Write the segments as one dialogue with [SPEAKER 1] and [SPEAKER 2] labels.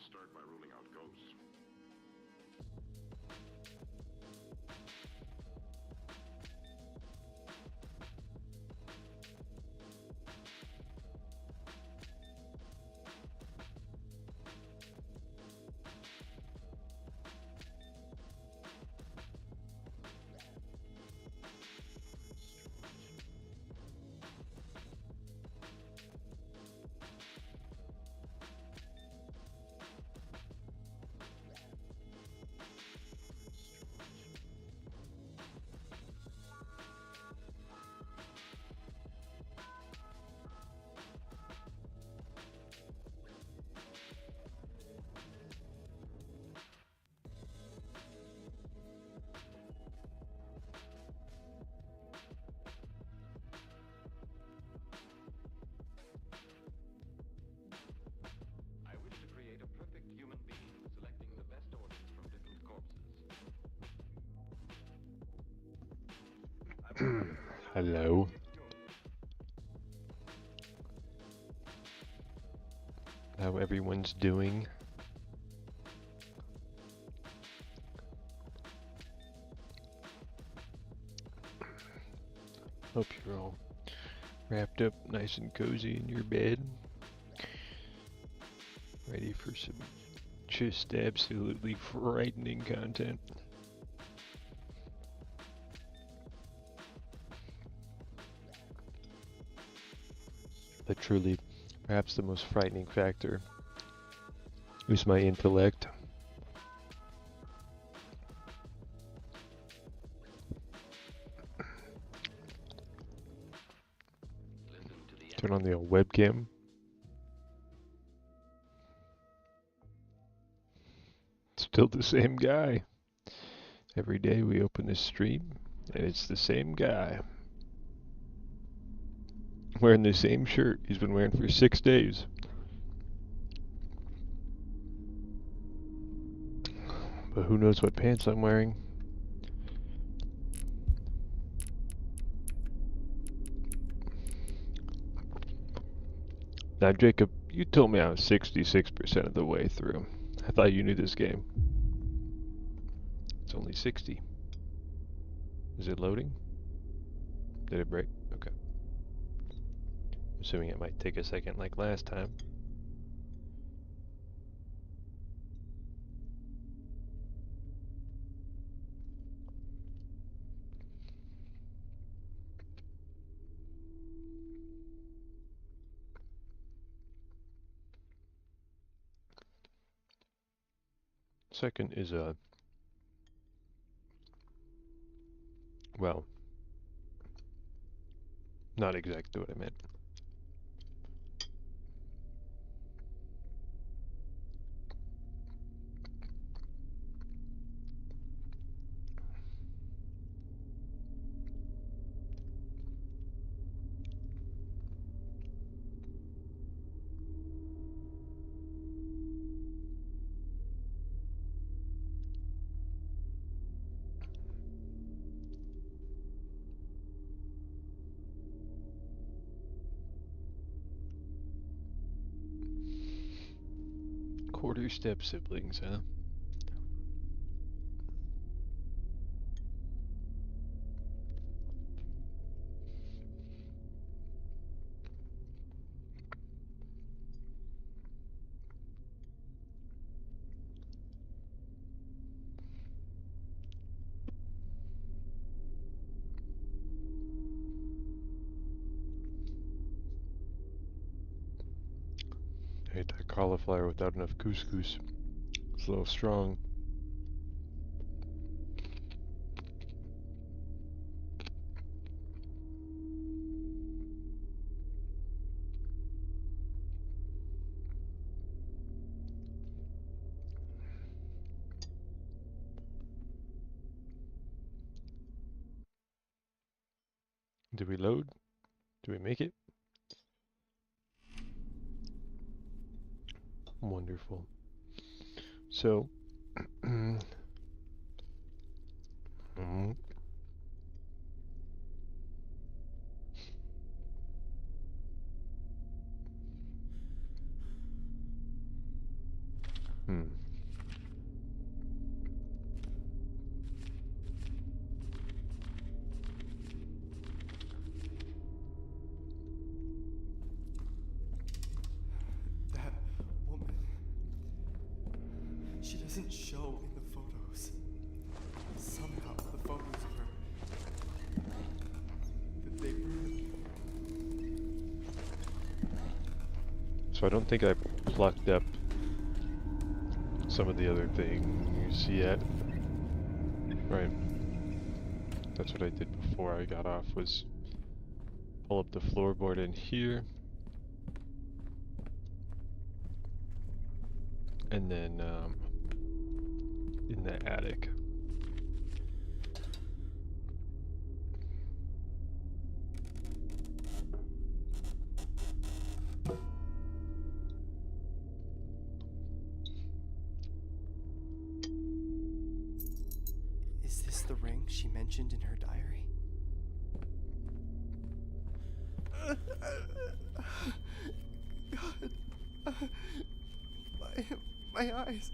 [SPEAKER 1] start by ruling out ghosts. I wish to create a perfect human being, selecting the best organs from different corpses.
[SPEAKER 2] Hello. How everyone's doing? Hope you're all wrapped up nice and cozy in your bed. Ready for some just absolutely frightening content. But truly, perhaps the most frightening factor is my intellect. Turn on the old webcam. Still the same guy. Every day we open this stream, and it's the same guy. Wearing the same shirt he's been wearing for 6 days. But who knows what pants I'm wearing? Now, Jacob, you told me I was 66% of the way through. I thought you knew this game. It's only 60. Is it loading? Did it break? Okay. Assuming it might take a second like last time. Second is well, not exactly what I meant. Quarter step siblings, huh? I ate that cauliflower without enough couscous. It's a little strong. Did we load? Did we make it? Wonderful. So,
[SPEAKER 3] That woman. She doesn't show in the photos. Somehow the photos of her. They burned.
[SPEAKER 2] So I don't think I plucked up some of the other things yet. Right. That's what I did before I got off, was pull up the floorboard in here. And then in the attic.
[SPEAKER 3] Is this the ring she mentioned in her diary? God. My eyes.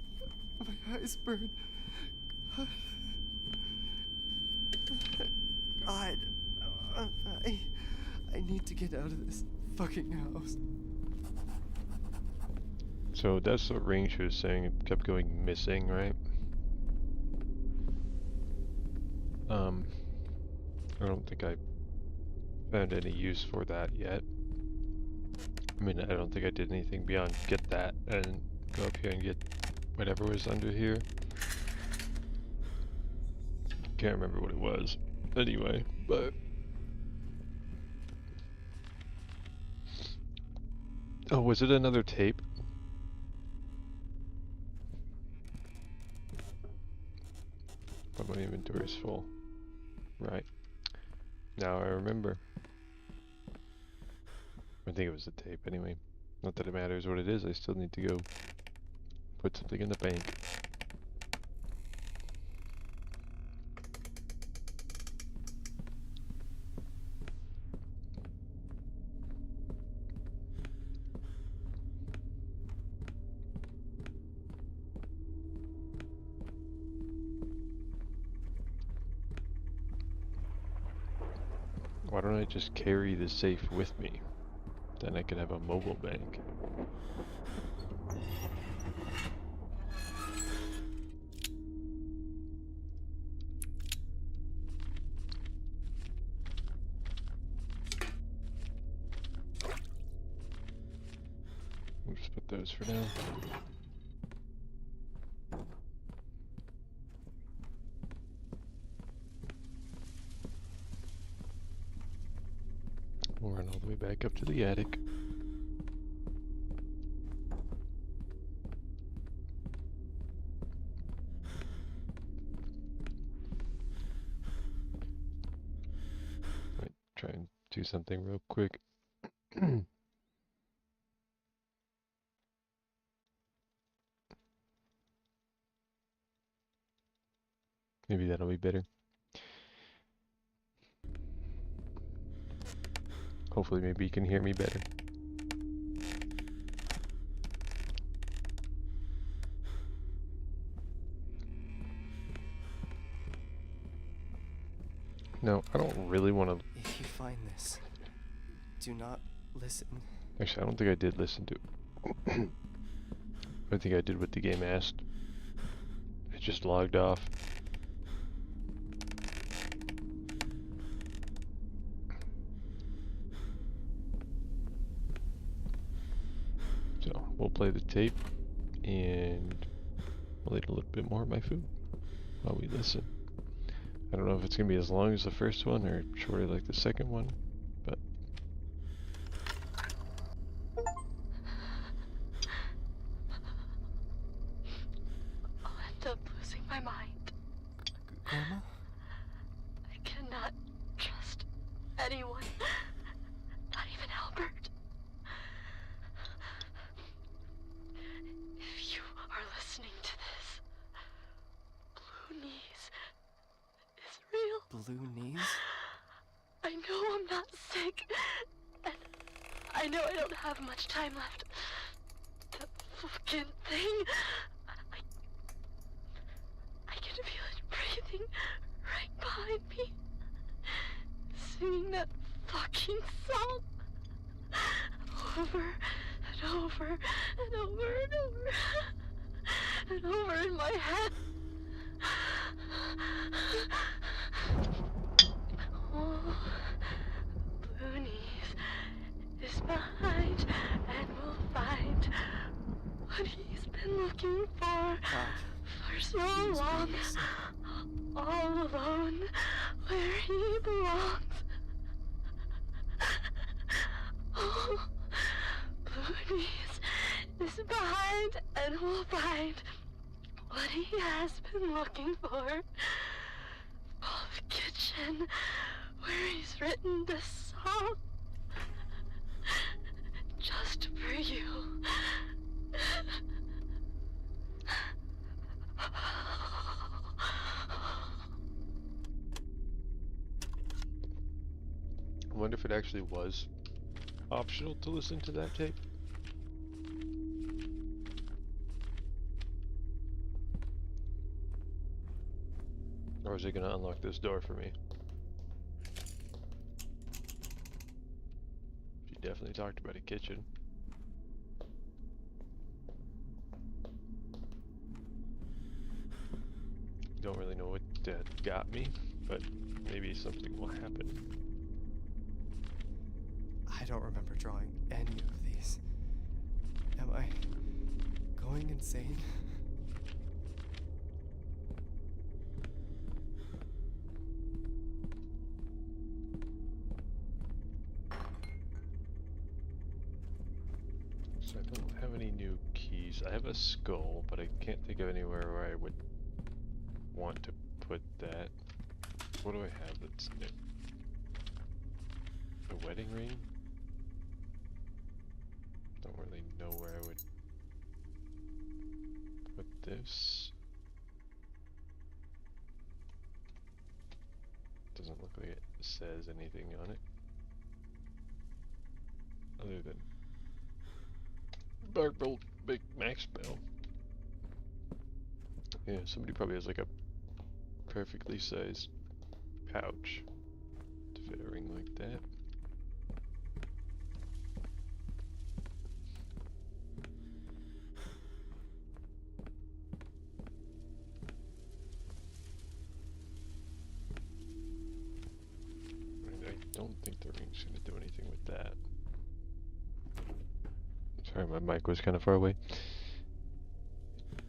[SPEAKER 3] My eyes burn. God. I need to get out of this fucking house.
[SPEAKER 2] So that's the ring she was saying. It kept going missing, right? I don't think I found any use for that yet. I mean, I don't think I did anything beyond get that and go up here and get whatever was under here. Can't remember what it was. Anyway, but... Oh, was it another tape? But my inventory is full. Right. Now I remember. I think it was the tape anyway. Not that it matters what it is, I still need to go put something in the bank. Why don't I just carry the safe with me? Then I could have a mobile bank. We'll just put those for now. We'll run all the way back up to the attic. Might try and do something real quick. Maybe that'll be better. Hopefully maybe you can hear me better. No, I don't really want to...
[SPEAKER 3] If you find this, do not listen.
[SPEAKER 2] Actually, I don't think I did listen to it. I think I did what the game asked. It just logged off. So, we'll play the tape, and we'll eat a little bit more of my food while we listen. I don't know if it's going to be as long as the first one, or shorter like the second one, but...
[SPEAKER 4] I'll end up losing my mind.
[SPEAKER 3] Grandma?
[SPEAKER 4] I cannot trust anyone, not even Albert. If you are listening to this, Blue Knees is real.
[SPEAKER 3] Blue knees?
[SPEAKER 4] I know I'm not sick, and I know I don't have much time left. The fucking thing, breathing right behind me, singing that fucking song over and over and over and over and over in my head. Oh, Looney's is behind and will find what he's been looking for so
[SPEAKER 3] please
[SPEAKER 4] long.
[SPEAKER 3] be safe.
[SPEAKER 4] All alone where he belongs. Oh, Looney's is behind and will find what he has been looking for. Oh, the kitchen where he's written this song just for you.
[SPEAKER 2] I wonder if it actually was optional to listen to that tape. Or is it going to unlock this door for me? She definitely talked about a kitchen. Don't really know what that got me, but maybe something will happen.
[SPEAKER 3] I don't remember drawing any of these. Am I going insane?
[SPEAKER 2] So I don't have any new keys. I have a skull, but I can't think of anywhere where I would want to put that. What do I have that's new? A wedding ring? Don't really know where I would put this. Doesn't look like it says anything on it. Other than Dark Bolt Big Max Bell. Yeah, somebody probably has like a perfectly sized pouch to fit a ring like that. I don't think the ring's gonna do anything with that. Sorry, my mic was kind of far away.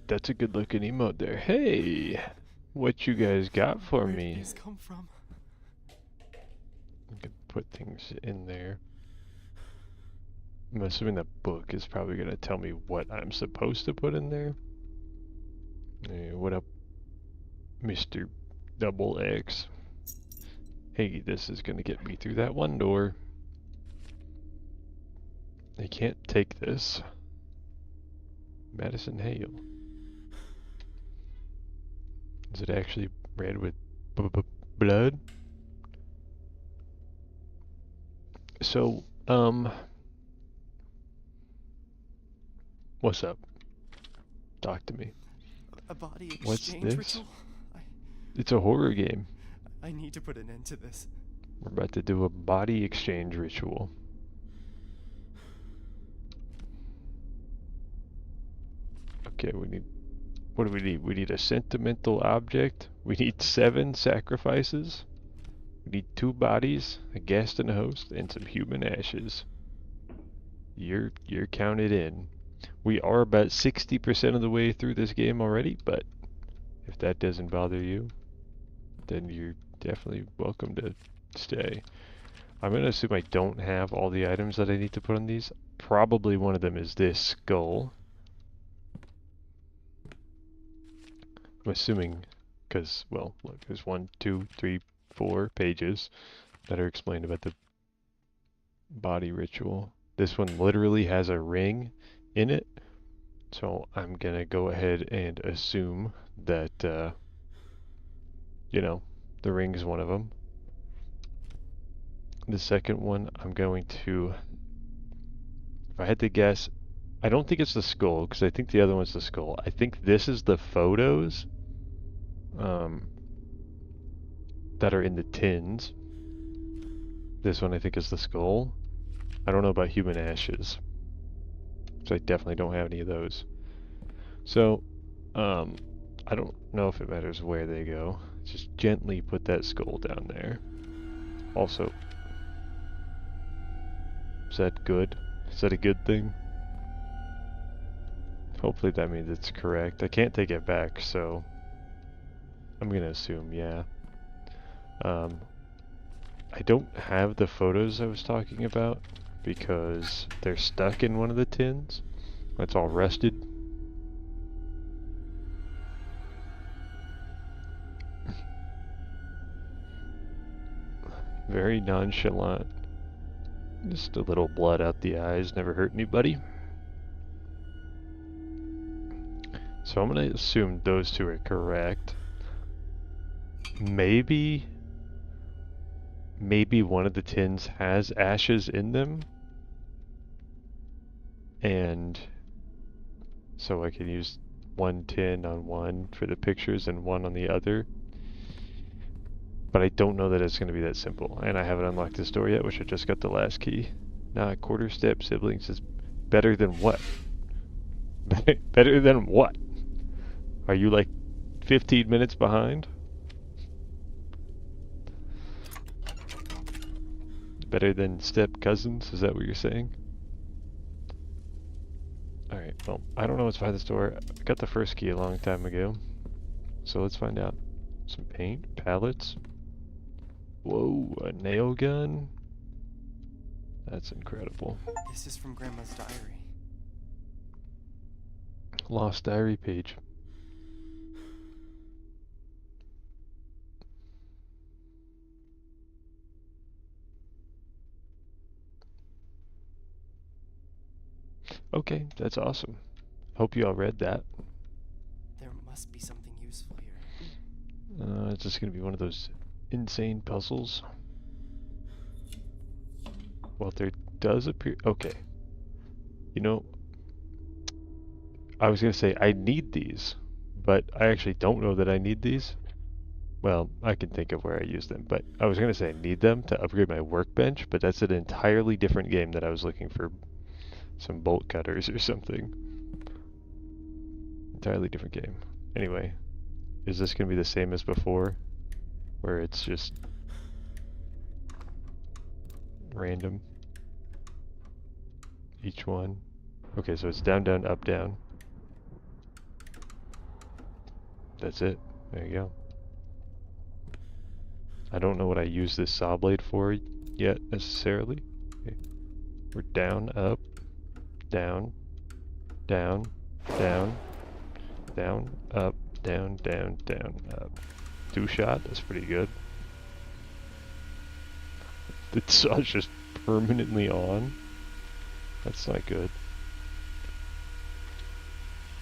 [SPEAKER 2] That's a good looking emote there. Hey! What you guys got for
[SPEAKER 3] Where
[SPEAKER 2] me?
[SPEAKER 3] did these come from?
[SPEAKER 2] I can put things in there. I'm assuming the book is probably going to tell me what I'm supposed to put in there. Hey, what up, Mr. Double X? Hey, this is going to get me through that one door. I can't take this. Madison Hale. Is it actually red with blood? So, what's up? Talk to me.
[SPEAKER 3] A body
[SPEAKER 2] What's
[SPEAKER 3] exchange
[SPEAKER 2] this?
[SPEAKER 3] ritual?
[SPEAKER 2] It's a horror game.
[SPEAKER 3] I need to put an end to this.
[SPEAKER 2] We're about to do a body exchange ritual. Okay, we need... What do we need? We need a sentimental object. We need 7 sacrifices. We need 2 bodies, a guest and a host, and some human ashes. You're counted in. We are about 60% of the way through this game already, but if that doesn't bother you, then you're definitely welcome to stay. I'm going to assume I don't have all the items that I need to put on these. Probably one of them is this skull. I'm assuming, because, well, look, there's 1, 2, 3, 4 pages that are explained about the body ritual. This one literally has a ring in it, so I'm gonna go ahead and assume that, you know, the ring is one of them. The second one, I'm going to, if I had to guess, I don't think it's the skull, because I think the other one's the skull. I think this is the photos. that are in the tins. This one I think is the skull. I don't know about human ashes. So I definitely don't have any of those. So, I don't know if it matters where they go. Just gently put that skull down there. Also, is that good? Is that a good thing? Hopefully that means it's correct. I can't take it back, so I'm gonna assume yeah. I don't have the photos I was talking about because they're stuck in one of the tins. It's all rusted. Very nonchalant. Just a little blood out the eyes, never hurt anybody. So I'm gonna assume those two are correct. Maybe one of the tins has ashes in them. And so I can use one tin on one for the pictures and one on the other. But I don't know that it's going to be that simple. And I haven't unlocked this door yet, which I just got the last key. Nah, quarter step siblings is better than what? Better than what? Are you like 15 minutes behind? Better than step cousins? Is that what you're saying? Alright, well, I don't know what's behind this door. I got the first key a long time ago. So let's find out. Some paint, pallets. Whoa, a nail gun? That's incredible.
[SPEAKER 3] This is from Grandma's diary.
[SPEAKER 2] Lost diary page. Okay, that's awesome. Hope you all read that.
[SPEAKER 3] There must be something useful here.
[SPEAKER 2] It's just gonna be one of those insane puzzles. Well, there does appear... Okay. You know, I was gonna say I need these, but I actually don't know that I need these. Well, I can think of where I use them, but I was gonna say I need them to upgrade my workbench, but that's an entirely different game that I was looking for some bolt cutters or something. Entirely different game. Anyway, is this gonna be the same as before? Where it's just random? Each one? Okay, so it's down, down, up, down. That's it. There you go. I don't know what I use this saw blade for yet, necessarily. Okay. We're down, up, down, down, down, down, up, down, down, down, up. Two shot, that's pretty good. The saw's just permanently on. That's not good.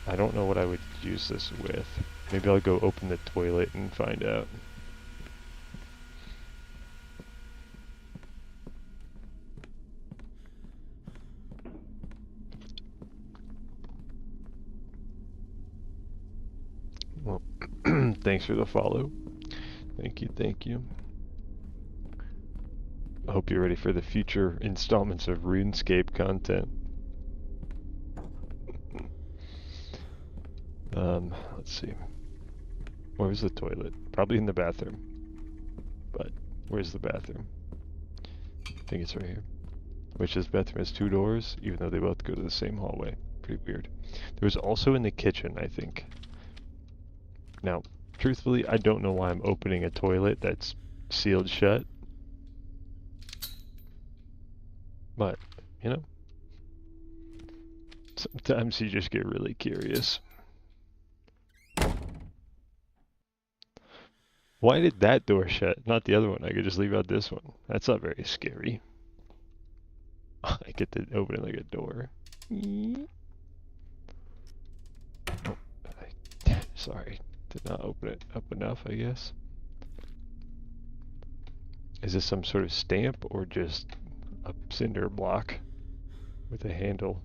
[SPEAKER 2] I don't know what I would use this with. Maybe I'll go open the toilet and find out. Well, thanks for the follow. Thank you, thank you. I hope you're ready for the future installments of RuneScape content. Let's see. Where's the toilet? Probably in the bathroom. But, where's the bathroom? I think it's right here. Which this bathroom has two doors, even though they both go to the same hallway. Pretty weird. There was also in the kitchen, I think. Now, truthfully, I don't know why I'm opening a toilet that's sealed shut. But, you know, sometimes you just get really curious. Why did that door shut, not the other one? I could just leave out this one. That's not very scary. I get to open it like a door. Oh, sorry, did not open it up enough, I guess. Is this some sort of stamp or just a cinder block with a handle?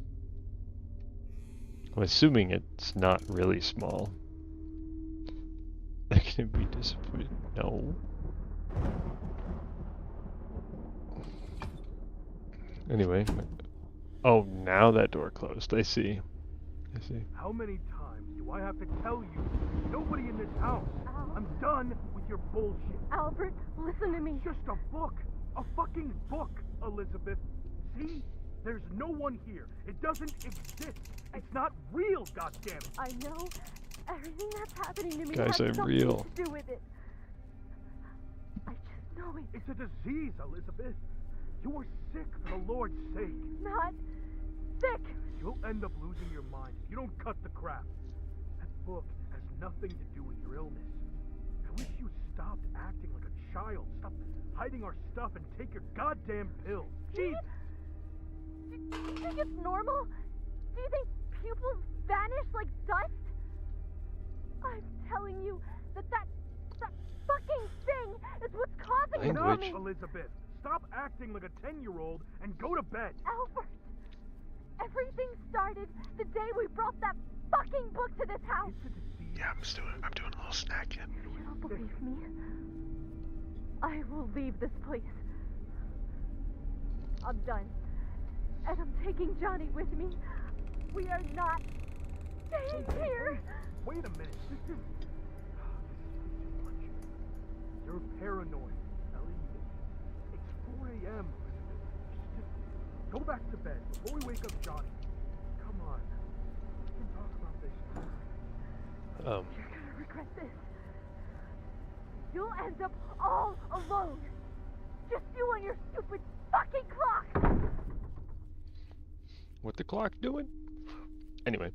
[SPEAKER 2] I'm assuming it's not really small. I'm gonna be disappointed. No. Anyway. Oh, now that door closed. I see. I see.
[SPEAKER 5] How many times do I have to tell you? Nobody in this house.
[SPEAKER 4] Al.
[SPEAKER 5] I'm done with your bullshit.
[SPEAKER 4] Albert, listen to me.
[SPEAKER 5] It's just a book. A fucking book, Elizabeth. See? There's no one here. It doesn't exist. It's not real, goddammit.
[SPEAKER 4] I know everything that's happening to me
[SPEAKER 2] Guys,
[SPEAKER 4] has
[SPEAKER 2] I'm
[SPEAKER 4] something
[SPEAKER 2] real.
[SPEAKER 4] to do with it. I just know it.
[SPEAKER 5] It's a disease, Elizabeth. You are sick for the Lord's sake.
[SPEAKER 4] Not sick.
[SPEAKER 5] You'll end up losing your mind if you don't cut the crap. That book has nothing to do with your illness. I wish you stopped acting like a child. Stop hiding our stuff and take your goddamn pills. Jeez.
[SPEAKER 4] Do you think it's normal? Do you think pupils vanish like dust? I'm telling you that fucking thing is what's causing it to
[SPEAKER 2] Language.
[SPEAKER 4] me.
[SPEAKER 5] Elizabeth, stop acting like a 10-year-old and go to bed.
[SPEAKER 4] Albert, everything started the day we brought that fucking book to this house.
[SPEAKER 5] It's a disease.
[SPEAKER 2] Yeah, I'm doing a little snack in.
[SPEAKER 4] If you don't believe me, I will leave this place. I'm done. And I'm taking Johnny with me. We are not staying here.
[SPEAKER 5] Wait a minute. This is too much. You're paranoid, Ellie. It's 4 a.m., Elizabeth. Just go back to bed before we wake up Johnny. Come on. We can talk about this.
[SPEAKER 4] You're gonna regret this. You'll end up all alone. Just you and your stupid fucking clock.
[SPEAKER 2] What the clock doing? Anyway.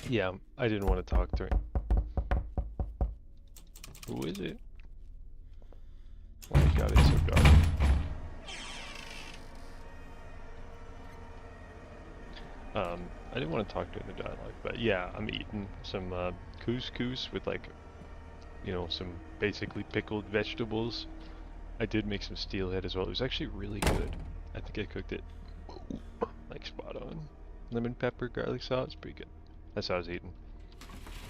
[SPEAKER 2] Yeah, I didn't want to talk to him. Who is it? Oh my god, it's so dark. I didn't want to talk to him in the dialogue, but yeah, I'm eating some couscous with like, you know, some basically pickled vegetables. I did make some steelhead as well. It was actually really good. I think I cooked it like spot on. Lemon pepper, garlic sauce, pretty good. That's how I was eating.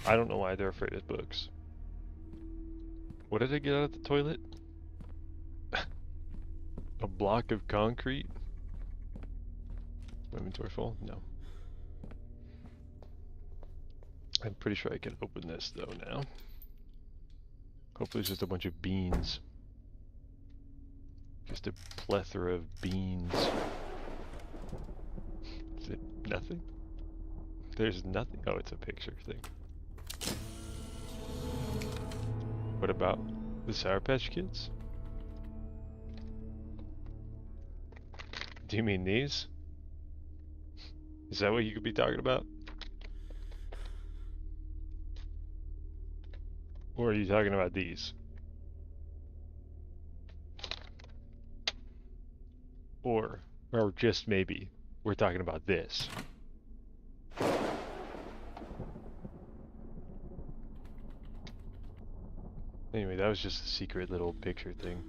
[SPEAKER 2] I don't know why they're afraid of books. What did I get out of the toilet? A block of concrete? My inventory full? No. I'm pretty sure I can open this though now. Hopefully it's just a bunch of beans. Just a plethora of beans. Is it nothing? There's nothing. Oh, it's a picture thing. What about the Sour Patch Kids? Do you mean these? Is that what you could be talking about? Or are you talking about these? Or just maybe, we're talking about this. Anyway, that was just a secret little picture thing.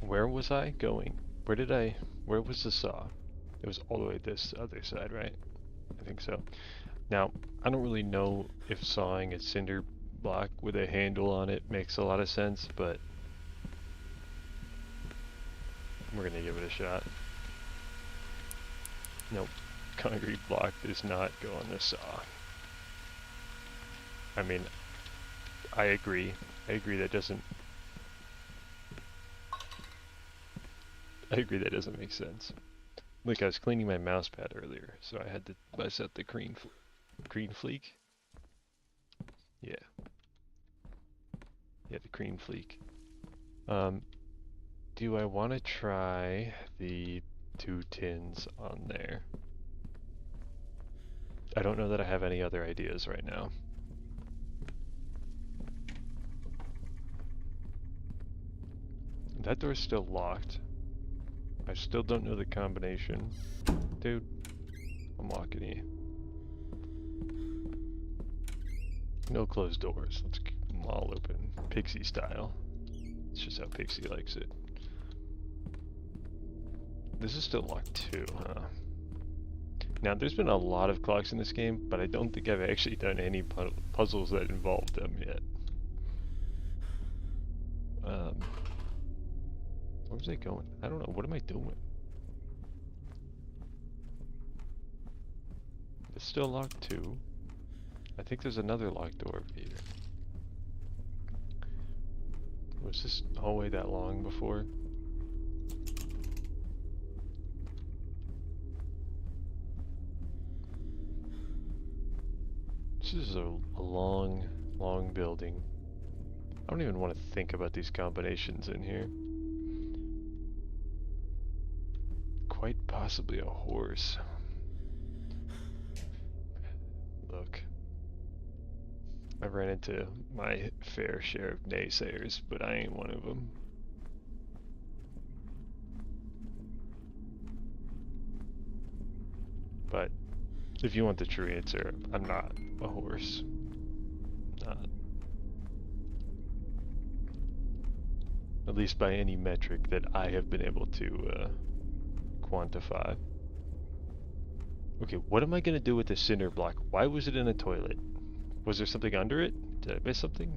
[SPEAKER 2] Where was I going? Where was the saw? It was all the way this other side, right? I think so. Now, I don't really know if sawing a cinder block with a handle on it makes a lot of sense, but we're gonna give it a shot. Nope. Concrete block does not go on the saw. I mean, I agree. I agree that doesn't make sense. Like, I was cleaning my mouse pad earlier, so I had to bust out the green fleek. Yeah. Yeah, the green fleek. Do I want to try the 2 tins on there? I don't know that I have any other ideas right now. That door's still locked. I still don't know the combination. Dude, I'm walking here. No closed doors. Let's keep them all open. Pixie style. It's just how Pixie likes it. This is still locked too, huh? Now, there's been a lot of clocks in this game, but I don't think I've actually done any puzzles that involve them yet. Where was I going? I don't know. What am I doing? It's still locked too. I think there's another locked door over here. Was this hallway that long before? This is a long, long building. I don't even want to think about these combinations in here. Quite possibly a horse. Look. I ran into my fair share of naysayers, but I ain't one of them. But if you want the true answer, I'm not a horse. Not. At least by any metric that I have been able to quantify. Okay, what am I gonna do with the cinder block? Why was it in a toilet? Was there something under it? Did I miss something?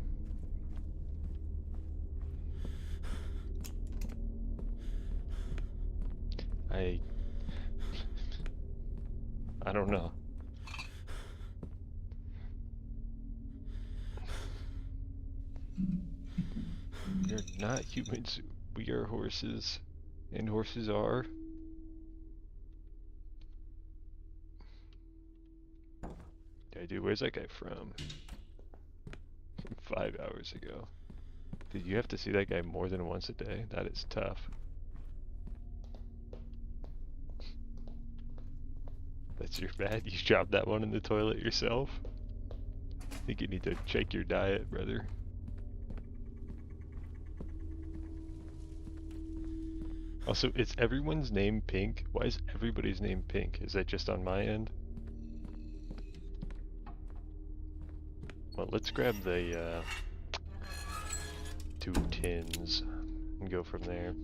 [SPEAKER 2] I don't know. We're not humans. We are horses. And horses are. Yeah, dude, where's that guy from? From 5 hours ago. Did you have to see that guy more than once a day? That is tough. That's your bad? You dropped that one in the toilet yourself? I think you need to check your diet, brother. Also, is everyone's name Pink? Why is everybody's name Pink? Is that just on my end? Well, let's grab the 2 tins and go from there.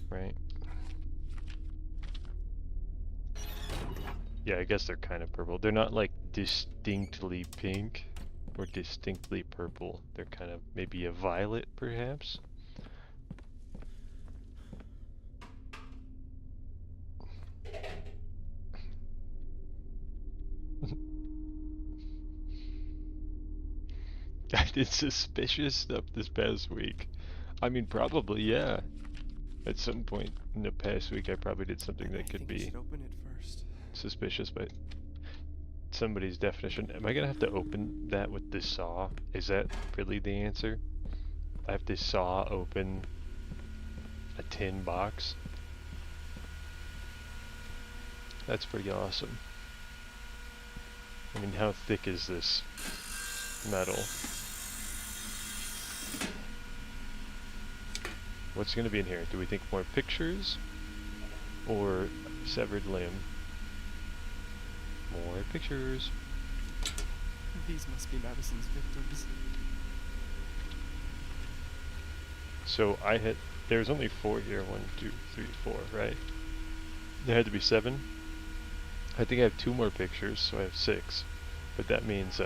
[SPEAKER 2] Right? Yeah, I guess they're kind of purple. They're not like distinctly pink or distinctly purple. They're kind of maybe a violet, perhaps? I did suspicious stuff this past week. I mean, probably, yeah. At some point in the past week, I probably did something that could be
[SPEAKER 3] Open it first.
[SPEAKER 2] suspicious, but somebody's definition. Am I gonna have to open that with this saw? Is that really the answer? I have to saw open a tin box? That's pretty awesome. I mean, how thick is this metal? What's going to be in here? Do we think more pictures or severed limb? More pictures.
[SPEAKER 3] These must be Madison's victims.
[SPEAKER 2] So I had, there's only 4 here. 1, 2, 3, 4, right? There had to be 7. I think I have 2 more pictures, so I have 6. But that means,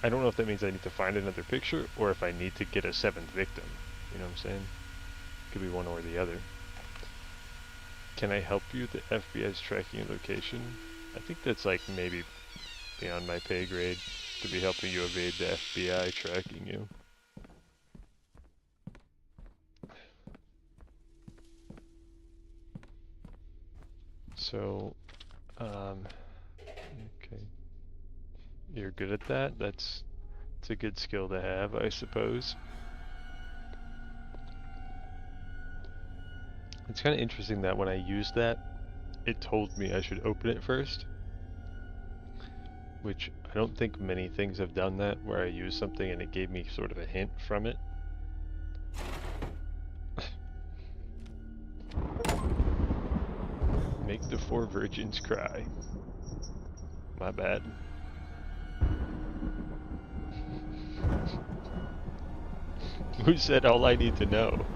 [SPEAKER 2] I don't know if that means I need to find another picture or if I need to get a 7th victim. You know what I'm saying? Could be one or the other. Can I help you? The FBI's tracking your location. I think that's like maybe beyond my pay grade to be helping you evade the FBI tracking you. So, okay. You're good at that? It's a good skill to have, I suppose. It's kind of interesting that when I used that, it told me I should open it first. Which I don't think many things have done that, where I use something and it gave me sort of a hint from it. Make the 4 virgins cry. My bad. Who said all I need to know?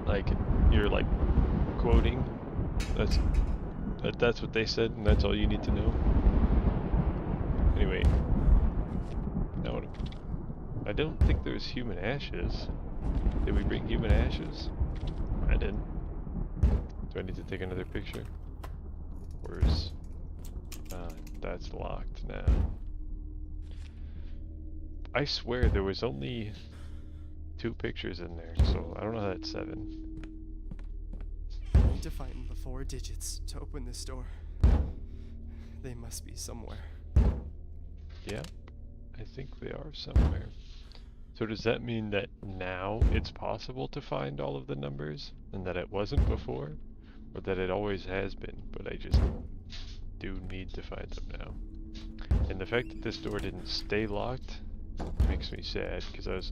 [SPEAKER 2] Like, you're like quoting? That's But that's what they said, and that's all you need to know. Anyway, now I don't think there's human ashes. Did we bring human ashes? I didn't. Do I need to take another picture? Where's... that's locked now. I swear there was only 2 pictures in there, so I don't know how that's 7.
[SPEAKER 3] I need to find the 4 digits to open this door. They must be somewhere.
[SPEAKER 2] Yeah, I think they are somewhere. So does that mean that now it's possible to find all of the numbers, and that it wasn't before? Or that it always has been, but I just do need to find them now? And the fact that this door didn't stay locked makes me sad, because I was...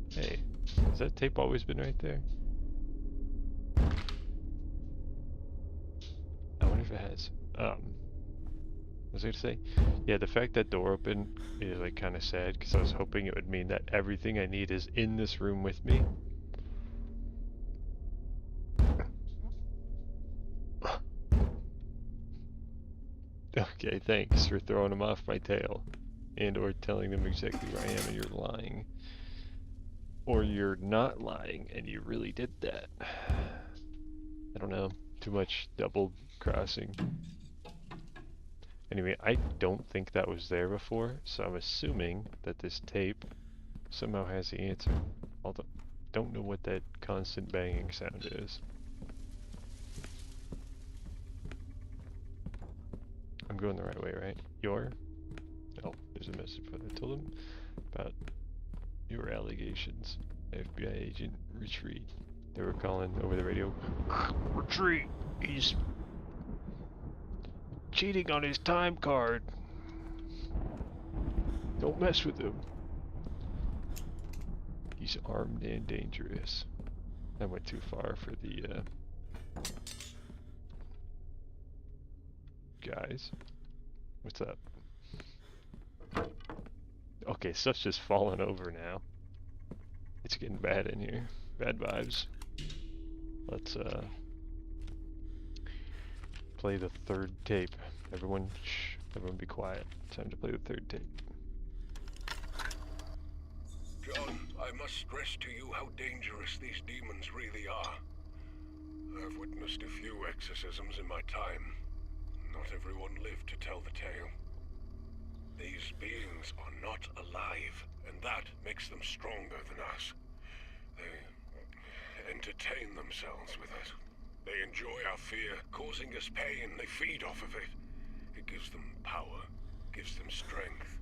[SPEAKER 2] Hey, has that tape always been right there? I wonder if it has. What was I gonna say? Yeah, the fact that door opened is like kind of sad, because I was hoping it would mean that everything I need is in this room with me. Okay, thanks for throwing them off my tail. And or telling them exactly where I am and you're lying. Or you're not lying and you really did that. I don't know. Too much double crossing. Anyway, I don't think that was there before, so I'm assuming that this tape somehow has the answer. Although, don't know what that constant banging sound is. I'm going the right way, right? You're? Oh, there's a message for I told him about your allegations. FBI agent, retreat. They were calling over the radio. Retreat! He's cheating on his time card. Don't mess with him. He's armed and dangerous. I went too far for the guys. What's up? Okay, stuff's just falling over now. It's getting bad in here. Bad vibes. Let's play the 3rd tape. Everyone, shh. Everyone be quiet. Time to play the 3rd tape.
[SPEAKER 6] John, I must stress to you how dangerous these demons really are. I've witnessed a few exorcisms in my time. Not everyone lived to tell the tale. These beings are not alive, and that makes them stronger than us. They entertain themselves with it. They enjoy our fear, causing us pain. They feed off of it. It gives them power, gives them strength.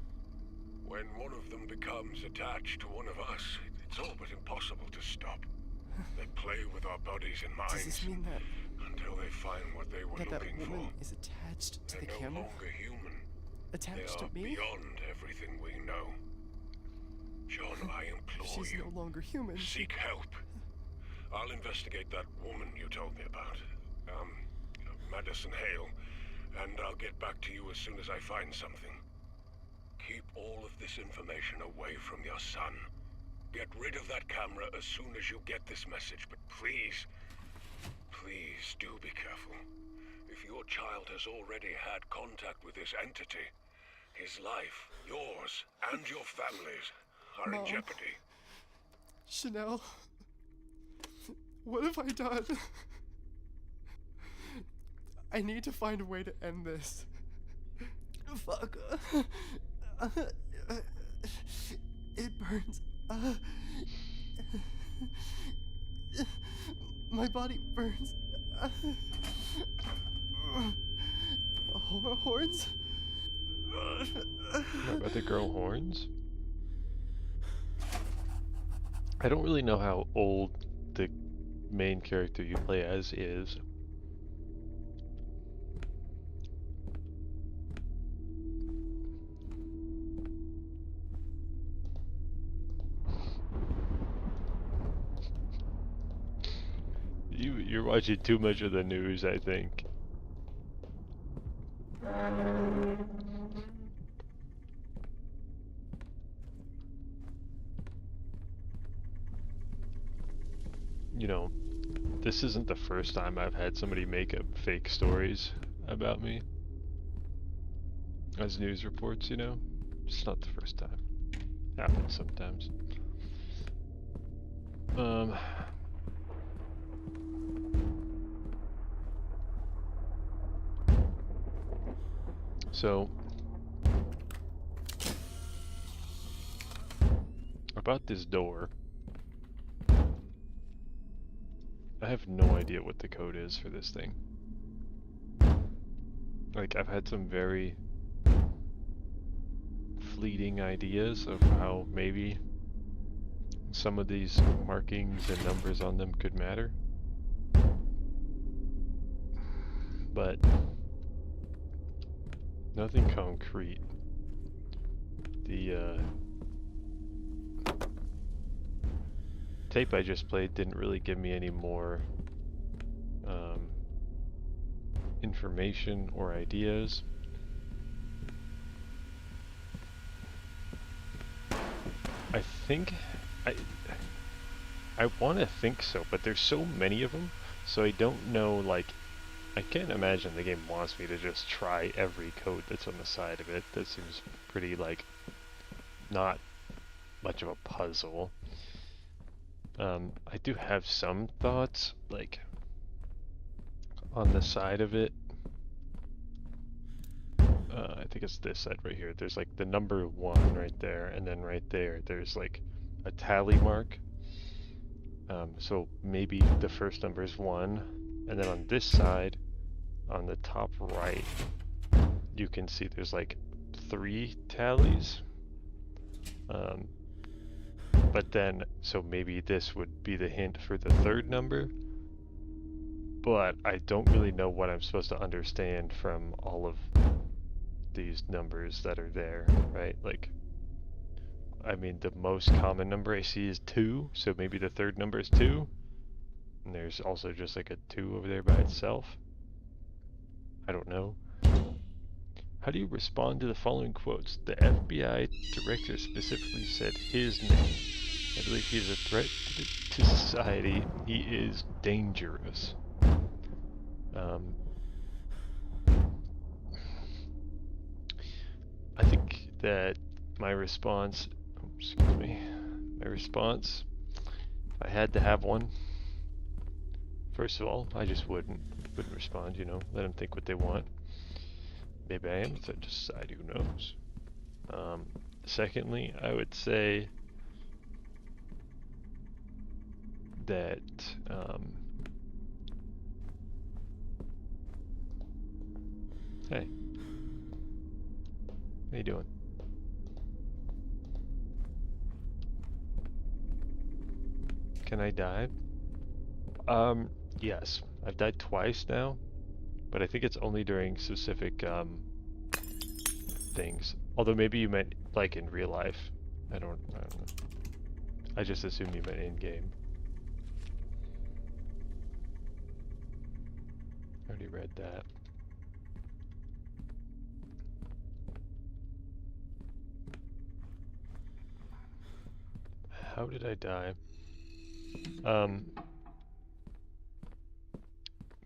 [SPEAKER 6] When one of them becomes attached to one of us, it's all but impossible to stop. They play with our bodies and minds.
[SPEAKER 3] Does this mean that
[SPEAKER 6] until they find what they were
[SPEAKER 3] that
[SPEAKER 6] looking
[SPEAKER 3] woman
[SPEAKER 6] for.
[SPEAKER 3] is attached to
[SPEAKER 6] They're
[SPEAKER 3] the
[SPEAKER 6] no
[SPEAKER 3] camera?
[SPEAKER 6] longer human.
[SPEAKER 3] Attached
[SPEAKER 6] They are
[SPEAKER 3] to me?
[SPEAKER 6] beyond everything we know. John, I implore
[SPEAKER 3] She's
[SPEAKER 6] you.
[SPEAKER 3] no longer human.
[SPEAKER 6] Seek help. I'll investigate that woman you told me about. Madison Hale. And I'll get back to you as soon as I find something. Keep all of this information away from your son. Get rid of that camera as soon as you get this message, but please, please do be careful. If your child has already had contact with this entity, his life, yours, and your family's are in
[SPEAKER 3] Mom.
[SPEAKER 6] jeopardy.
[SPEAKER 3] Chanel, what have I done? I need to find a way to end this. Fuck. It burns. My body burns. Horns?
[SPEAKER 2] What about the girl horns? I don't really know how old the main character you play as is. You're watching too much of the news, I think. You know, this isn't the first time I've had somebody make up fake stories. about me as news reports, you know? It's not the first time. Happens sometimes. So about this door, I have no idea what the code is for this thing. Like, I've had some very fleeting ideas of how maybe some of these markings and numbers on them could matter. But nothing concrete. The tape I just played didn't really give me any more information or ideas. I think I want to think so, but there's so many of them, so I don't know. Like, I can't imagine the game wants me to just try every code that's on the side of it. That seems pretty, like, not much of a puzzle. I do have some thoughts, like, on the side of it. I think it's this side right here. There's like the number 1 right there, and then right there, there's like a tally mark. So maybe the first number is 1, and then on this side, on the top right, you can see there's like 3 tallies. But then, so maybe this would be the hint for the third number, but I don't really know what I'm supposed to understand from all of these numbers that are there, right? Like, I mean, the most common number I see is 2, so maybe the third number is 2, and there's also just like a 2 over there by itself. I don't know. How do you respond to the following quotes? The FBI director specifically said his name. I believe he is a threat to society. He is dangerous. I think that my response, if I had to have one, first of all, I just wouldn't respond, you know, let them think what they want. Maybe I am a threat to society, who knows? Secondly, I would say that, hey, how you doing? Can I dive? Yes. I've died twice now, but I think it's only during specific, things. Although maybe you meant, like, in real life. I don't know. I just assumed you meant in-game. I already read that. How did I die?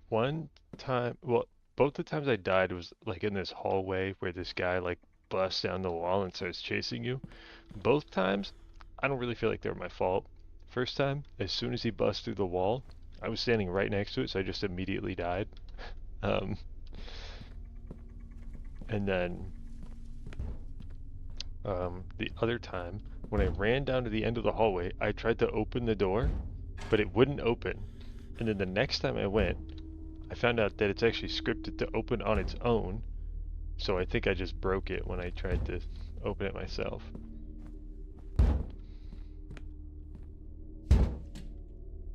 [SPEAKER 2] One time, well, both the times I died was like in this hallway where this guy like busts down the wall and starts chasing you. Both times, I don't really feel like they were my fault. First time, as soon as he busts through the wall, I was standing right next to it, so I just immediately died. And then the other time, when I ran down to the end of the hallway, I tried to open the door, but it wouldn't open. And then the next time I went, I found out that it's actually scripted to open on its own, so I think I just broke it when I tried to open it myself.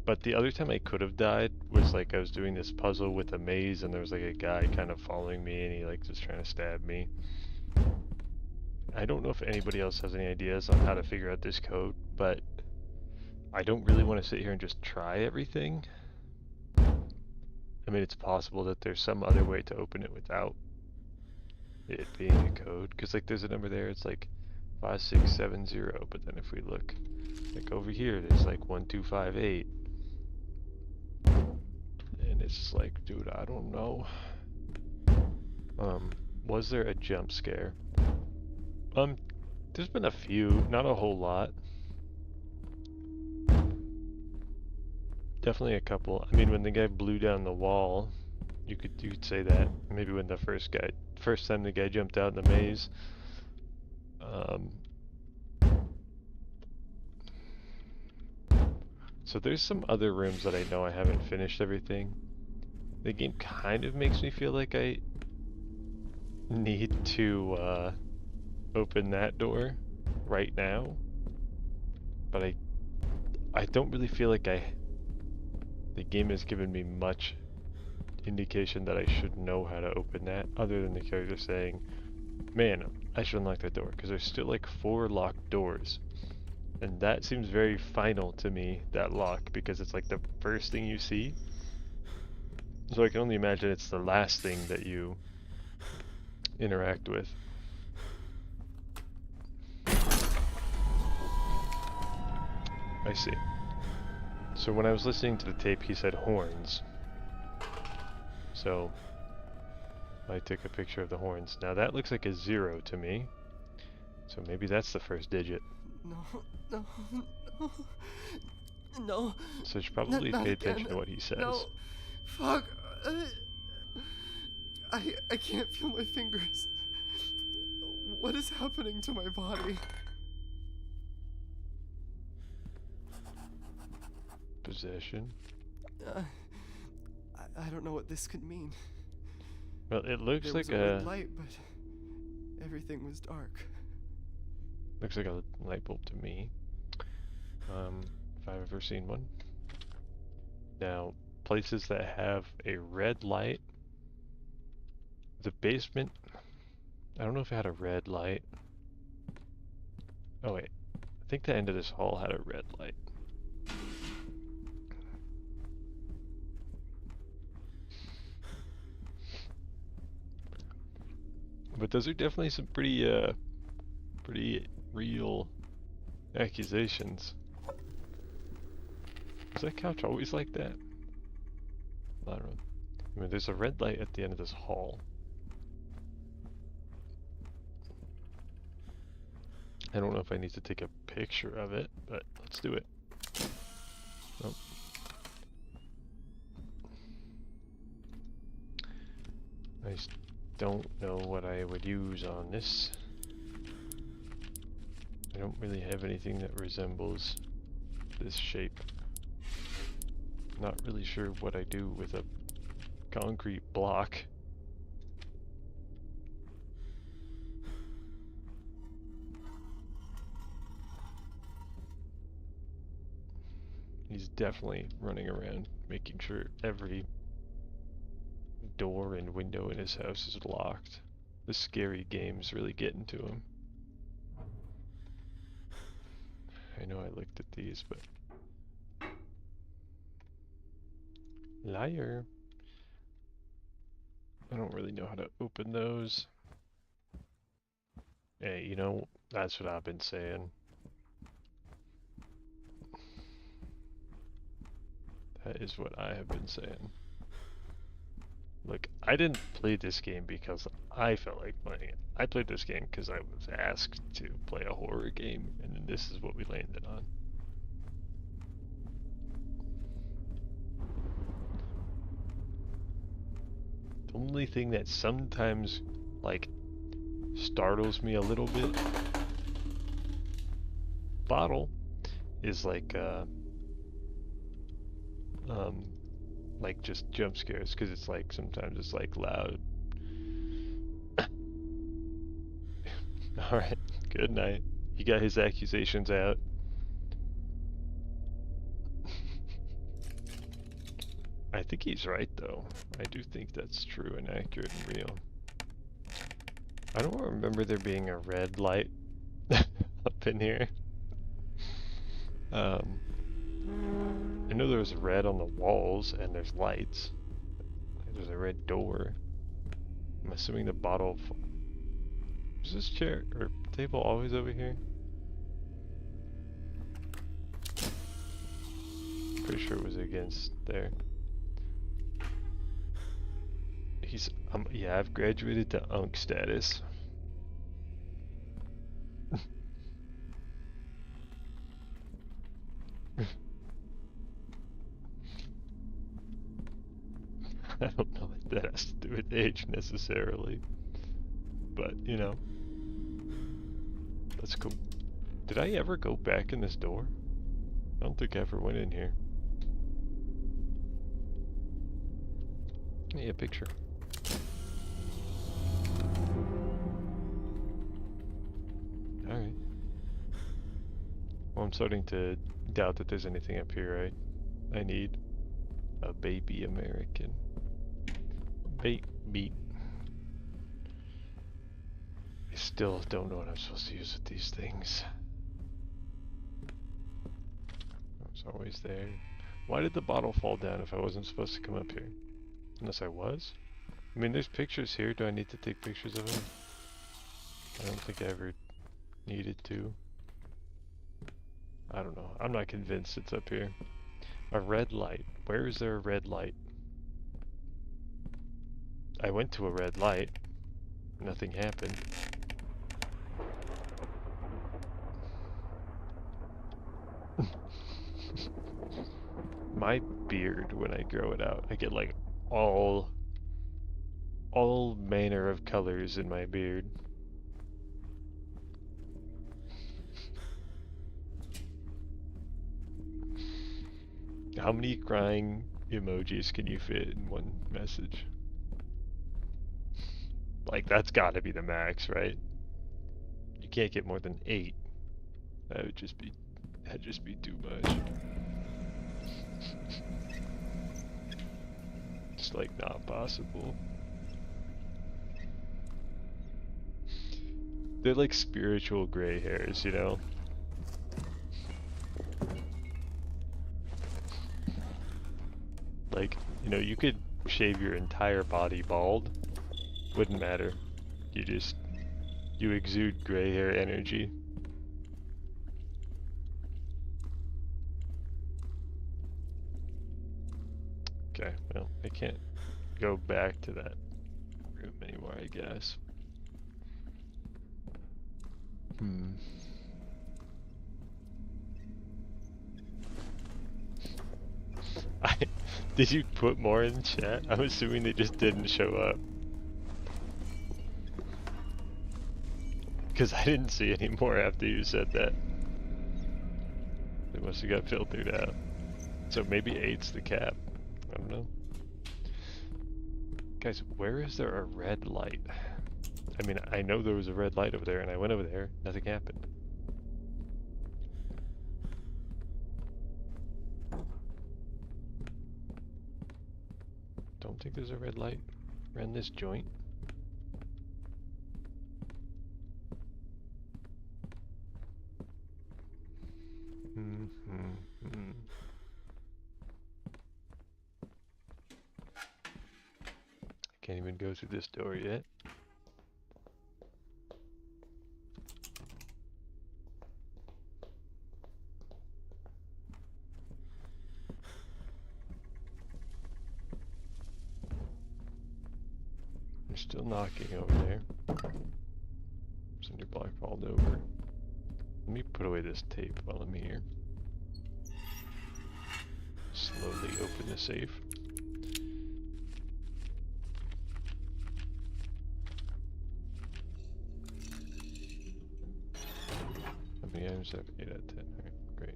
[SPEAKER 2] But the other time I could have died was like I was doing this puzzle with a maze and there was like a guy kind of following me and he like just trying to stab me. I don't know if anybody else has any ideas on how to figure out this code, but I don't really want to sit here and just try everything. I mean, it's possible that there's some other way to open it without it being a code. Because, like, there's a number there, it's like 5670, but then if we look, like, over here, there's like 1258. And it's like, dude, I don't know. Was there a jump scare? There's been a few, not a whole lot. Definitely a couple. I mean, when the guy blew down the wall, you could say that. Maybe when the first time the guy jumped out in the maze. So there's some other rooms that I know I haven't finished everything. The game kind of makes me feel like I need to open that door right now, but I don't really feel like the game has given me much indication that I should know how to open that, other than the character saying, man, I should unlock that door, because there's still like 4 locked doors. And that seems very final to me, that lock, because it's like the first thing you see. So I can only imagine it's the last thing that you interact with. I see. So when I was listening to the tape, he said horns. So I took a picture of the horns. Now that looks like a 0 to me. So maybe that's the first digit.
[SPEAKER 3] No. No.
[SPEAKER 2] So you should probably
[SPEAKER 3] Not
[SPEAKER 2] pay
[SPEAKER 3] again.
[SPEAKER 2] attention to what he says.
[SPEAKER 3] No. Fuck. I can't feel my fingers. What is happening to my body?
[SPEAKER 2] Possession.
[SPEAKER 3] I don't know what this could mean.
[SPEAKER 2] Well, it looks
[SPEAKER 3] There
[SPEAKER 2] like
[SPEAKER 3] was a red light, but everything was dark.
[SPEAKER 2] Looks like a light bulb to me. If I've ever seen one. Now, places that have a red light. The basement. I don't know if it had a red light. Oh wait, I think the end of this hall had a red light. But those are definitely some pretty real accusations. Is that couch always like that? I don't know. I mean, there's a red light at the end of this hall. I don't know if I need to take a picture of it, but let's do it. Nope. I just don't know what I would use on this. I don't really have anything that resembles this shape. Not really sure what I do with a concrete block. He's definitely running around making sure every door and window in his house is locked. The scary game's really getting to him. I know I looked at these, but... Liar. I don't really know how to open those. Hey, you know, that's what I've been saying. That is what I have been saying. Look, I didn't play this game because I felt like playing it. I played this game because I was asked to play a horror game, and then this is what we landed on. The only thing that sometimes, like, startles me a little bit, bottle, is like just jump scares, because it's like, sometimes it's like loud. Alright, good night. He got his accusations out. I think he's right though. I do think that's true and accurate and real. I don't remember there being a red light up in here. I know there's red on the walls and there's lights. There's a red door. I'm assuming the bottle... Is this chair or table always over here? Pretty sure it was against there. Yeah, I've graduated to Unk status. I don't know what that has to do with age necessarily, but you know, that's cool. Did I ever go back in this door? I don't think I ever went in here. Yeah, picture. Alright. Well, I'm starting to doubt that there's anything up here, right? I need a baby American. Baby. I still don't know what I'm supposed to use with these things. It's always there. Why did the bottle fall down if I wasn't supposed to come up here? Unless I was? I mean, there's pictures here. Do I need to take pictures of them? I don't think I ever needed to. I don't know. I'm not convinced it's up here. A red light. Where is there a red light? I went to a red light. Nothing happened. My beard, when I grow it out, I get like all manner of colors in my beard. How many crying emojis can you fit in one message? Like, that's gotta be the max, right? You can't get more than 8. That'd just be too much. It's like not possible. They're like spiritual gray hairs, you know? Like, you know, you could shave your entire body bald. Wouldn't matter. You exude gray hair energy. Okay, well, I can't go back to that room anymore, I guess. Did you put more in the chat? I'm assuming they just didn't show up. Because I didn't see any more after you said that. They must have got filtered out. So maybe 8's the cap. I don't know. Guys, where is there a red light? I mean, I know there was a red light over there, and I went over there, nothing happened. Don't think there's a red light around this joint. Can't even go through this door yet. They're still knocking over there. Cinder block rolled over. Let me put away this tape while I'm here. Slowly open the safe. How many items have 8 out of 10? Alright, great.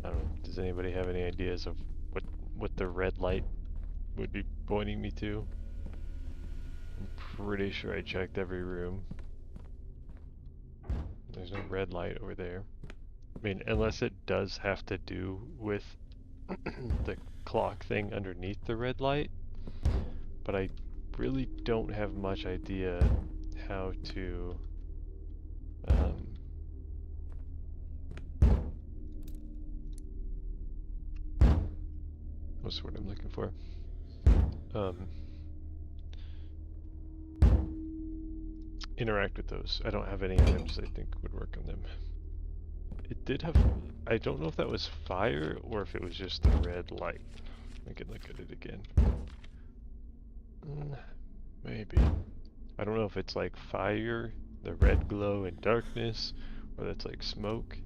[SPEAKER 2] I don't know. Does anybody have any ideas of what the red light would be pointing me to? I'm pretty sure I checked every room. There's no red light over there. I mean, unless it does have to do with the clock thing underneath the red light. But I really don't have much idea how to what's the word I'm looking for? Interact with those. I don't have any items I think would work on them. it did have, I don't know if that was fire or if it was just the red light. I can look at it again. Maybe. I don't know if it's like fire, the red glow in darkness, or that's like smoke.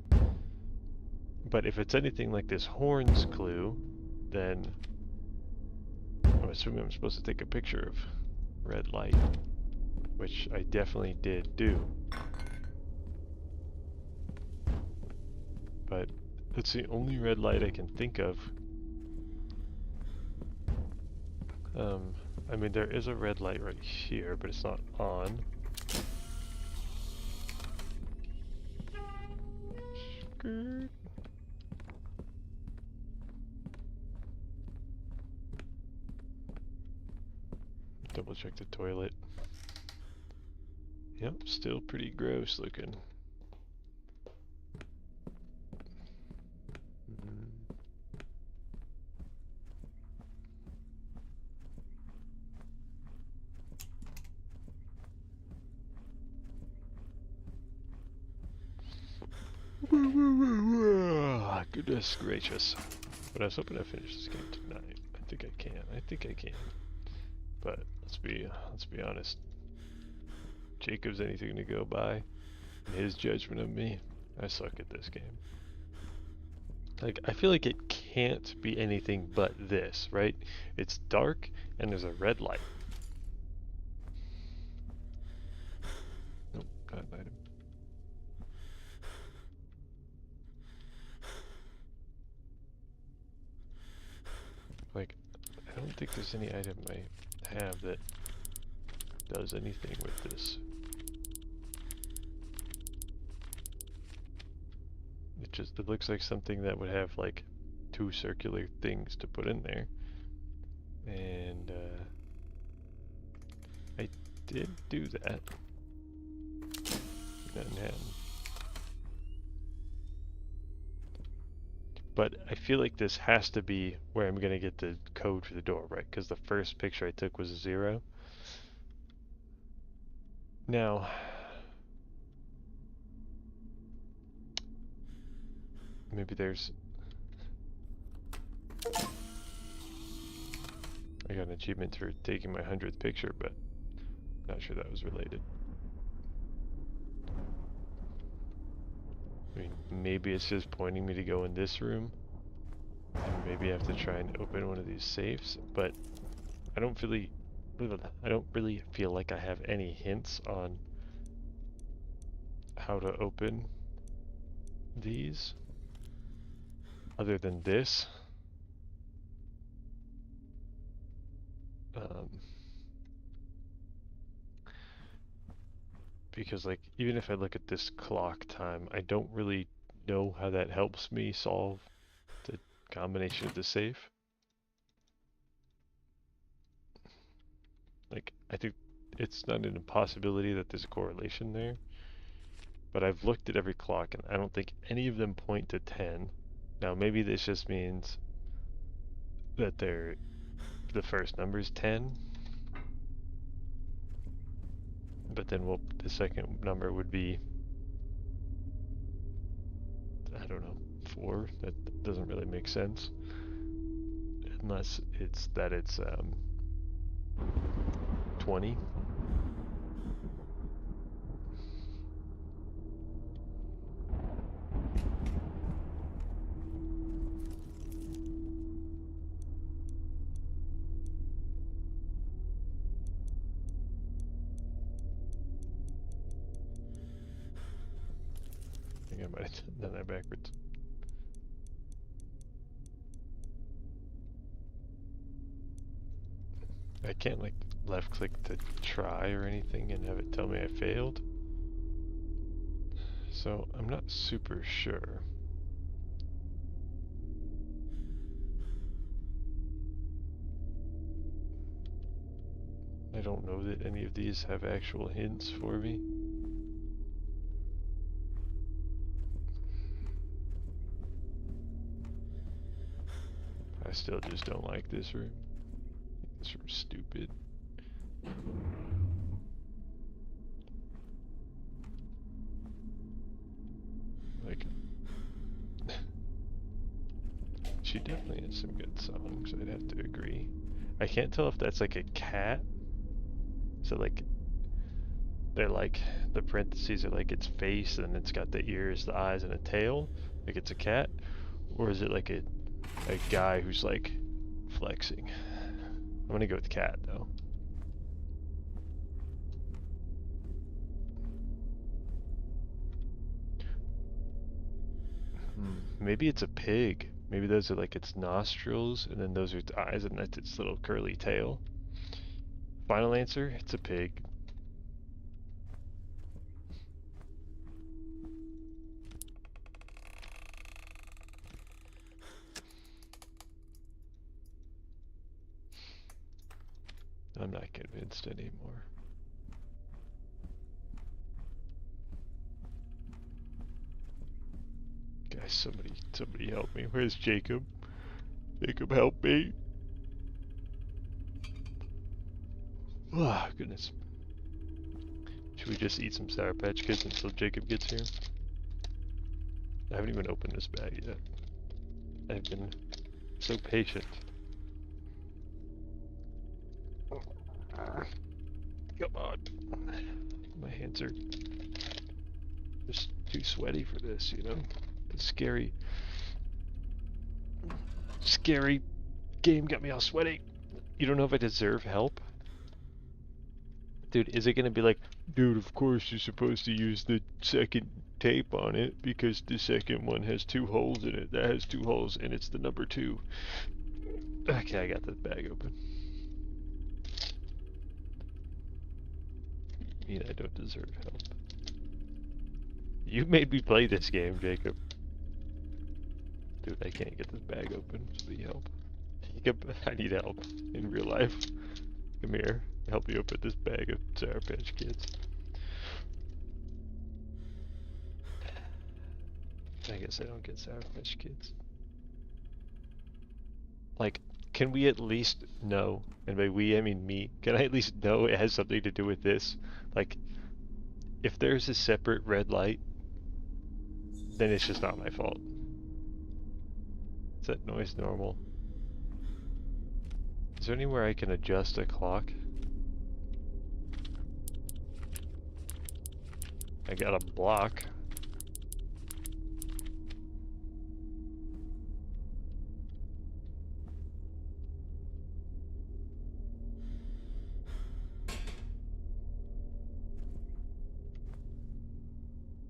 [SPEAKER 2] But if it's anything like this horns clue, then I'm assuming I'm supposed to take a picture of red light, which I definitely did do. But that's the only red light I can think of. I mean, there is a red light right here, but it's not on. Skirt. Double check the toilet. Yep, still pretty gross looking. Goodness gracious. But I was hoping to finish this game tonight. I think I can. I think I can. But let's be honest. Jacob's anything to go by. In his judgment of me, I suck at this game. Like, I feel like it can't be anything but this, right? It's dark and there's a red light. Nope, not an item. Like, I don't think there's any item I have that does anything with this. It looks like something that would have like 2 circular things to put in there. And I did do that. Nothing happened. But I feel like this has to be where I'm gonna get the code for the door, right? Because the first picture I took was a 0. Now, maybe there's... I got an achievement for taking my 100th picture, but not sure that was related. I mean, maybe it's just pointing me to go in this room, and maybe I have to try and open one of these safes, but I don't really feel like I have any hints on how to open these, other than this. Because like, even if I look at this clock time, I don't really know how that helps me solve the combination of the safe. Like, I think it's not an impossibility that there's a correlation there, but I've looked at every clock and I don't think any of them point to 10. Now maybe this just means that the first number is 10, but then the second number would be, I don't know, 4. That doesn't really make sense, unless it's 20. I think I might have done that backwards. I can't like left click to try or anything and have it tell me I failed. So I'm not super sure. I don't know that any of these have actual hints for me. I still just don't like this room. This room's stupid. Like, She definitely has some good songs, I'd have to agree. I can't tell if that's like a cat. So like, they're like, the parentheses are like its face and it's got the ears, the eyes, and a tail. Like it's a cat. Or is it like a guy who's like flexing? I'm gonna go with cat though. Maybe it's a pig. Maybe those are like its nostrils, and then those are its eyes, and that's its little curly tail. Final answer, it's a pig. I'm not convinced anymore. Guys, somebody help me. Where's Jacob? Jacob, help me. Oh, goodness. Should we just eat some Sour Patch Kids until Jacob gets here? I haven't even opened this bag yet. I've been so patient. Come on. My hands are just too sweaty for this, you know? The scary game got me all sweaty. You don't know if I deserve help? Dude, is it gonna be like, dude, of course you're supposed to use the second tape on it because the second one has 2 holes in it. That has 2 holes and it's the number 2. Okay, I got the bag open. I mean, I don't deserve help. You made me play this game, Jacob. Dude, I can't get this bag open. Please help. Jacob, I need help in real life. Come here. Help me open this bag of Sour Patch Kids. I guess I don't get Sour Patch Kids. Like, can we at least know, and by we I mean me, can I at least know it has something to do with this? Like, if there's a separate red light, then it's just not my fault. Is that noise normal? Is there anywhere I can adjust a clock? I got a block.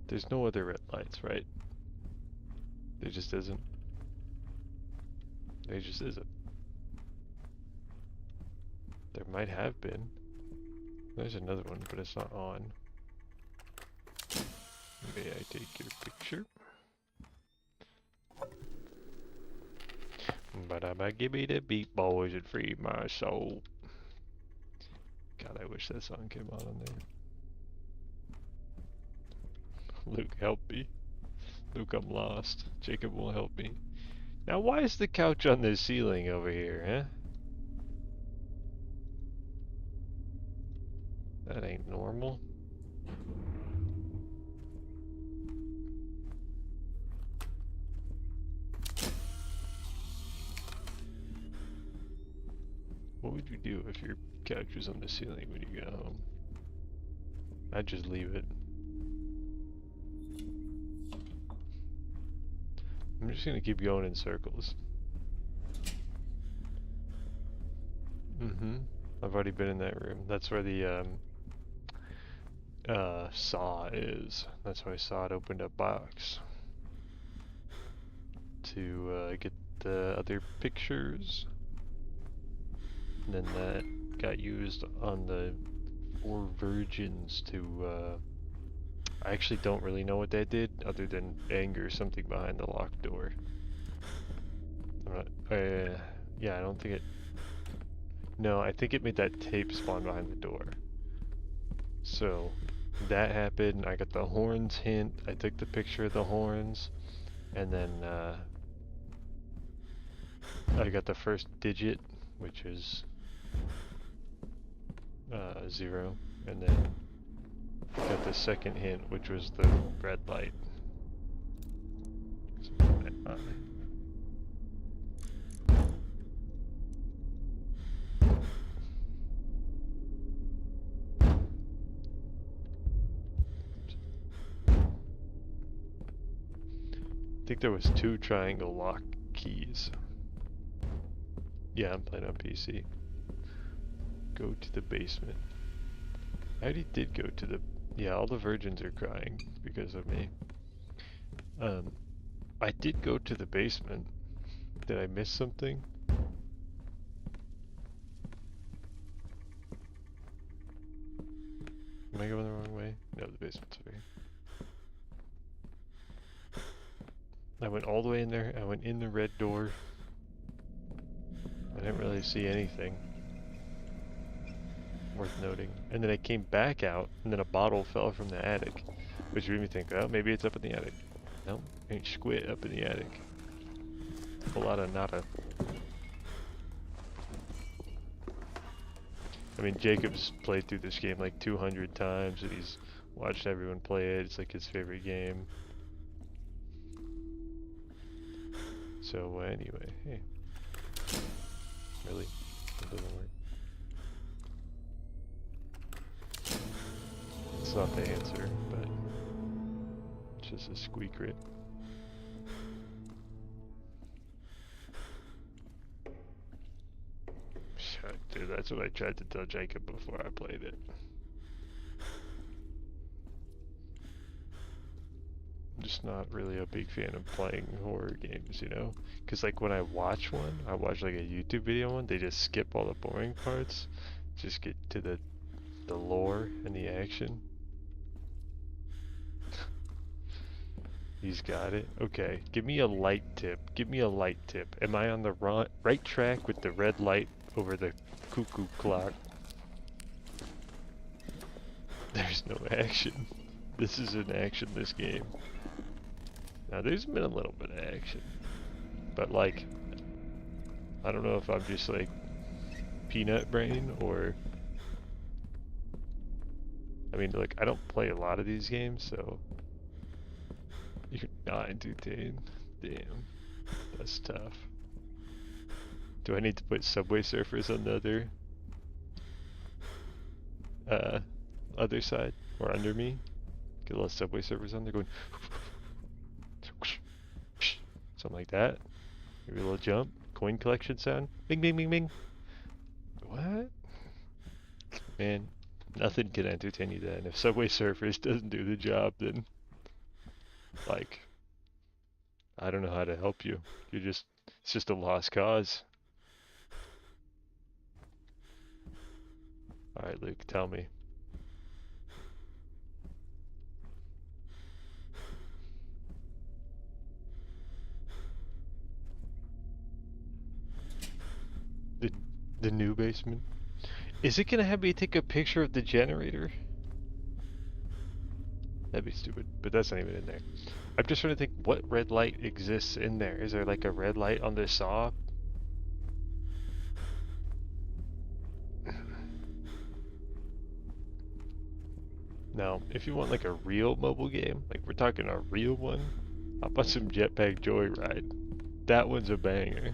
[SPEAKER 2] There's no other red lights, right? There just isn't. There just isn't. There might have been. There's another one, but it's not on. May I take your picture? Ba-da-ba, give me the beat, boys, and free my soul. God, I wish that song came on there. Luke, help me. Luke, I'm lost. Jacob won't help me. Now, why is the couch on the ceiling over here, huh? That ain't normal. What would you do if your couch was on the ceiling when you got home? I'd just leave it. I'm just gonna keep going in circles. I've already been in that room. That's where the saw is. That's why I saw it opened a box to get the other pictures. And then that got used on the 4 virgins to I actually don't really know what that did other than anger something behind the locked door. I'm not, yeah, I don't think it. No, I think it made that tape spawn behind the door. So that happened. I got the horns hint. I took the picture of the horns, and then I got the first digit, which is 0, and then got the second hint, which was the red light. think there was 2 triangle lock keys. Yeah, I'm playing on PC. Go to the basement. I already did go to the... Yeah, all the virgins are crying because of me. I did go to the basement. Did I miss something? Am I going the wrong way? No, the basement's over here. I went all the way in there. I went in the red door. I didn't really see anything worth noting. And then I came back out, and then a bottle fell from the attic, which made me think, oh, maybe it's up in the attic. Nope, ain't squid up in the attic. A whole lot of nada. I mean, Jacob's played through this game like 200 times, and he's watched everyone play it. It's like his favorite game. So anyway, hey. Really? It doesn't work. It's not the answer, but it's just a squeak-rit. Dude, that's what I tried to tell Jacob before I played it. I'm just not really a big fan of playing horror games, you know? Because like when I watch one, I watch like a YouTube video one, they just skip all the boring parts, just get to the lore and the action. He's got it. Okay, give me a light tip. Give me a light tip. Am I on the right track with the red light over the cuckoo clock? There's no action. This is an actionless game. Now there's been a little bit of action, but like, I don't know if I'm just like peanut brain or, I mean, like, I don't play a lot of these games, so you're not entertained. Damn, that's tough. Do I need to put Subway Surfers on the other side or under me? Get a little Subway Surfers on there going something like that. Maybe a little jump. Coin collection sound. Bing, bing, bing, bing. What? Man, nothing can entertain you then. If Subway Surfers doesn't do the job, then, like, I don't know how to help you. It's just a lost cause. Alright, Luke, tell me. The new basement? Is it gonna have me take a picture of the generator? That'd be stupid, but that's not even in there. I'm just trying to think what red light exists in there. Is there like a red light on the saw? Now, if you want like a real mobile game, like we're talking a real one, how about some Jetpack Joyride? That one's a banger.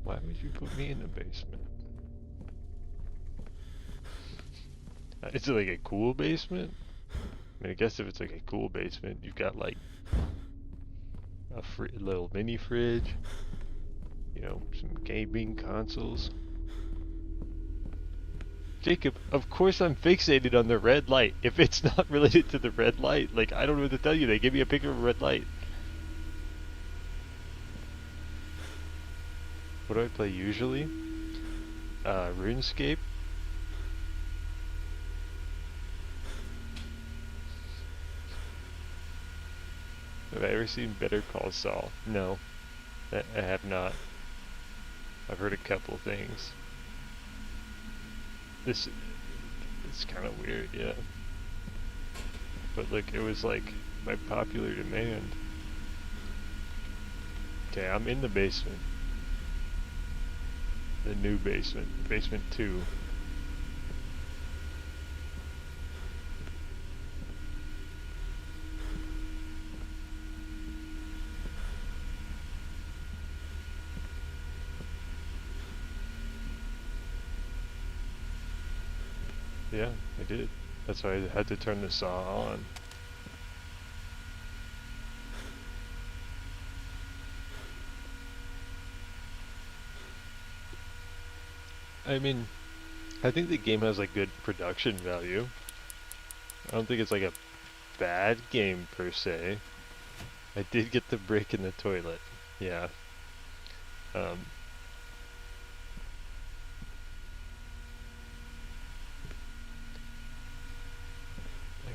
[SPEAKER 2] Why would you put me in the basement? Is it like a cool basement? I mean, I guess if it's like a cool basement, you've got like a little mini fridge, you know, some gaming consoles. Jacob, of course I'm fixated on the red light. If it's not related to the red light, like, I don't know what to tell you. They give me a picture of a red light. What do I play usually? RuneScape. Have I ever seen Better Call Saul? No, I have not. I've heard a couple things. It's kind of weird, yeah. But look, it was like by popular demand. Okay, I'm in the basement. The new basement, basement 2. Yeah, I did. That's why I had to turn the saw on. I mean, I think the game has like good production value. I don't think it's like a bad game per se. I did get the brick in the toilet. Yeah.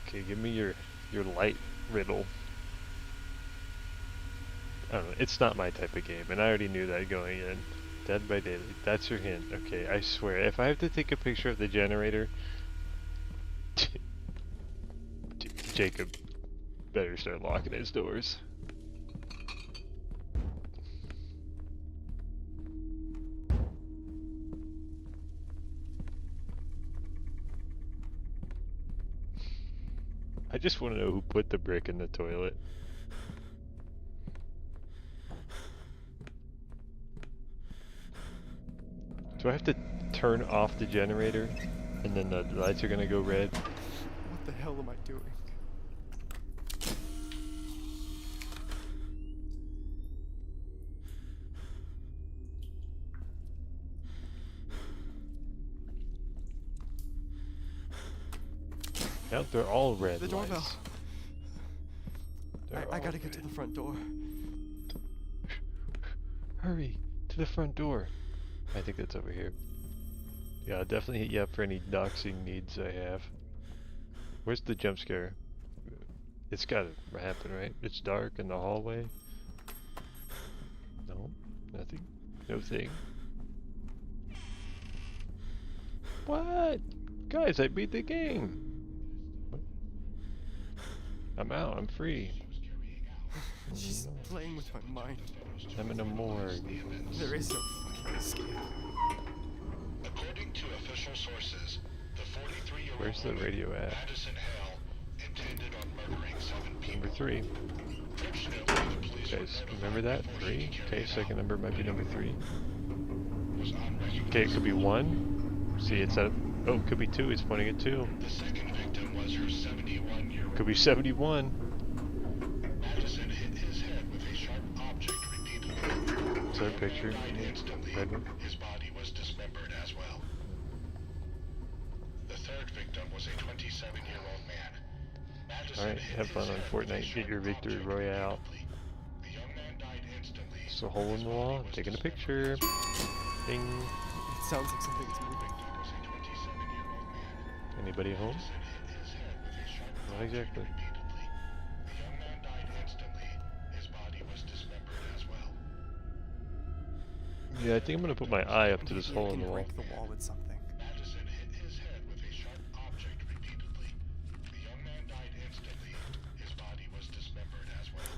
[SPEAKER 2] Okay, give me your light riddle. I don't know, it's not my type of game, and I already knew that going in. Dead by Daylight, that's your hint. Okay, I swear, if I have to take a picture of the generator, Jacob better start locking his doors. I just want to know who put the brick in the toilet. Do I have to turn off the generator and then the lights are gonna go red?
[SPEAKER 3] What the hell am I doing?
[SPEAKER 2] Yep, they're all red
[SPEAKER 3] The doorbell.
[SPEAKER 2] lights.
[SPEAKER 3] I gotta get to the front door.
[SPEAKER 2] Hurry, to the front door. I think that's over here. Yeah, I'll definitely hit you up for any doxing needs I have. Where's the jump scare? It's gotta happen, right? It's dark in the hallway. No, nothing. No thing. What? Guys, I beat the game! What? I'm out, I'm free.
[SPEAKER 3] She's playing with my mind.
[SPEAKER 2] I'm in a morgue.
[SPEAKER 3] There is no fucking escape.
[SPEAKER 6] According to official sources, the 43-year-old
[SPEAKER 2] Where's the radio at?
[SPEAKER 6] Madison Hale intended on murdering 7 people.
[SPEAKER 2] Number 3.
[SPEAKER 6] Fortunately, the police
[SPEAKER 2] Guys,
[SPEAKER 6] were
[SPEAKER 2] remember that?
[SPEAKER 6] notified
[SPEAKER 2] 3?
[SPEAKER 6] before
[SPEAKER 2] Okay,
[SPEAKER 6] she
[SPEAKER 2] second number might be number 3.
[SPEAKER 6] was unrecognizable.
[SPEAKER 2] Okay, it could be 1. See, it's at... Oh, it could be 2. It's pointing at 2.
[SPEAKER 6] The second victim was her 71-year-old.
[SPEAKER 2] Could be 71.
[SPEAKER 6] Madison hit his head with a sharp object repeatedly.
[SPEAKER 2] Third picture.
[SPEAKER 6] Died instantly.
[SPEAKER 2] Red one.
[SPEAKER 6] His body was dismembered as well. The third victim was a 27-year-old man. Madison
[SPEAKER 2] Alright,
[SPEAKER 6] hit
[SPEAKER 2] have
[SPEAKER 6] his
[SPEAKER 2] fun on
[SPEAKER 6] head with a
[SPEAKER 2] Fortnite.
[SPEAKER 6] sharp
[SPEAKER 2] Get your victory
[SPEAKER 6] object
[SPEAKER 2] royale.
[SPEAKER 6] repeatedly. The young man died instantly.
[SPEAKER 2] It's a hole in
[SPEAKER 6] His
[SPEAKER 2] the
[SPEAKER 6] body
[SPEAKER 2] wall.
[SPEAKER 6] was
[SPEAKER 2] Taking a
[SPEAKER 6] dismembered
[SPEAKER 2] picture.
[SPEAKER 6] as well.
[SPEAKER 2] Ding.
[SPEAKER 3] It sounds like something's moving.
[SPEAKER 6] Victim was a 27-year-old man.
[SPEAKER 2] Anybody home?
[SPEAKER 6] Madison hit his head with a sharp
[SPEAKER 2] Not
[SPEAKER 6] object
[SPEAKER 2] exactly.
[SPEAKER 6] repeatedly. The young man died instantly. His body was dismembered as well.
[SPEAKER 2] Yeah, I think I'm gonna put my eye up to this
[SPEAKER 3] Maybe
[SPEAKER 2] hole
[SPEAKER 3] I
[SPEAKER 2] in
[SPEAKER 3] can
[SPEAKER 2] the wall.
[SPEAKER 3] break the wall with something.
[SPEAKER 6] Madison hit his head with a sharp object repeatedly. The young man died instantly. His body was dismembered as well.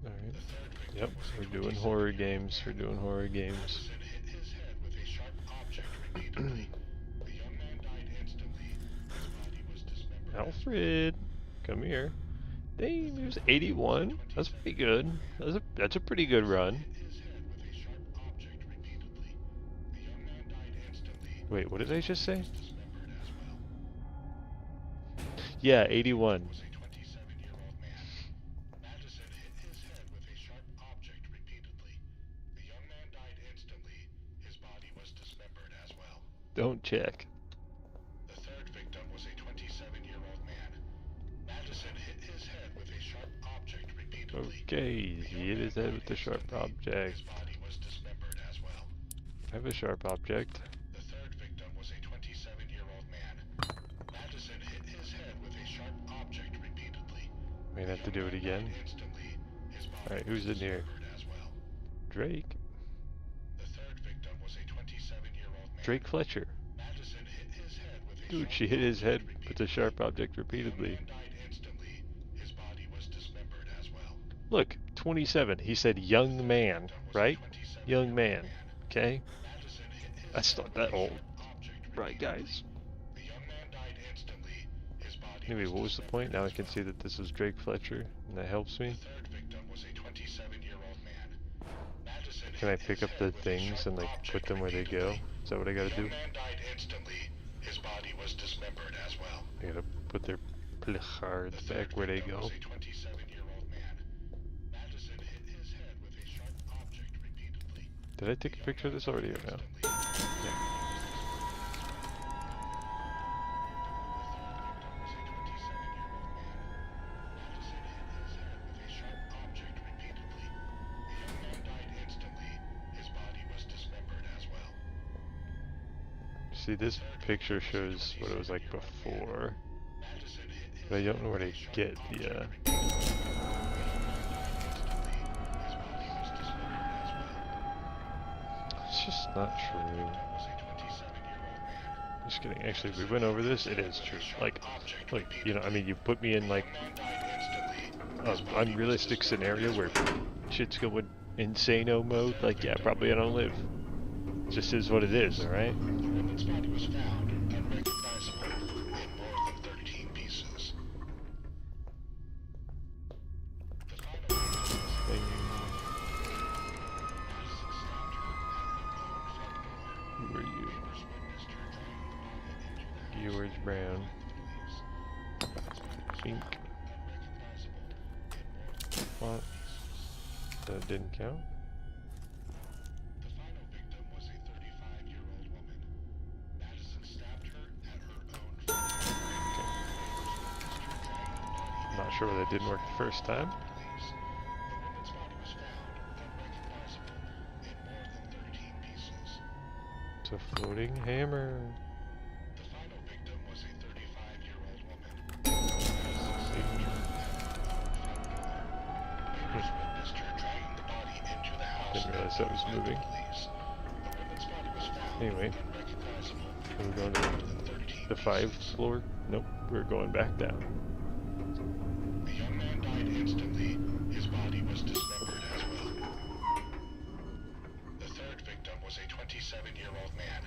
[SPEAKER 2] Alright.
[SPEAKER 6] The third victim
[SPEAKER 2] Yep,
[SPEAKER 6] was a
[SPEAKER 2] we're doing
[SPEAKER 6] 27-year-old
[SPEAKER 2] horror
[SPEAKER 6] man.
[SPEAKER 2] games. We're doing horror games.
[SPEAKER 6] Madison hit his head with a sharp object repeatedly. The young man died instantly. His body was dismembered.
[SPEAKER 2] Alfred, come here. Dang, there's 81. That's pretty good. That's a pretty good run.
[SPEAKER 6] Hit his head with a sharp object repeatedly. The young man died instantly.
[SPEAKER 2] Wait, what did I just say?
[SPEAKER 6] Dismembered as well.
[SPEAKER 2] Yeah, 81.
[SPEAKER 6] Was a 27-year-old man. Madison hit his head with a sharp object repeatedly. The young man died instantly. His body was dismembered as well.
[SPEAKER 2] Don't check.
[SPEAKER 6] The third victim was a 27-year-old man. Madison hit his head with a sharp object repeatedly.
[SPEAKER 2] Okay, he hit his head with the sharp object.
[SPEAKER 6] His body was dismembered as well.
[SPEAKER 2] I have a sharp object.
[SPEAKER 6] The third victim was a 27-year-old man. Madison hit his head with a sharp object repeatedly.
[SPEAKER 2] Might have to do it again.
[SPEAKER 6] Instantly, his body
[SPEAKER 2] Alright, who's
[SPEAKER 6] was
[SPEAKER 2] in here?
[SPEAKER 6] dismembered as well.
[SPEAKER 2] Drake.
[SPEAKER 6] The third victim was a 27-year-old man.
[SPEAKER 2] Drake Fletcher.
[SPEAKER 6] Madison hit his head with a
[SPEAKER 2] Dude,
[SPEAKER 6] sharp
[SPEAKER 2] she hit his head
[SPEAKER 6] object
[SPEAKER 2] with a sharp object repeatedly.
[SPEAKER 6] The young man died instantly. His body was dismembered as well.
[SPEAKER 2] Look, 27. He said young man, right? Young man. Okay?
[SPEAKER 6] Madison hit his
[SPEAKER 2] That's
[SPEAKER 6] head
[SPEAKER 2] not
[SPEAKER 6] with
[SPEAKER 2] that
[SPEAKER 6] a
[SPEAKER 2] old.
[SPEAKER 6] sharp object
[SPEAKER 2] Right, guys?
[SPEAKER 6] The young man died instantly. His body
[SPEAKER 2] Anyway, what was the point? Now I can see that this is Drake Fletcher, and that helps me.
[SPEAKER 6] The third victim was a 27-year-old man. Madison
[SPEAKER 2] Can I
[SPEAKER 6] hit
[SPEAKER 2] pick
[SPEAKER 6] his
[SPEAKER 2] up the
[SPEAKER 6] head with a
[SPEAKER 2] things
[SPEAKER 6] sharp
[SPEAKER 2] and like put
[SPEAKER 6] object
[SPEAKER 2] them where they go?
[SPEAKER 6] repeatedly.
[SPEAKER 2] Is that what I gotta
[SPEAKER 6] The
[SPEAKER 2] do?
[SPEAKER 6] young man died instantly. His body was dismembered
[SPEAKER 2] I gotta put their placards back where they go.
[SPEAKER 6] Was a 27-year-old man. Madison hit his head with a sharp object repeatedly.
[SPEAKER 2] Did I take a picture of this already or no? Yeah. See, this picture shows what it was like before, but I don't know where to get the, It's just not true. Just kidding. Actually, we went over this. It is true. Like, you know, I mean, you put me in, like, an unrealistic scenario where shit's going insano mode. Like, yeah, probably I don't live. Just is what it is, alright?
[SPEAKER 6] The woman's body was found unrecognizable in more than 13 pieces.
[SPEAKER 2] Who are you? George Brown. Pink. What? That didn't count?
[SPEAKER 6] The final victim was a 35-year-old woman. Madison stabbed her at her own.
[SPEAKER 2] I'm not sure why that didn't work the first time.
[SPEAKER 6] The woman's body was found unrecognizable in more than 13 pieces.
[SPEAKER 2] It's a floating hammer.
[SPEAKER 6] The final victim was a 35-year-old woman. Madison stabbed her at her own front door. Neighbors witnessed her dragging the body into the house.
[SPEAKER 2] Didn't realize that was moving.
[SPEAKER 6] The woman's body was found
[SPEAKER 2] Anyway,
[SPEAKER 6] unrecognizable
[SPEAKER 2] we're going
[SPEAKER 6] in more
[SPEAKER 2] to
[SPEAKER 6] than 13
[SPEAKER 2] the 5th floor. Nope, we're going back down.
[SPEAKER 6] The young man died instantly. His body was dismembered as well. The third victim was a 27-year-old man.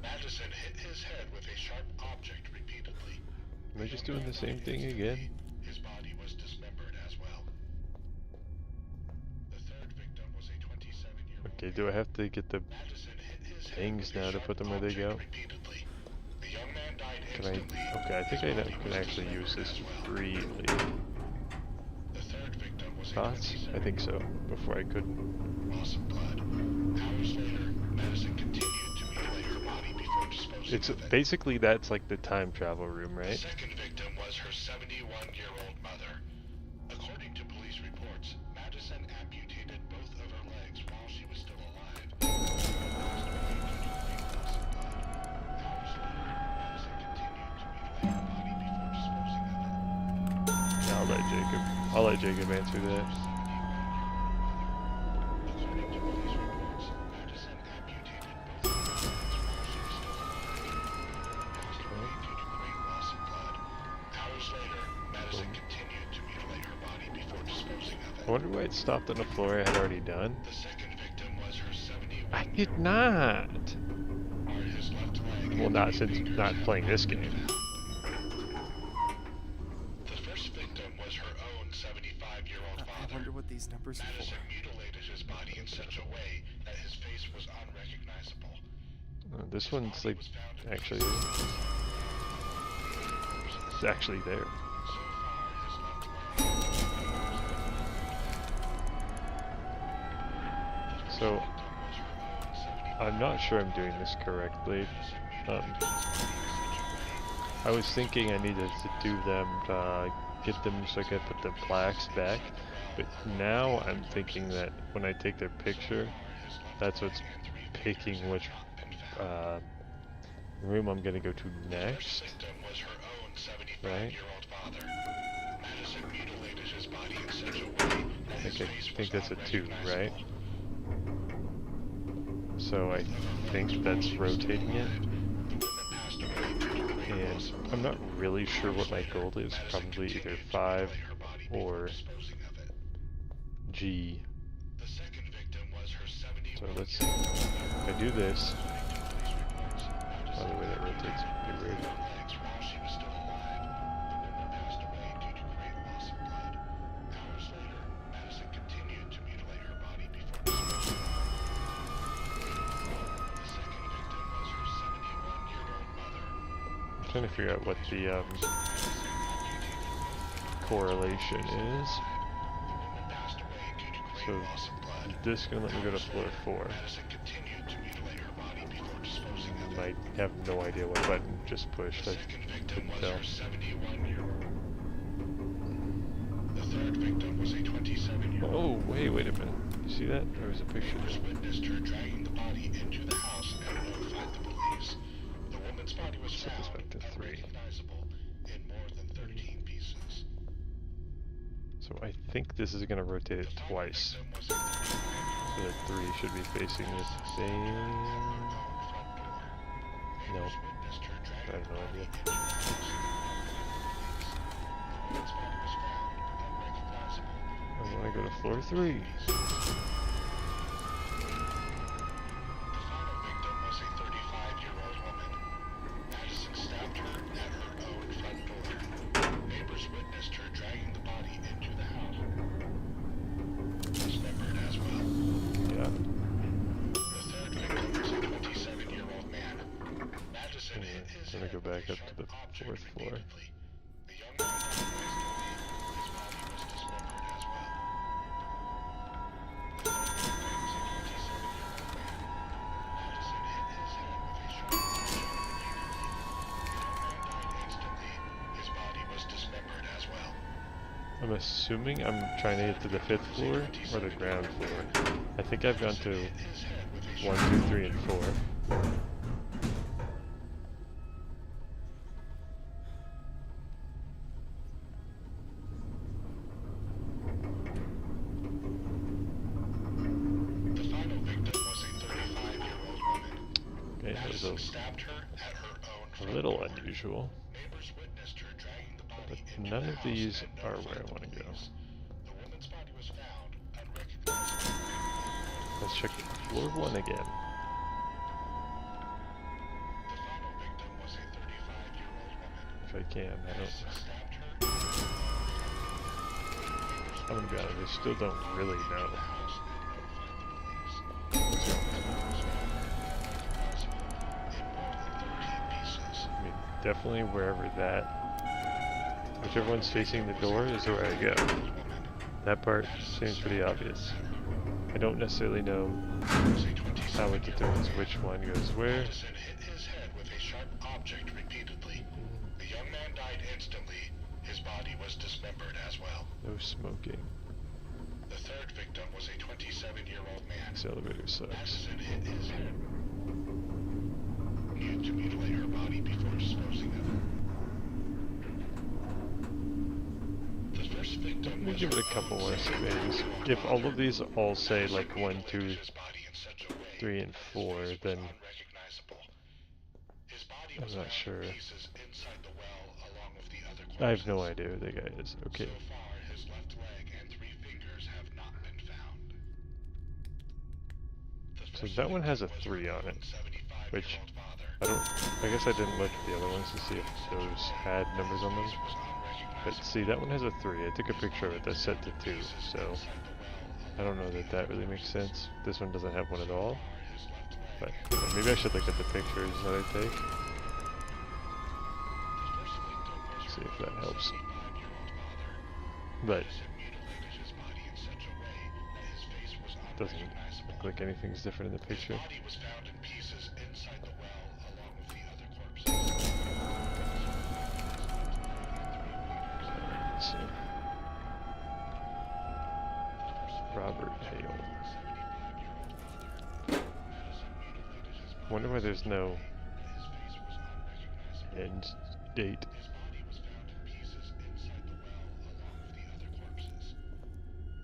[SPEAKER 6] Madison hit his head with a sharp object repeatedly.
[SPEAKER 2] Am I just doing the same thing again?
[SPEAKER 6] His body was dismembered as well. The third victim was a 27-year-old
[SPEAKER 2] Okay, do I have to get the
[SPEAKER 6] Madison hit his head
[SPEAKER 2] things
[SPEAKER 6] with a
[SPEAKER 2] now to
[SPEAKER 6] sharp
[SPEAKER 2] put them where they go?
[SPEAKER 6] object repeatedly. The young man died
[SPEAKER 2] Can I?
[SPEAKER 6] instantly.
[SPEAKER 2] Okay, I think
[SPEAKER 6] His
[SPEAKER 2] I
[SPEAKER 6] body
[SPEAKER 2] can
[SPEAKER 6] was
[SPEAKER 2] actually use
[SPEAKER 6] dismembered
[SPEAKER 2] this
[SPEAKER 6] as well.
[SPEAKER 2] freely.
[SPEAKER 6] The third victim was a
[SPEAKER 2] Thoughts? I think so. Before I couldn't.
[SPEAKER 6] loss of blood. Hours later, Madison continued to mutilate her body before disposing
[SPEAKER 2] It's
[SPEAKER 6] of it.
[SPEAKER 2] basically that's like the time travel room,
[SPEAKER 6] The
[SPEAKER 2] right?
[SPEAKER 6] second victim was her 71-year-old mother. According to police reports, Madison amputated both of her legs while she was still alive. Hours later, Madison continued to mutilate her body before disposing of it.
[SPEAKER 2] I'll let Jacob answer that.
[SPEAKER 6] According to police reports, Madison amputated both of her legs while she was still alive. Passed away due to great loss of blood. Hours later, Madison continued to mutilate her body before disposing of
[SPEAKER 2] I
[SPEAKER 6] it.
[SPEAKER 2] wonder why it stopped on the floor I had already done.
[SPEAKER 6] The second victim was her 71.
[SPEAKER 2] I did not!
[SPEAKER 6] His left leg
[SPEAKER 2] Well,
[SPEAKER 6] and
[SPEAKER 2] not
[SPEAKER 6] three
[SPEAKER 2] since
[SPEAKER 6] fingers
[SPEAKER 2] not
[SPEAKER 6] had
[SPEAKER 2] playing
[SPEAKER 6] both
[SPEAKER 2] this
[SPEAKER 6] been
[SPEAKER 2] game.
[SPEAKER 6] found. The first victim was her own 75-year-old
[SPEAKER 3] I
[SPEAKER 6] father.
[SPEAKER 3] wonder what these numbers are
[SPEAKER 6] Madison
[SPEAKER 3] for.
[SPEAKER 6] mutilated his body in such a way that his face was unrecognizable.
[SPEAKER 2] This one's like
[SPEAKER 6] Was found in
[SPEAKER 2] actually
[SPEAKER 6] pieces.
[SPEAKER 2] it's actually there.
[SPEAKER 6] So far, his left leg.
[SPEAKER 2] So I'm not sure I'm doing this correctly. I was thinking I needed to do them to get them so I could put the plaques back, but now I'm thinking that when I take their picture, that's what's picking which room I'm gonna go to next, right? I think that's a 2, right? So I think that's rotating it. And I'm not really sure what my goal is. Probably either 5 or G. So let's see. If I do this, by the way, that rotates pretty weird. I'm Trying to figure out what the correlation is. So this is gonna let me go to floor 4. I have no idea what button just pushed. I couldn't tell.
[SPEAKER 6] The third victim was a 27-year-old.
[SPEAKER 2] Oh, wait a minute. You see that? There was a picture
[SPEAKER 6] Neighbors
[SPEAKER 2] there.
[SPEAKER 6] witnessed her dragging the body into the house and notified the police. The woman's body was
[SPEAKER 2] Set this
[SPEAKER 6] found
[SPEAKER 2] back to 3.
[SPEAKER 6] unrecognizable in more than 13 pieces.
[SPEAKER 2] So I think this is gonna rotate it twice. So that 3 should be facing the same... No. I have no idea. I want to go to floor 3.
[SPEAKER 6] The final victim was a 35-year-old woman. Madison stabbed her at her own front door. Neighbors witnessed her dragging the body into the house. Dismembered as well.
[SPEAKER 2] Yeah.
[SPEAKER 6] The third victim was a 27-year-old man. Madison hit his
[SPEAKER 2] I'm gonna go
[SPEAKER 6] head
[SPEAKER 2] back
[SPEAKER 6] with
[SPEAKER 2] up
[SPEAKER 6] a
[SPEAKER 2] to the
[SPEAKER 6] sharp object
[SPEAKER 2] 4th floor.
[SPEAKER 6] repeatedly. The young man died instantly. His body was dismembered as well. The third victim was a 27-year-old man. Madison hit his head with a sharp object repeatedly. The young man died instantly. His body was dismembered as well.
[SPEAKER 2] I'm assuming I'm trying to get to the 5th floor or the ground floor. I think I've gone to 1, 2, 3, and 4.
[SPEAKER 6] The final victim was a 35-year-old woman.
[SPEAKER 2] Okay, that was
[SPEAKER 6] Madison stabbed her at her own
[SPEAKER 2] a
[SPEAKER 6] front
[SPEAKER 2] little
[SPEAKER 6] door.
[SPEAKER 2] unusual.
[SPEAKER 6] Neighbors witnessed her dragging the
[SPEAKER 2] But
[SPEAKER 6] body into
[SPEAKER 2] none
[SPEAKER 6] the
[SPEAKER 2] of
[SPEAKER 6] house
[SPEAKER 2] these
[SPEAKER 6] and
[SPEAKER 2] are
[SPEAKER 6] notified
[SPEAKER 2] where I
[SPEAKER 6] the
[SPEAKER 2] want to go.
[SPEAKER 6] police. The woman's body was found unrecognizable.
[SPEAKER 2] Let's check floor 1 again.
[SPEAKER 6] The final victim was a 35-year-old woman.
[SPEAKER 2] If I can.
[SPEAKER 6] Madison stabbed her.
[SPEAKER 2] I'm gonna be honest, I still don't really know.
[SPEAKER 6] The house and notified the police. In more than 13 pieces.
[SPEAKER 2] I mean, definitely wherever that, whichever one's facing the door is where I go. That part seems pretty obvious. I don't necessarily know how it determines which one goes where.
[SPEAKER 6] Madison hit his head with a sharp object repeatedly. The young man died instantly. His body was dismembered as well.
[SPEAKER 2] No smoking.
[SPEAKER 6] The third victim was a 27-year-old man.
[SPEAKER 2] This elevator sucks.
[SPEAKER 6] Madison hit his head. Needed to mutilate her body before disposing of it. The first victim
[SPEAKER 2] Let me
[SPEAKER 6] was
[SPEAKER 2] give it a
[SPEAKER 6] her
[SPEAKER 2] couple
[SPEAKER 6] own
[SPEAKER 2] more
[SPEAKER 6] 17-year-old
[SPEAKER 2] spins. If all of these all say like 1, 2,
[SPEAKER 6] his body in such a way
[SPEAKER 2] 3, and 4,
[SPEAKER 6] that his face
[SPEAKER 2] then
[SPEAKER 6] was unrecognizable. His body
[SPEAKER 2] I'm
[SPEAKER 6] was
[SPEAKER 2] not
[SPEAKER 6] found
[SPEAKER 2] sure.
[SPEAKER 6] in pieces inside the well along with the other corpses.
[SPEAKER 2] I have no idea who the guy is. Okay.
[SPEAKER 6] So far, his left leg and 3 fingers have not been found. The
[SPEAKER 2] So
[SPEAKER 6] first
[SPEAKER 2] that one has a
[SPEAKER 6] victim was
[SPEAKER 2] 3 on
[SPEAKER 6] her
[SPEAKER 2] it,
[SPEAKER 6] own 75-year-old
[SPEAKER 2] which
[SPEAKER 6] father.
[SPEAKER 2] I guess I didn't look at the other ones to see if those had numbers on them. But see, that one has a 3. I took a picture of it that's set to 2, so I don't know that that really makes sense. This one doesn't have one at all. But maybe I should look at the pictures that I take. See if that helps. But doesn't look like anything's different in the picture.
[SPEAKER 6] His body was found in pieces inside the well along with the other corpses.
[SPEAKER 2] Let's see. Robert Hale. Wonder why there's no end date.
[SPEAKER 6] His body was found in pieces inside the well along with the other corpses.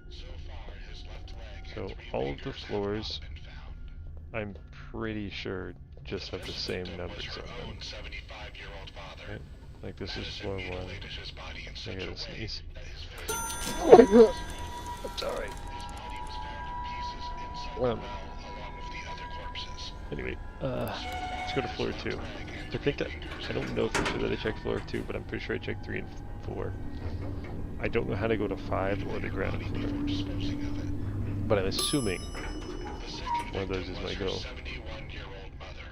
[SPEAKER 6] So far, his left leg
[SPEAKER 2] So
[SPEAKER 6] and 3
[SPEAKER 2] all of the
[SPEAKER 6] fingers have
[SPEAKER 2] floors,
[SPEAKER 6] not been found.
[SPEAKER 2] I'm pretty sure just have the same numbers
[SPEAKER 6] Was her
[SPEAKER 2] on
[SPEAKER 6] own
[SPEAKER 2] them.
[SPEAKER 6] 75-year-old father.
[SPEAKER 2] Right? Like this is
[SPEAKER 6] Madison
[SPEAKER 2] floor 1.
[SPEAKER 6] mutilated his body in
[SPEAKER 2] I
[SPEAKER 6] such
[SPEAKER 2] gotta
[SPEAKER 6] a way
[SPEAKER 2] sneeze.
[SPEAKER 6] that his face was
[SPEAKER 2] I'm sorry.
[SPEAKER 6] His body was found in pieces inside
[SPEAKER 2] Well,
[SPEAKER 6] the well along with the other corpses.
[SPEAKER 2] anyway,
[SPEAKER 6] So
[SPEAKER 2] let's
[SPEAKER 6] far,
[SPEAKER 2] go to floor
[SPEAKER 6] his
[SPEAKER 2] 2.
[SPEAKER 6] left leg and
[SPEAKER 2] I
[SPEAKER 6] 3
[SPEAKER 2] think that,
[SPEAKER 6] fingers
[SPEAKER 2] I don't
[SPEAKER 6] have
[SPEAKER 2] know
[SPEAKER 6] not
[SPEAKER 2] for
[SPEAKER 6] been
[SPEAKER 2] sure that I
[SPEAKER 6] found.
[SPEAKER 2] checked floor 2, but I'm pretty sure I checked 3 and 4. I don't know how to go to 5 or the ground
[SPEAKER 6] Body
[SPEAKER 2] floor,
[SPEAKER 6] before disposing of it.
[SPEAKER 2] but I'm assuming
[SPEAKER 6] The second
[SPEAKER 2] one of those
[SPEAKER 6] victim
[SPEAKER 2] is
[SPEAKER 6] was
[SPEAKER 2] my
[SPEAKER 6] her
[SPEAKER 2] goal.
[SPEAKER 6] 71-year-old mother.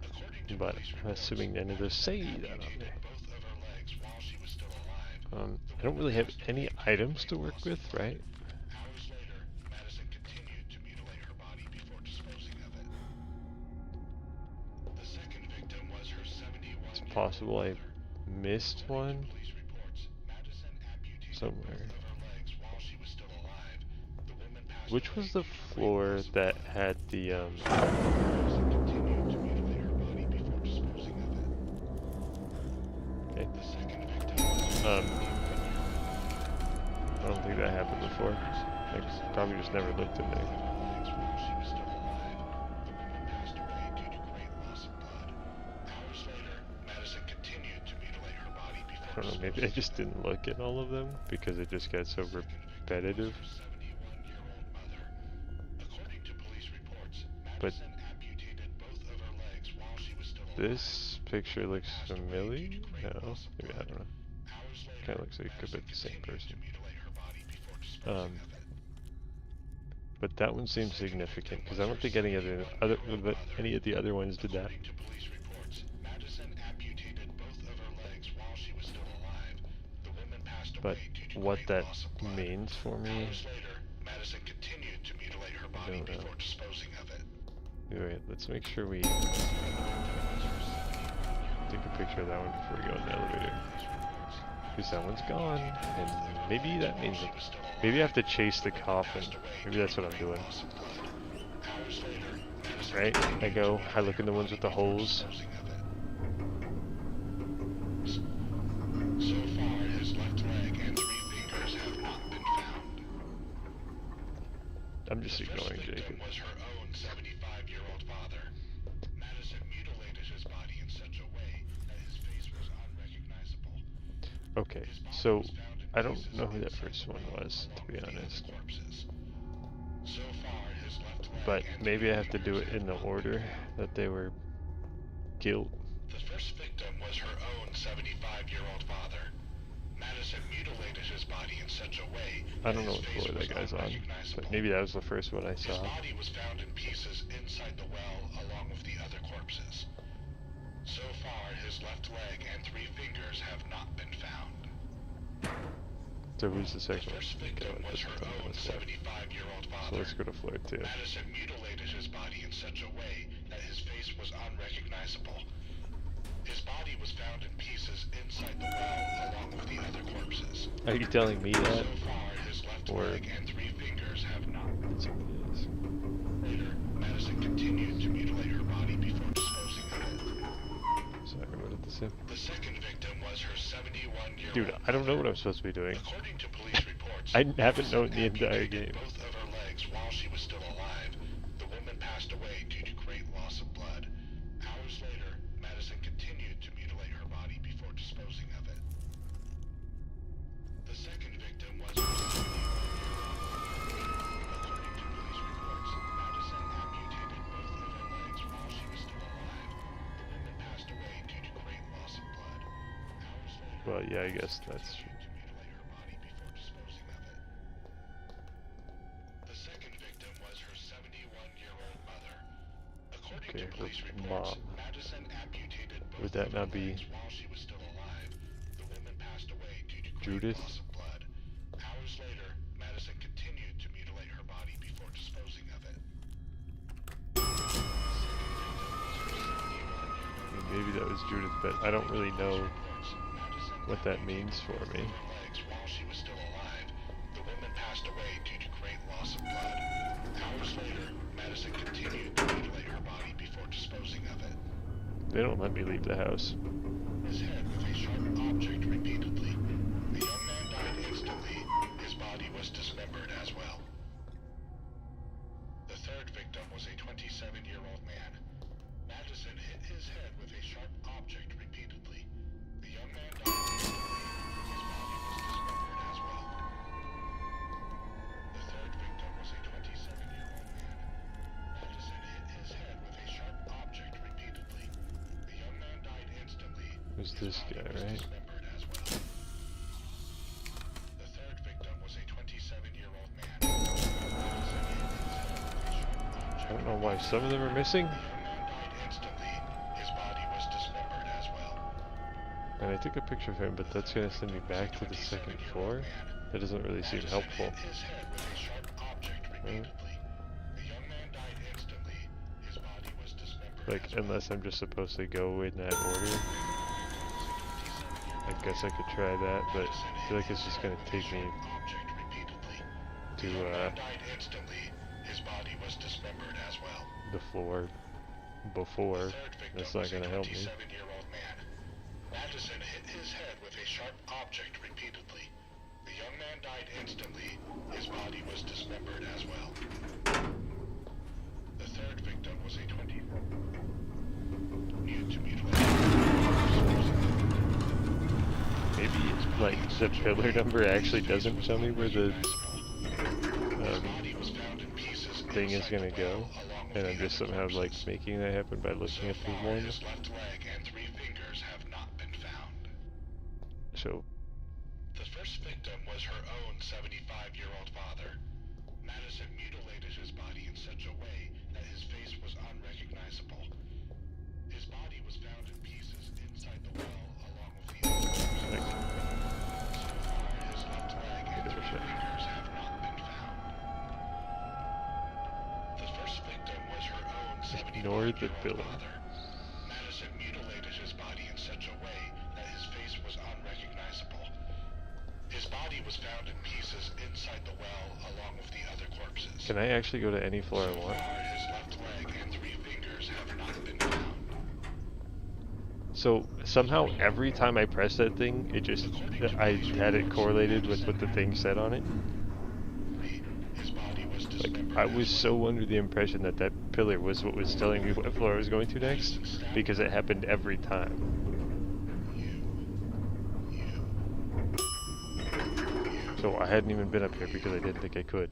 [SPEAKER 6] According
[SPEAKER 2] but I'm assuming none of those say that on there. I don't really have any items to work with, right?
[SPEAKER 6] Hours later, Madison continued to mutilate her body before disposing of it. The second victim was her 71-year-old
[SPEAKER 2] It's possible I
[SPEAKER 6] mother.
[SPEAKER 2] missed one
[SPEAKER 6] Police reports, Madison amputated
[SPEAKER 2] somewhere.
[SPEAKER 6] both of her legs while she was still alive. The woman passed
[SPEAKER 2] Which
[SPEAKER 6] away
[SPEAKER 2] was the
[SPEAKER 6] due to
[SPEAKER 2] floor
[SPEAKER 6] great loss of
[SPEAKER 2] that
[SPEAKER 6] blood.
[SPEAKER 2] had the
[SPEAKER 6] Madison continued to mutilate her body before disposing of it.
[SPEAKER 2] okay.
[SPEAKER 6] The second victim was
[SPEAKER 2] I don't think that happened before. I probably just never looked in there.
[SPEAKER 6] legs while she was still alive. The woman passed away due to great loss of blood. Hours later, Madison continued to mutilate her body
[SPEAKER 2] I
[SPEAKER 6] before
[SPEAKER 2] don't know, maybe I just didn't look at all of them because it just got so repetitive.
[SPEAKER 6] 71-year-old mother. According to police reports,
[SPEAKER 2] But
[SPEAKER 6] Madison amputated both of her legs while she was still alive.
[SPEAKER 2] this picture looks familiar. No, maybe I don't know.
[SPEAKER 6] Hours later,
[SPEAKER 2] Kind of looks like it could be the same
[SPEAKER 6] continued
[SPEAKER 2] person.
[SPEAKER 6] to mutilate her body before disposing of it.
[SPEAKER 2] But that one seems significant because I don't think any of the other ones did that.
[SPEAKER 6] According to police reports, Madison amputated both of her legs while she was still alive. The woman passed
[SPEAKER 2] But
[SPEAKER 6] away due to
[SPEAKER 2] what
[SPEAKER 6] great
[SPEAKER 2] that
[SPEAKER 6] loss of blood.
[SPEAKER 2] means for me,
[SPEAKER 6] Hours later, Madison continued to mutilate her body
[SPEAKER 2] don't know.
[SPEAKER 6] before disposing of it.
[SPEAKER 2] Alright, let's make sure we take a picture of that one before we go in the elevator. Because that one's gone, and maybe that means it. Maybe I have to chase the coffin. Maybe that's what I'm doing. Right? I look in the ones with the holes.
[SPEAKER 6] So far, his left leg and 3 fingers have not been found.
[SPEAKER 2] I'm just ignoring
[SPEAKER 6] The first
[SPEAKER 2] Jacob.
[SPEAKER 6] victim was her own 75-year-old father. Madison mutilated his body in such a way that his face was unrecognizable.
[SPEAKER 2] Okay, so I don't know who that first one was, to be honest.
[SPEAKER 6] So far, his left leg
[SPEAKER 2] But
[SPEAKER 6] and
[SPEAKER 2] maybe I have to
[SPEAKER 6] 3
[SPEAKER 2] do
[SPEAKER 6] fingers
[SPEAKER 2] it in the
[SPEAKER 6] have not
[SPEAKER 2] order
[SPEAKER 6] been found.
[SPEAKER 2] that they were killed.
[SPEAKER 6] The first victim was her own 75-year-old father. Madison mutilated his body in such a way
[SPEAKER 2] I don't know
[SPEAKER 6] his
[SPEAKER 2] what
[SPEAKER 6] face
[SPEAKER 2] floor
[SPEAKER 6] was
[SPEAKER 2] that guy's on,
[SPEAKER 6] unrecognizable.
[SPEAKER 2] but maybe that was the first one I
[SPEAKER 6] His
[SPEAKER 2] saw.
[SPEAKER 6] body was found in pieces inside the well along with the other corpses. So far, his left leg and 3 fingers have not been found.
[SPEAKER 2] So who's the
[SPEAKER 6] The
[SPEAKER 2] second one?
[SPEAKER 6] first
[SPEAKER 2] Okay,
[SPEAKER 6] victim
[SPEAKER 2] I'll
[SPEAKER 6] was
[SPEAKER 2] put
[SPEAKER 6] her
[SPEAKER 2] that on
[SPEAKER 6] own
[SPEAKER 2] this one.
[SPEAKER 6] 75-year-old
[SPEAKER 2] So
[SPEAKER 6] father.
[SPEAKER 2] let's go to floor 2.
[SPEAKER 6] Madison mutilated his body in such a way that his face was unrecognizable. His body was found in pieces inside the well along with the other corpses.
[SPEAKER 2] Are you telling me that?
[SPEAKER 6] So far, his left
[SPEAKER 2] Or
[SPEAKER 6] leg and 3 fingers have not.
[SPEAKER 2] somebody else?
[SPEAKER 6] Later, Madison continued to mutilate her body before disposing of it.
[SPEAKER 2] Sorry, what did this say?
[SPEAKER 6] The second victim was her 71-year-old
[SPEAKER 2] Dude, I don't know what I'm supposed to be doing.
[SPEAKER 6] According to police reports,
[SPEAKER 2] I haven't known
[SPEAKER 6] Madison
[SPEAKER 2] the entire
[SPEAKER 6] amputated
[SPEAKER 2] game.
[SPEAKER 6] both of her legs while she was still alive. The woman passed away due to great loss of blood. Hours later, Madison continued to mutilate her body before disposing of it. The second victim was her 71-year-old. According to police reports, Madison amputated both of her legs while she was still alive. The woman passed away due to great loss of blood. Hours later,
[SPEAKER 2] Well, yeah, I guess that's true.
[SPEAKER 6] to mutilate her body before disposing of it. The second victim was her 71-year-old mother. According
[SPEAKER 2] Okay,
[SPEAKER 6] to police
[SPEAKER 2] her
[SPEAKER 6] reports,
[SPEAKER 2] mom.
[SPEAKER 6] Madison amputated both
[SPEAKER 2] Would that
[SPEAKER 6] of her
[SPEAKER 2] not be
[SPEAKER 6] legs while she was still alive. The woman passed away due to great
[SPEAKER 2] Judith?
[SPEAKER 6] loss of blood. Hours later, Madison continued to mutilate her body before disposing of it.
[SPEAKER 2] I mean, maybe that was Judith, but I don't really know what that means for me.
[SPEAKER 6] Legs while she was still alive. The woman passed away due to great loss of blood. Hours later, Madison continued to mutilate her body before disposing of it.
[SPEAKER 2] They don't let me leave the house.
[SPEAKER 6] His head with a sharp object repeatedly. The young man died instantly. His body was dismembered as well. The third victim was a 27-year-old man. Madison hit his head with a sharp object repeatedly. The young man died instantly. His body was dismembered as well. The third victim was a 27-year-old man. Madison hit his head with a sharp object repeatedly. The young man died instantly.
[SPEAKER 2] Who's
[SPEAKER 6] His
[SPEAKER 2] this
[SPEAKER 6] body
[SPEAKER 2] guy,
[SPEAKER 6] was
[SPEAKER 2] right?
[SPEAKER 6] dismembered as well. The third victim was a 27-year-old man. Madison hit his head with a sharp object.
[SPEAKER 2] I don't know why some of them are missing.
[SPEAKER 6] The young man died instantly. His body
[SPEAKER 2] And I took a picture of him, but that's gonna send me back to the second floor? That doesn't really seem helpful. Right? Like, unless I'm just supposed to go in that order. I guess I could try that, but I feel like it's just gonna take me to the floor before. That's not gonna help me.
[SPEAKER 6] Madison hit his head with a sharp object repeatedly. The young man died instantly. His body was dismembered as well. The third victim was a 27-year-old new to mutilation.
[SPEAKER 2] Maybe, like, the pillar number actually doesn't tell me where the thing is gonna go, and I'm just somehow, like, making that happen by looking at the one.
[SPEAKER 6] His left leg and 3 fingers have not been found.
[SPEAKER 2] So,
[SPEAKER 6] The first victim was her own 75-year-old father. Madison mutilated his body in such a way that his face was unrecognizable. His body was found in pieces inside the well along with the other.
[SPEAKER 2] like,
[SPEAKER 6] So far, his left leg and 3 fingers have not been found. The first victim was her own
[SPEAKER 2] ignore the
[SPEAKER 6] 75-year-old
[SPEAKER 2] pillar.
[SPEAKER 6] father. Madison mutilated his body in such a way that his face was unrecognizable. His body was found in pieces inside the well along with the other corpses.
[SPEAKER 2] Can I actually go to any floor I
[SPEAKER 6] So
[SPEAKER 2] want?
[SPEAKER 6] far, his left leg and 3 fingers have not been found.
[SPEAKER 2] So, somehow every time I press that thing, it just, I had it correlated with what the thing said on it.
[SPEAKER 6] His body was
[SPEAKER 2] Like,
[SPEAKER 6] dismembered
[SPEAKER 2] I
[SPEAKER 6] as
[SPEAKER 2] was so under the impression that that pillar was what was telling me what floor I was going to next, because it happened every time. So I hadn't even been up here because I didn't think I could.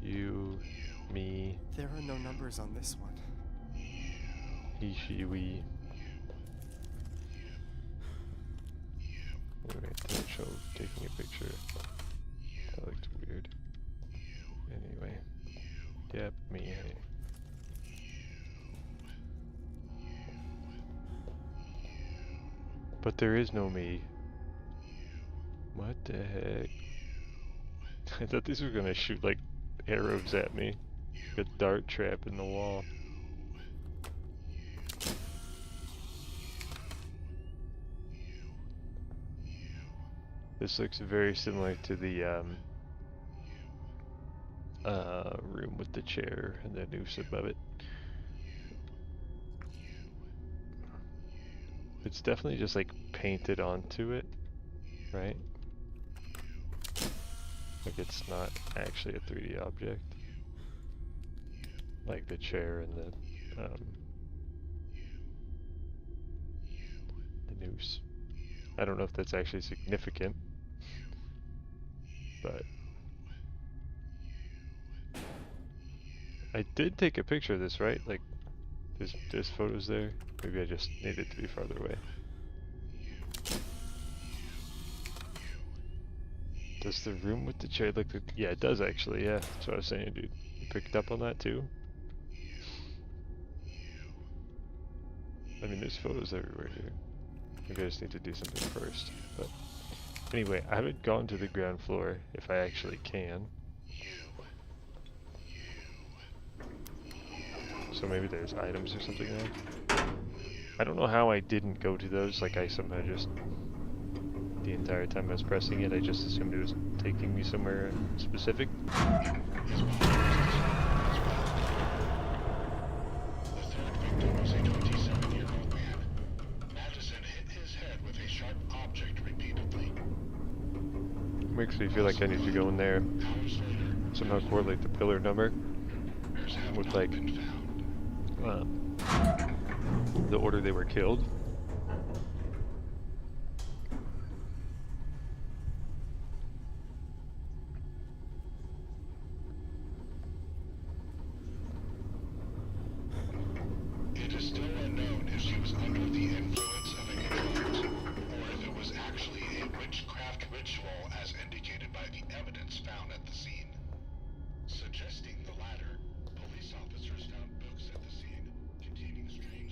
[SPEAKER 2] You, me,
[SPEAKER 3] There are no numbers on this one.
[SPEAKER 2] he, she, we. Anyway, don't show taking a picture. That looked weird. Anyway. Yep, me. But there is no me. What the heck? I thought these were gonna shoot like arrows at me. Like a dart trap in the wall. This looks very similar to the room with the chair and the noose above it. It's definitely just like painted onto it, right? Like it's not actually a 3D object. Like the chair and the noose. I don't know if that's actually significant, but I did take a picture of this, right? Like there's photos there. Maybe I just needed to be farther away. Does the room with the chair look like... Yeah, it does actually, yeah. That's what I was saying, dude. You picked up on that too? I mean, there's photos everywhere here. Maybe I just need to do something first. But anyway, I haven't gone to the ground floor, if I actually can. So maybe there's items or something there. I don't know how I didn't go to those, like I somehow just... The entire time I was pressing it, I just assumed it was taking me somewhere specific.
[SPEAKER 6] The third victim was a 27-year-old man. Madison hit his head with a sharp object repeatedly.
[SPEAKER 2] Makes me feel like I need to go in there, somehow correlate the pillar number with like the order they were killed.
[SPEAKER 6] It is still unknown if she was under the influence of any drugs, or if it was actually a witchcraft ritual as indicated by the evidence found at the scene. Suggesting the latter, police officers found books at the scene containing strange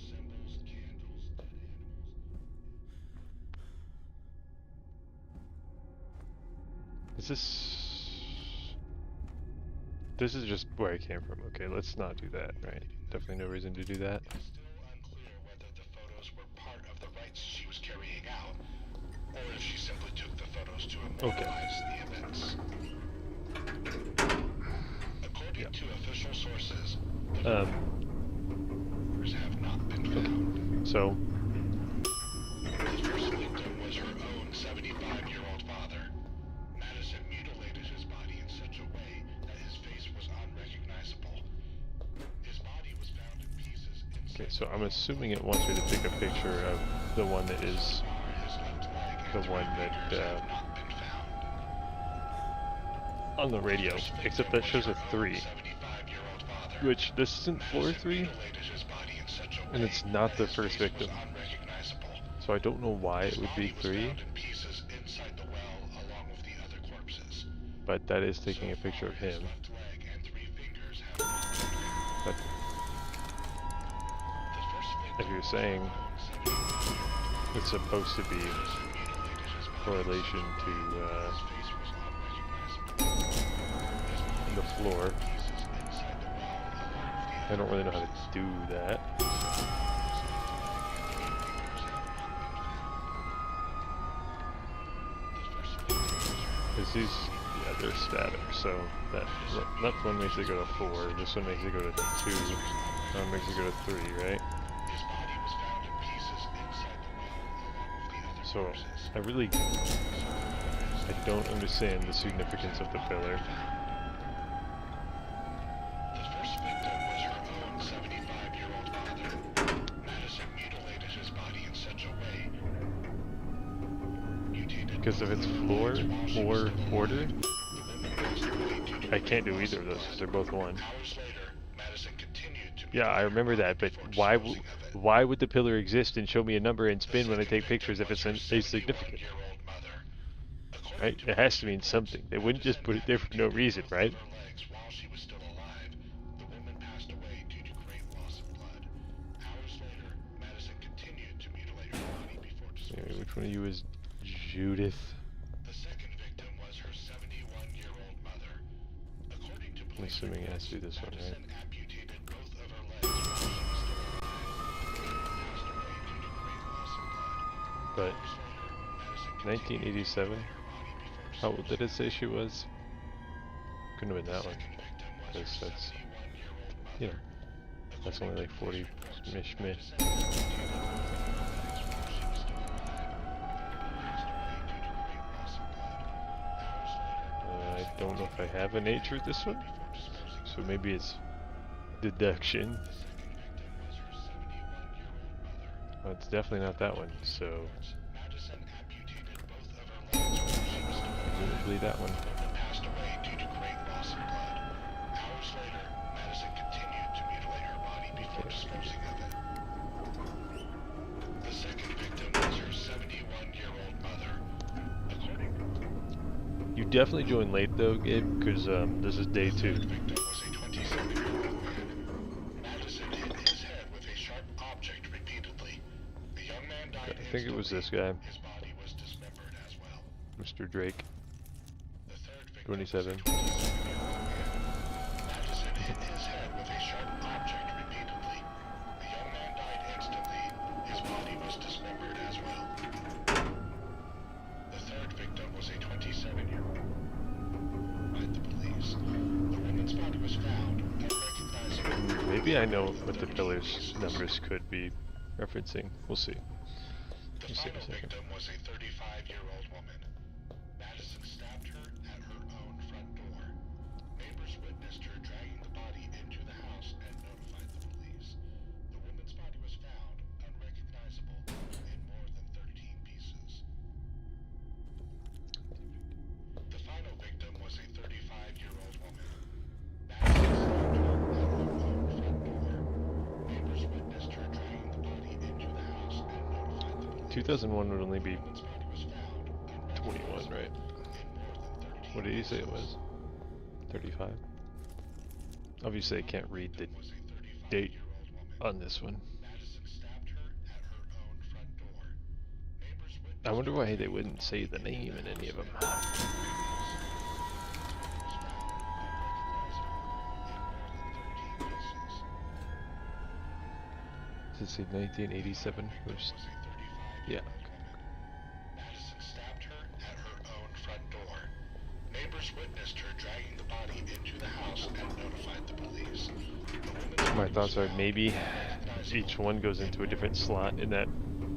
[SPEAKER 2] Is this... This is just where I came from. Okay, let's not do that, right? Definitely no reason to do that.
[SPEAKER 6] It's still unclear whether the photos were part of the rites she was carrying out, or if she simply took the photos to immortalize the events. According to official sources, the photos have not been found.
[SPEAKER 2] So,
[SPEAKER 6] The first victim was her own 75-year-old father. Madison mutilated his body in such a way that his face was unrecognizable. His body was found in pieces inside
[SPEAKER 2] okay, so I'm assuming it wants me to take a picture of the one that is
[SPEAKER 6] his left leg
[SPEAKER 2] the
[SPEAKER 6] and
[SPEAKER 2] one
[SPEAKER 6] three
[SPEAKER 2] that,
[SPEAKER 6] fingers have not been found.
[SPEAKER 2] on the radio, except that shows a 3,
[SPEAKER 6] 75-year-old father.
[SPEAKER 2] which this isn't floor 3,
[SPEAKER 6] Mutilated his body in such a
[SPEAKER 2] and
[SPEAKER 6] way
[SPEAKER 2] it's not the
[SPEAKER 6] that his
[SPEAKER 2] first
[SPEAKER 6] face was
[SPEAKER 2] victim.
[SPEAKER 6] unrecognizable.
[SPEAKER 2] So I don't know why it would be
[SPEAKER 6] His body was
[SPEAKER 2] 3,
[SPEAKER 6] found in pieces inside the well along with the other corpses.
[SPEAKER 2] but that is taking a picture of
[SPEAKER 6] His
[SPEAKER 2] him.
[SPEAKER 6] left leg and 3 fingers have not been found.
[SPEAKER 2] But
[SPEAKER 6] The first
[SPEAKER 2] as
[SPEAKER 6] victim
[SPEAKER 2] you're saying, it's supposed to be correlation to the floor. I don't really know how to do that. Because these, yeah, they're static, so that left one makes it go to 4, this one makes it go to 2, that one makes it go to 3, right? So, I don't understand the significance of the pillar.
[SPEAKER 6] The first victim was her own 75-year-old father. Madison mutilated his body in such a way.
[SPEAKER 2] Because if it's floor or order, I can't do either of those because they're both 1.
[SPEAKER 6] Hours later, Madison continued to
[SPEAKER 2] Yeah, I remember that, but why would the pillar exist and show me a number and spin when I take pictures if it's insignificant? Right? It has to mean something. They wouldn't just put it there for no reason, right?
[SPEAKER 6] while she was still alive. The woman passed away due to great loss of blood. Hours later, Madison continued to mutilate her body before
[SPEAKER 2] Anyway,
[SPEAKER 6] disposing.
[SPEAKER 2] which one of you is Judith?
[SPEAKER 6] The second victim was her 71-year-old mother. According to
[SPEAKER 2] I'm
[SPEAKER 6] police
[SPEAKER 2] assuming it has to be this one, right?
[SPEAKER 6] Madison amputated both of her legs while she was still alive. The woman passed away due to great loss of blood.
[SPEAKER 2] But
[SPEAKER 6] Hours later, Madison
[SPEAKER 2] 1987?
[SPEAKER 6] continued to mutilate her body before
[SPEAKER 2] How old did it
[SPEAKER 6] disposing.
[SPEAKER 2] say she was? Couldn't have been that one.
[SPEAKER 6] Second victim was
[SPEAKER 2] Because
[SPEAKER 6] her
[SPEAKER 2] that's,
[SPEAKER 6] 71-year-old mother.
[SPEAKER 2] you know, that's only like 40 mish meh. I don't know if I have a nature this one, so maybe it's deduction. Oh, it's definitely not that one, so presumably that one.
[SPEAKER 6] Passed away due to great loss of blood. Hours later, Madison continued to mutilate her body before disposing of it. The second victim was her 71-year-old mother.
[SPEAKER 2] You definitely joined late though, Gabe, because this is day 2.
[SPEAKER 6] The victim was a 27-year-old man. Madison hit his head with a sharp object repeatedly. The young man died
[SPEAKER 2] I think it was this
[SPEAKER 6] instantly.
[SPEAKER 2] guy,
[SPEAKER 6] His body was dismembered as well.
[SPEAKER 2] Mr. Drake,
[SPEAKER 6] The third victim
[SPEAKER 2] 27.
[SPEAKER 6] was a 27-year-old man. Madison hit his head with a sharp object repeatedly. The young man died instantly. His body was dismembered as well. The third victim was a 27-year-old. By the police. The woman's body was found unrecognizable.
[SPEAKER 2] Maybe I know what the pillar's numbers could be referencing. We'll see.
[SPEAKER 6] The
[SPEAKER 2] We'll see in a
[SPEAKER 6] final
[SPEAKER 2] second.
[SPEAKER 6] victim was a 35-year-old woman. Madison stabbed her at her own front door. Neighbors witnessed her dragging the body into the house and notified the police. The woman's body was found unrecognizable in more than 13 pieces. The final victim was a 35-year-old woman. Madison stabbed her at her own front door. Neighbors witnessed her dragging the body into the house and notified the police.
[SPEAKER 2] 2001 would only be
[SPEAKER 6] The woman's body was found
[SPEAKER 2] 21, right?
[SPEAKER 6] in more than 13
[SPEAKER 2] What did you say it was? 35? Obviously I can't read the
[SPEAKER 6] was a 35-year-old
[SPEAKER 2] date
[SPEAKER 6] woman.
[SPEAKER 2] on this one.
[SPEAKER 6] Madison stabbed her at her own front door. Neighbors witnessed
[SPEAKER 2] I wonder why they wouldn't say the name in any of them.
[SPEAKER 6] the
[SPEAKER 2] it say 1987? Yeah.
[SPEAKER 7] Madison stabbed her at her own front door. Neighbors witnessed her dragging the body into the house and notified the police.
[SPEAKER 2] My thoughts are maybe each one goes into a different slot in that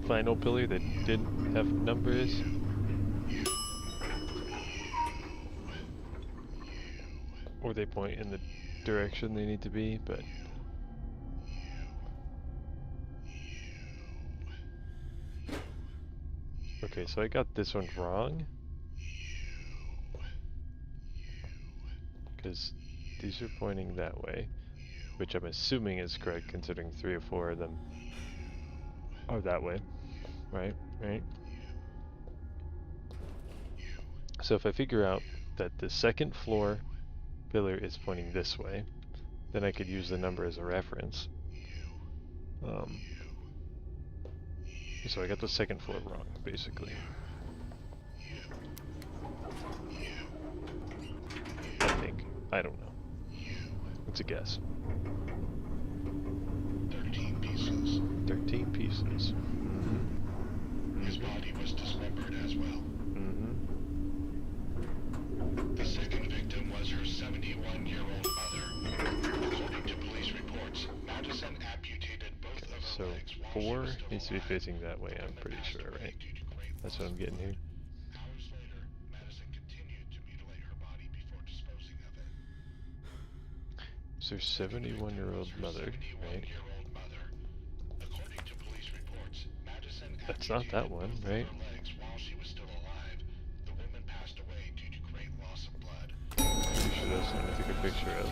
[SPEAKER 2] final pillar that didn't have numbers. Or they point in the direction they need to be, but... Okay, so I got this one wrong. Because these are pointing that way, which I'm assuming is correct considering 3 or 4 of them are that way. Right? Right? So if I figure out that the second floor pillar is pointing this way, then I could use the number as a reference. So I got the second floor wrong, basically. I think. I don't know. It's a guess.
[SPEAKER 7] 13 pieces.
[SPEAKER 2] 13 pieces. Mm-hmm.
[SPEAKER 7] His body was dismembered as well.
[SPEAKER 2] Mm-hmm.
[SPEAKER 7] The second victim was her 71-year-old mother. According to police reports, Madison amputated both of her
[SPEAKER 2] So
[SPEAKER 7] legs while
[SPEAKER 2] 4
[SPEAKER 7] she was still
[SPEAKER 2] needs to be
[SPEAKER 7] alive.
[SPEAKER 2] facing that way,
[SPEAKER 7] The
[SPEAKER 2] I'm
[SPEAKER 7] woman
[SPEAKER 2] pretty
[SPEAKER 7] passed
[SPEAKER 2] sure,
[SPEAKER 7] away
[SPEAKER 2] right?
[SPEAKER 7] due to great
[SPEAKER 2] That's
[SPEAKER 7] loss
[SPEAKER 2] what I'm
[SPEAKER 7] of
[SPEAKER 2] getting here.
[SPEAKER 7] blood. Hours later, Madison continued to mutilate her body before disposing of it.
[SPEAKER 2] So 71-year-old mother, right?
[SPEAKER 7] According to police reports, Madison
[SPEAKER 2] That's not that one,
[SPEAKER 7] both
[SPEAKER 2] right?
[SPEAKER 7] of her legs while she was still alive. The woman passed away due to great loss of blood.
[SPEAKER 2] Pretty sure that's the one I took a picture of.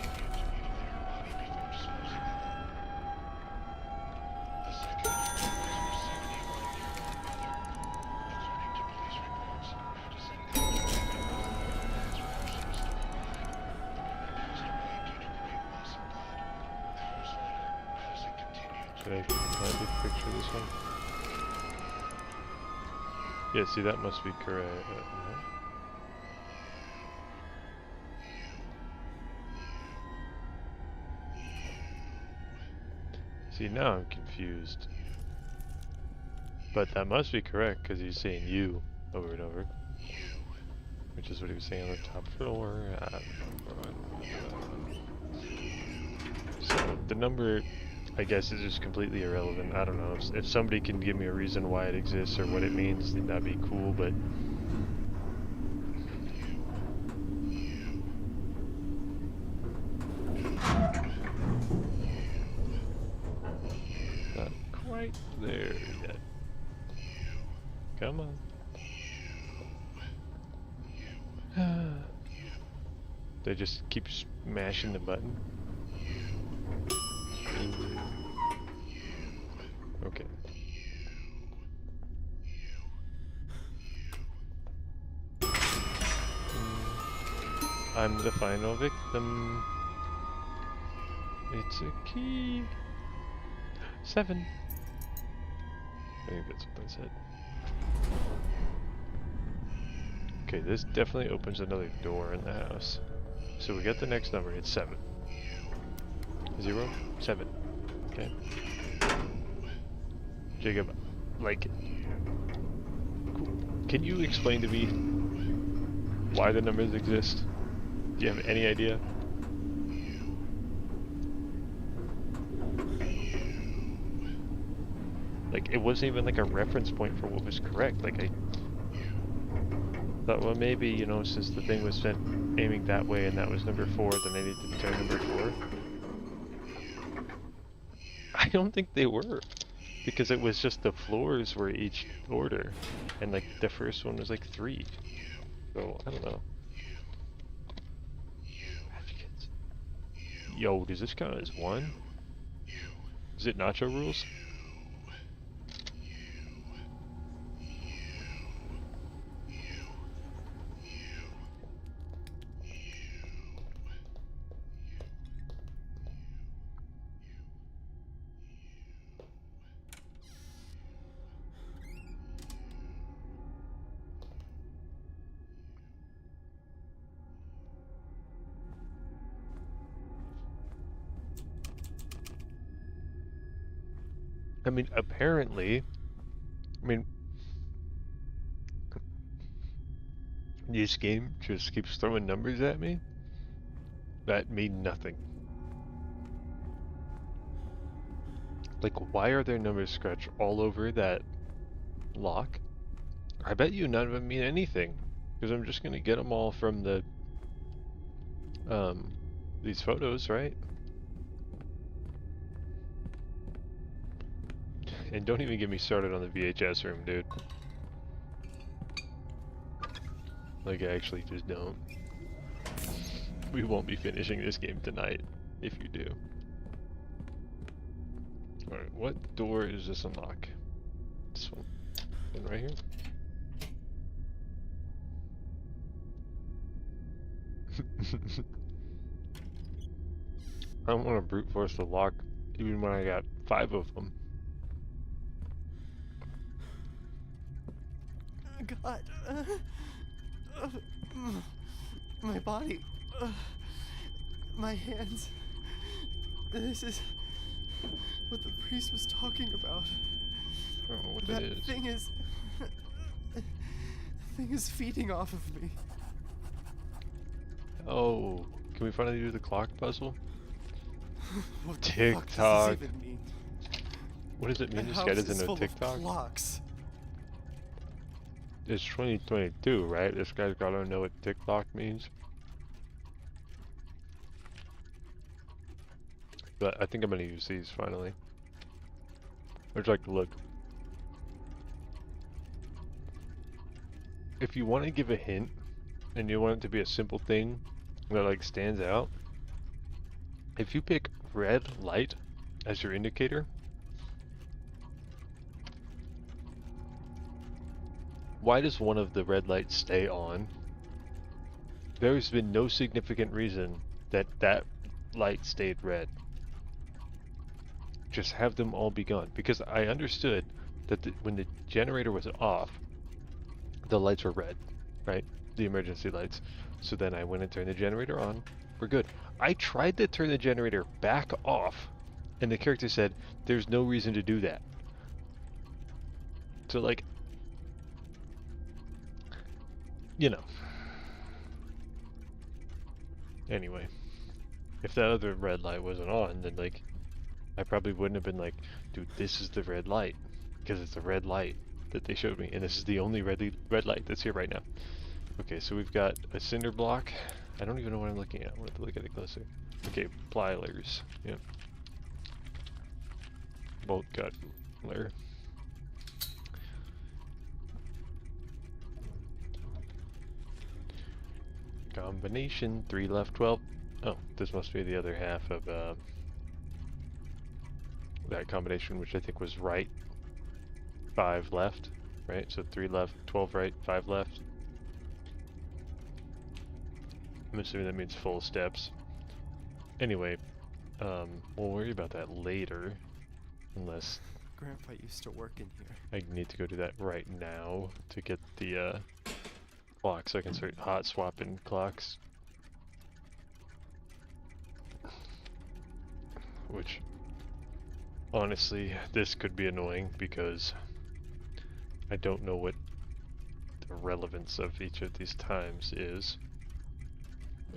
[SPEAKER 7] The second victim was her 71-year-old mother. According to police reports, Madison amputated both of her legs while she was still alive. The woman passed away due to great loss of blood. Hours later, Madison continued to
[SPEAKER 2] Did I take a picture of this one? Yeah, see, that must be correct. No? See, now I'm confused. But that must be correct, because he's saying you over and over. Which is what he was saying on the top floor. So, the number, I guess, is just completely irrelevant. I don't know. If somebody can give me a reason why it exists or what it means, then that'd be cool, but... Not quite there yet. Come on. They just keep smashing the button. Okay. I'm the final victim. It's a key. 7. I think that's what that said. Okay, this definitely opens another door in the house. So we got the next number, it's 7. 0, 7. Okay. Jacob, like, can you explain to me why the numbers exist? Do you have any idea? Like, it wasn't even like a reference point for what was correct. Like, I thought, well, maybe, you know, since the thing was sent aiming that way and that was number 4, then I need to turn number 4. I don't think they were. Because it was just the floors were each order. And, like, the first one was, like, 3. So, I don't know. Yo, does this count as 1? Is it nacho rules? I mean, apparently, I mean, this game just keeps throwing numbers at me that mean nothing. Like, why are there numbers scratched all over that lock? I bet you none of them mean anything, because I'm just gonna get them all from the these photos, right? And don't even get me started on the VHS room, dude. Like, I actually just don't. We won't be finishing this game tonight, if you do. Alright, what door does this unlock? This one. One right here? I don't want to brute force the lock, even when I got 5 of them.
[SPEAKER 3] God. My body. My hands. This is what the priest was talking about.
[SPEAKER 2] I don't know what
[SPEAKER 3] That
[SPEAKER 2] that is.
[SPEAKER 3] thing is... The thing is feeding off of me.
[SPEAKER 2] Oh, can we finally do the clock puzzle?
[SPEAKER 3] What the fuck does
[SPEAKER 2] TikTok.
[SPEAKER 3] this even mean?
[SPEAKER 2] What does it mean
[SPEAKER 3] My
[SPEAKER 2] this guy
[SPEAKER 3] house
[SPEAKER 2] doesn't
[SPEAKER 3] is
[SPEAKER 2] know
[SPEAKER 3] full
[SPEAKER 2] TikTok?
[SPEAKER 3] of clocks.
[SPEAKER 2] It's 2022, right? This guy's gotta know what TikTok means. But I think I'm gonna use these finally. I'd like to look. If you want to give a hint, and you want it to be a simple thing that like stands out, if you pick red light as your indicator, why does one of the red lights stay on? There's been no significant reason that that light stayed red. Just have them all be gone. Because I understood that when the generator was off, the lights were red, right? The emergency lights. So then I went and turned the generator on. We're good. I tried to turn the generator back off, and the character said, there's no reason to do that. So like, you know. Anyway, if that other red light wasn't on, then like, I probably wouldn't have been like, dude, this is the red light. Because it's a red light that they showed me, and this is the only red light that's here right now. Okay, so we've got a cinder block. I don't even know what I'm looking at. I want to look at it closer. Okay, pliers. Yep. Bolt cut layer. Combination 3 left 12. Oh, this must be the other half of that combination, which I think was right 5 left, right? So 3 left, 12 right, 5 left. I'm assuming that means full steps. Anyway, we'll worry about that later, unless
[SPEAKER 3] Grandpa used to work in here.
[SPEAKER 2] I need to go do that right now to get the clock so I can start hot swapping clocks. Which, honestly, this could be annoying because I don't know what the relevance of each of these times is.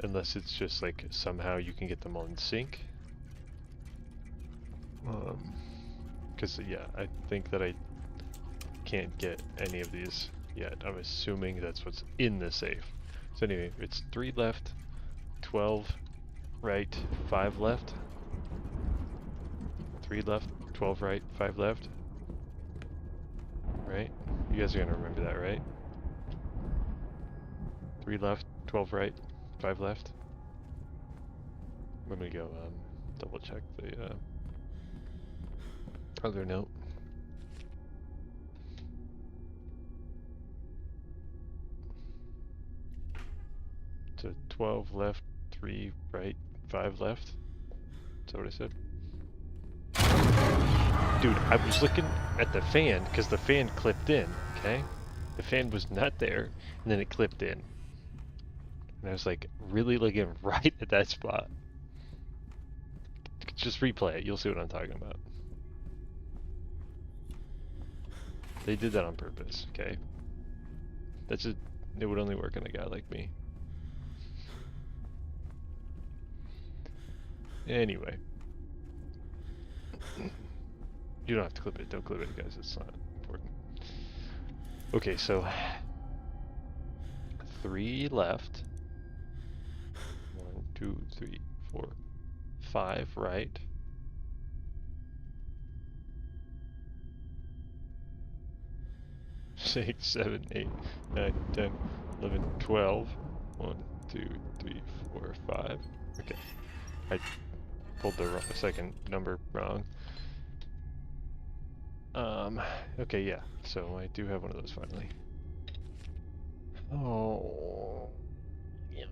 [SPEAKER 2] Unless it's just like somehow you can get them all in sync. Because yeah, I think that I can't get any of these yet. I'm assuming that's what's in the safe. So anyway, it's 3 left, 12 right, 5 left. 3 left, 12 right, 5 left. Right? You guys are gonna remember that, right? 3 left, 12 right, 5 left. Let me go double check the other note. So 12 left, 3 right, 5 left. Is that what I said? Dude, I was looking at the fan because the fan clipped in, okay? The fan was not there, and then it clipped in. And I was like, really looking right at that spot. Just replay it, you'll see what I'm talking about. They did that on purpose, okay? That's just, it would only work on a guy like me. Anyway. You don't have to clip it, don't clip it guys, it's not important. Okay, so 3 left. 1, 2, 3, 4, 5 right. 6, 7, 8, 9, 10, 11, 12. 1, 2, 3, 4, 5. Okay. I pulled the second number wrong. Okay, yeah. So I do have one of those finally. Oh, yeah.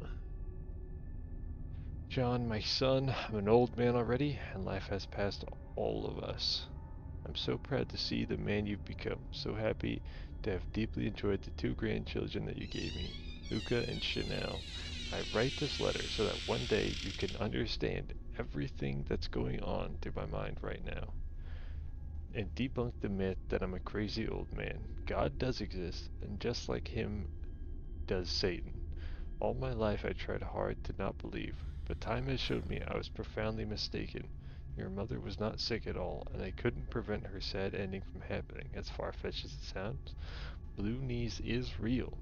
[SPEAKER 2] John, my son, I'm an old man already, and life has passed all of us. I'm so proud to see the man you've become. So happy to have deeply enjoyed the 2 grandchildren that you gave me, Luca and Chanel. I write this letter so that one day you can understand everything that's going on through my mind right now, and debunk the myth that I'm a crazy old man. God does exist, and just like him does Satan. All my life I tried hard to not believe, but time has showed me I was profoundly mistaken. Your mother was not sick at all, and I couldn't prevent her sad ending from happening, as far-fetched as it sounds. Blue knees is real.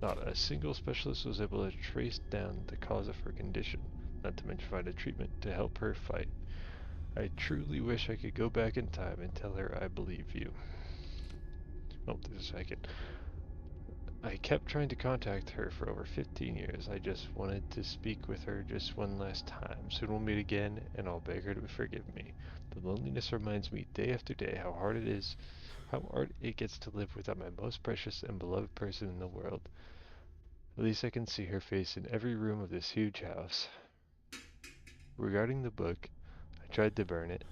[SPEAKER 2] Not a single specialist was able to trace down the cause of her condition, not to mention find a treatment to help her fight. I truly wish I could go back in time and tell her I believe you. Oh, there's a second. I kept trying to contact her for over 15 years. I just wanted to speak with her just one last time. Soon we'll meet again, and I'll beg her to forgive me. The loneliness reminds me day after day how hard it gets to live without my most precious and beloved person in the world. At least I can see her face in every room of this huge house. Regarding the book, I tried to burn it,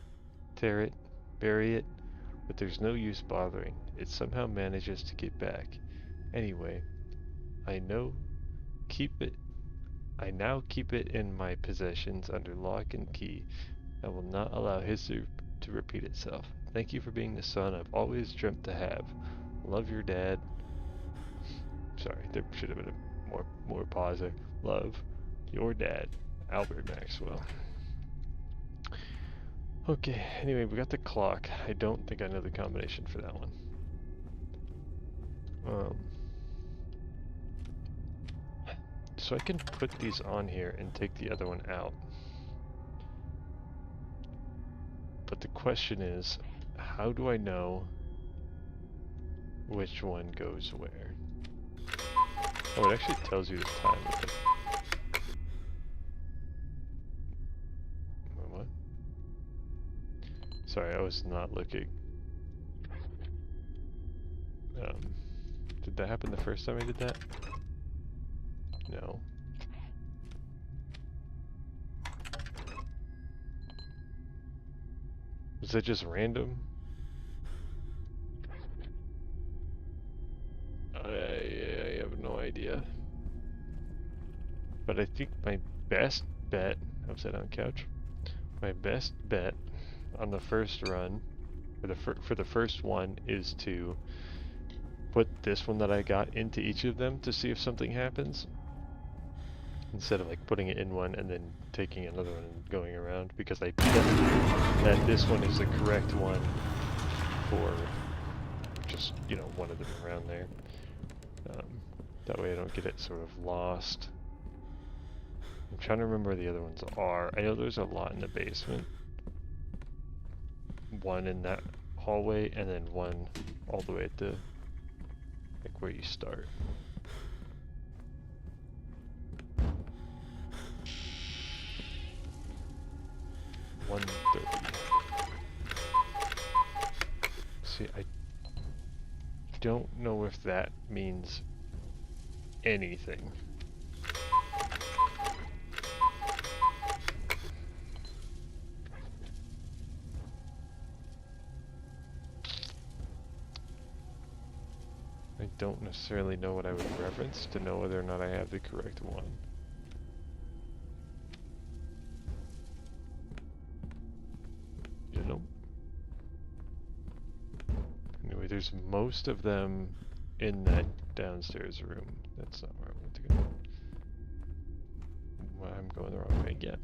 [SPEAKER 2] tear it, bury it, but there's no use bothering. It somehow manages to get back. Anyway, I now keep it in my possessions under lock and key. I will not allow history to repeat itself. Thank you for being the son I've always dreamt to have. Love your dad. Sorry, there should have been a more pause there. Love your dad, Albert Maxwell. Okay, anyway, we got the clock. I don't think I know the combination for that one. So I can put these on here and take the other one out. But the question is, how do I know which one goes where? Oh, it actually tells you the time with it. What? Sorry, I was not looking. Did that happen the first time I did that? No. Was that just random? I have no idea. But I think my best bet, upside down couch, my best bet on the first run, for the first one, is to put this one that I got into each of them to see if something happens, instead of like putting it in one and then taking another one and going around, because I bet that this one is the correct one for just, you know, one of them around there. That way I don't get it sort of lost. I'm trying to remember where the other ones are. I know there's a lot in the basement. One in that hallway, and then one all the way at the, like, where you start. See, I don't know if that means anything. I don't necessarily know what I would reference to know whether or not I have the correct one. You know? Anyway, there's most of them in that downstairs room. That's not where I want to go. Well, I'm going the wrong way again.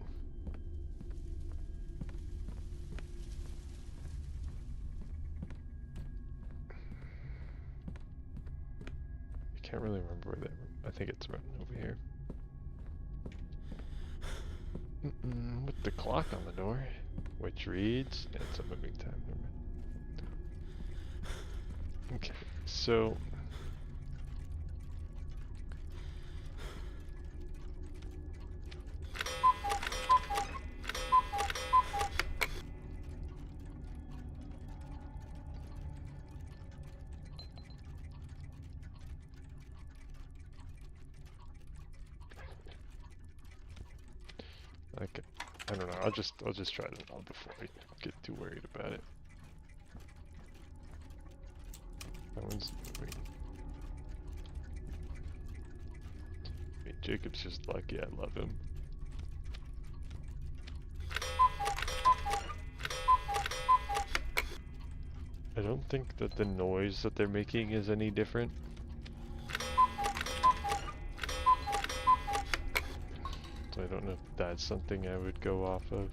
[SPEAKER 2] I can't really remember where that room. I think it's running over here. With the clock on the door, which reads, it's a moving time. Never mind. Okay, so okay, I don't know. I'll just try them all before I get too worried about it. That one's moving. I mean, Jacob's just lucky I love him. I don't think that the noise that they're making is any different. So I don't know if that's something I would go off of.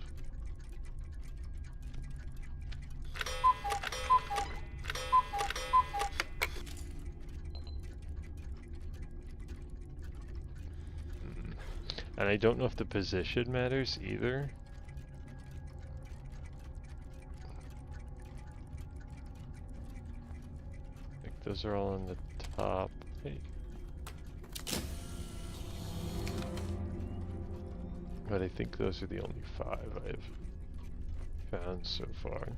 [SPEAKER 2] And I don't know if the position matters either. I think those are all on the top. Hey. But I think those are the only 5 I've found so far.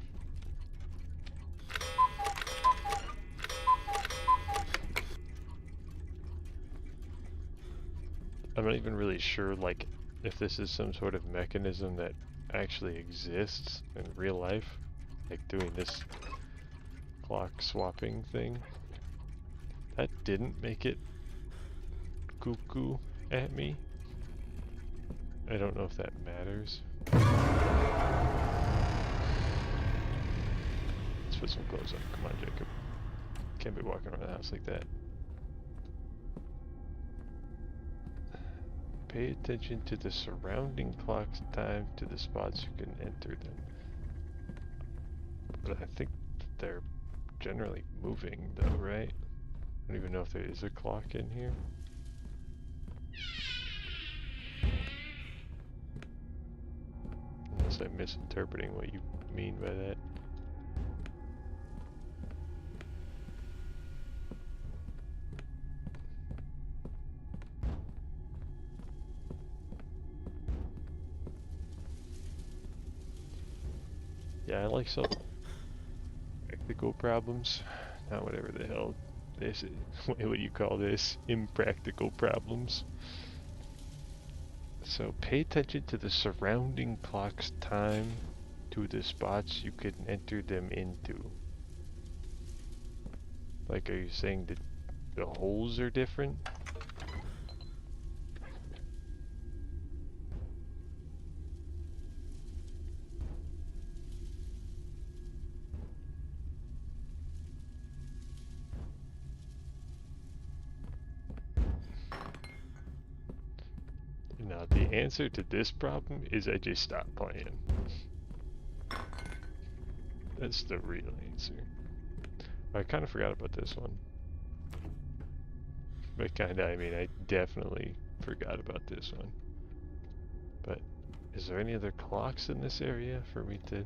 [SPEAKER 2] I'm not even really sure, like, if this is some sort of mechanism that actually exists in real life, like doing this clock swapping thing. That didn't make it cuckoo at me. I don't know if that matters. Let's put some clothes on. Come on, Jacob. Can't be walking around the house like that. Pay attention to the surrounding clock's time to the spots you can enter them. But I think they're generally moving though, right? I don't even know if there is a clock in here. Unless I'm misinterpreting what you mean by that. Yeah, I like some practical problems, not whatever the hell this is. What do you call this? Impractical problems. So pay attention to the surrounding clock's time to the spots you can enter them into. Like, are you saying that the holes are different? Now, the answer to this problem is I just stopped playing. That's the real answer. I kind of forgot about this one. By kinda, I mean I definitely forgot about this one. But is there any other clocks in this area for me to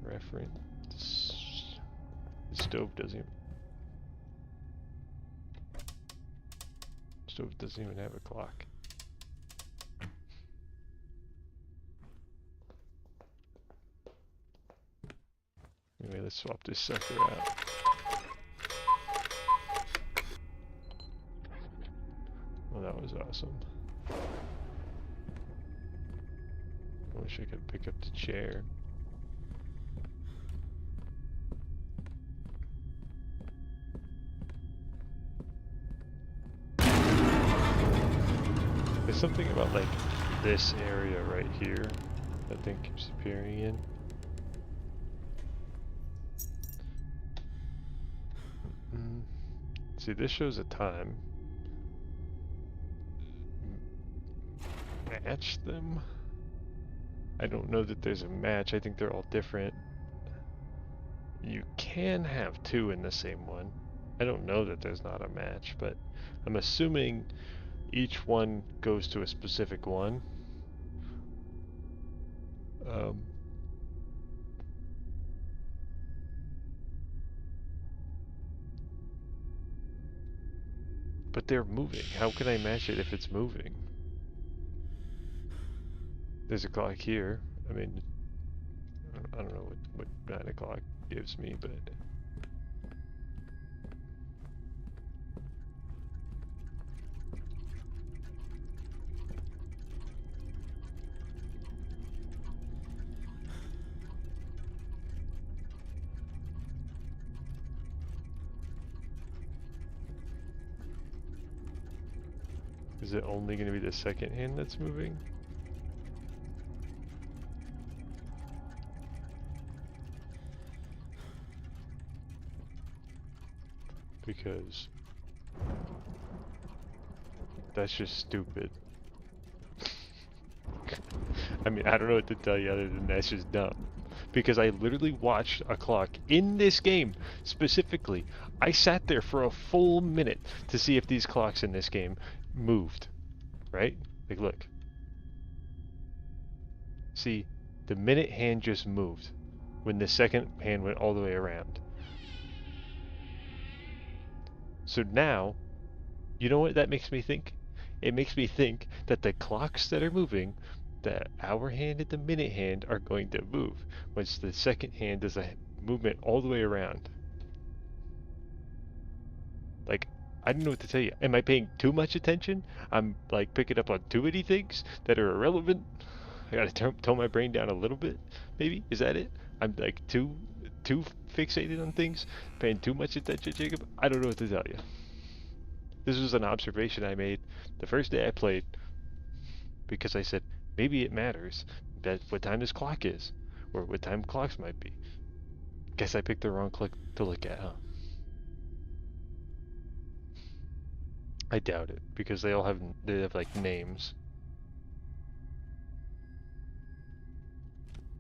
[SPEAKER 2] reference? The stove doesn't even have a clock. Anyway, let's swap this sucker out. Well, that was awesome. I wish I could pick up the chair. There's something about like this area right here that thing keeps appearing in. See, this shows a time. Match them? I don't know that there's a match. I think they're all different. You can have two in the same one. I don't know that there's not a match, but I'm assuming each one goes to a specific one. But they're moving. How can I match it if it's moving? There's a clock here. I mean, I don't know what 9 o'clock gives me, but... Is it only going to be the second hand that's moving? Because that's just stupid. I mean, I don't know what to tell you other than that's just dumb. Because I literally watched a clock in this game, specifically. I sat there for a full minute to see if these clocks in this game moved. Right? Like, look. See, the minute hand just moved when the second hand went all the way around. So now, you know what that makes me think? It makes me think that the clocks that are moving, the hour hand and the minute hand are going to move, once the second hand does a movement all the way around. Like, I don't know what to tell you. Am I paying too much attention? I'm like picking up on too many things that are irrelevant. I gotta tone my brain down a little bit, maybe? Is that it? I'm like too fixated on things, paying too much attention, Jacob? I don't know what to tell you. This was an observation I made the first day I played, because I said, maybe it matters that what time this clock is, or what time clocks might be. Guess I picked the wrong clock to look at, huh? I doubt it, because they have like names.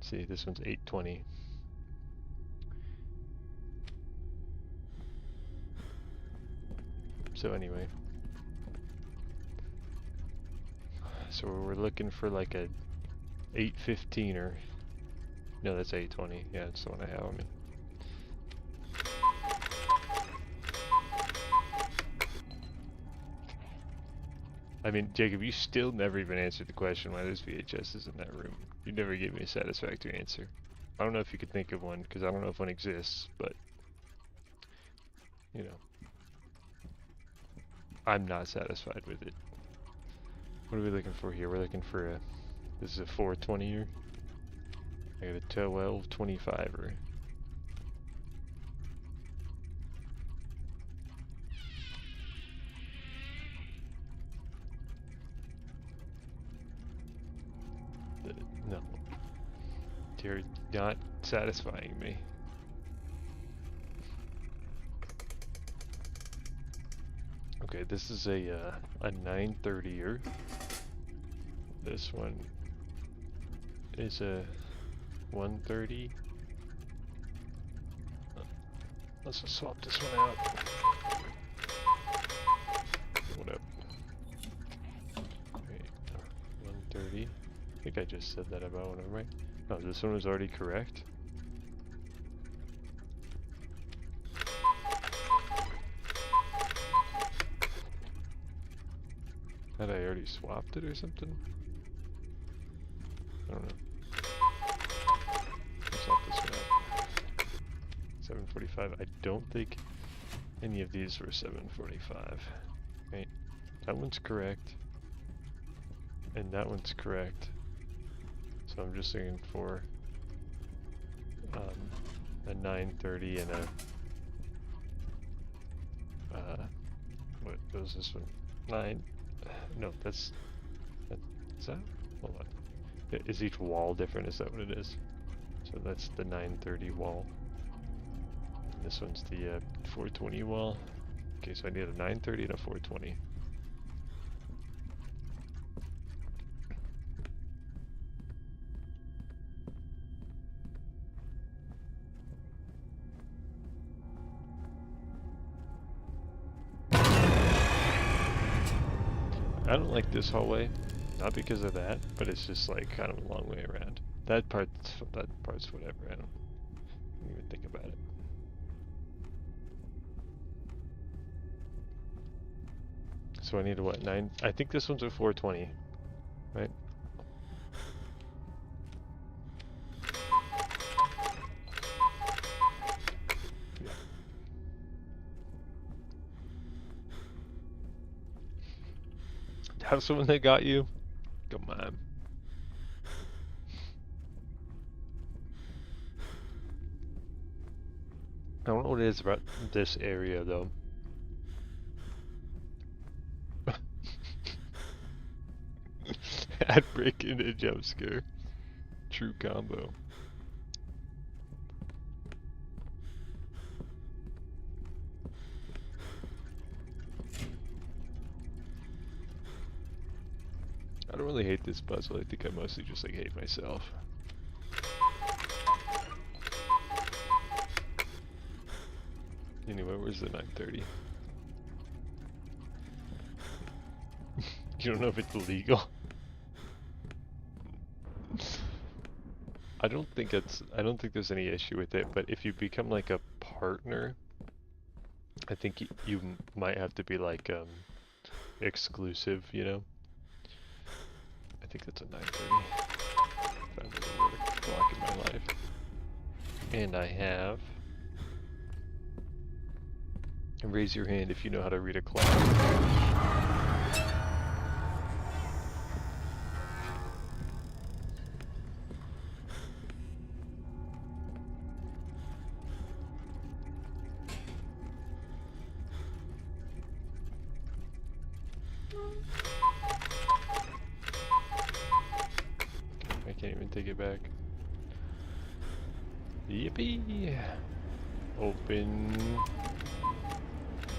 [SPEAKER 2] See, this one's 8:20. So anyway, so we're looking for like a 8:15er. No, that's 8:20. Yeah, it's the one I have on me. I mean, Jacob, you still never even answered the question why there's VHSs in that room. You never gave me a satisfactory answer. I don't know if you could think of one, because I don't know if one exists, but, you know, I'm not satisfied with it. What are we looking for here? We're looking for a, this is a 420er. I got a 1225er. No. You're not satisfying me. Okay, this is a 930er. This one is a 130. Let's just swap this one out. What up? Wait, 130. I think I just said that about one of them, right? No, this one was already correct. Had I already swapped it or something? I don't know. Let's swap this one out. 745. I don't think any of these were 745. Right? That one's correct. And that one's correct. So I'm just looking for a 930 and a what was this one? 9. No, is that? Hold on. Is each wall different? Is that what it is? So that's the 930 wall. And this one's the 420 wall. Okay, so I need a 9:30 and a 4:20. I don't like this hallway, not because of that, but it's just like kind of a long way around. That part's whatever. I don't even think about it. So I need a what, 9? I think this one's a 4:20, right? Yeah. Have someone that got you? Come on. I don't know what it is about this area though. Ad break and a jump scare. True combo. I don't really hate this puzzle. I think I mostly just like hate myself. Anyway, where's the 9:30? You don't know if it's illegal? I don't think there's any issue with it, but if you become like a partner, I think you might have to be like exclusive, you know? I think that's a 9:30. If I've ever read a clock in my life. And I have. And raise your hand if you know how to read a clock. I can't even take it back. Yippee! Open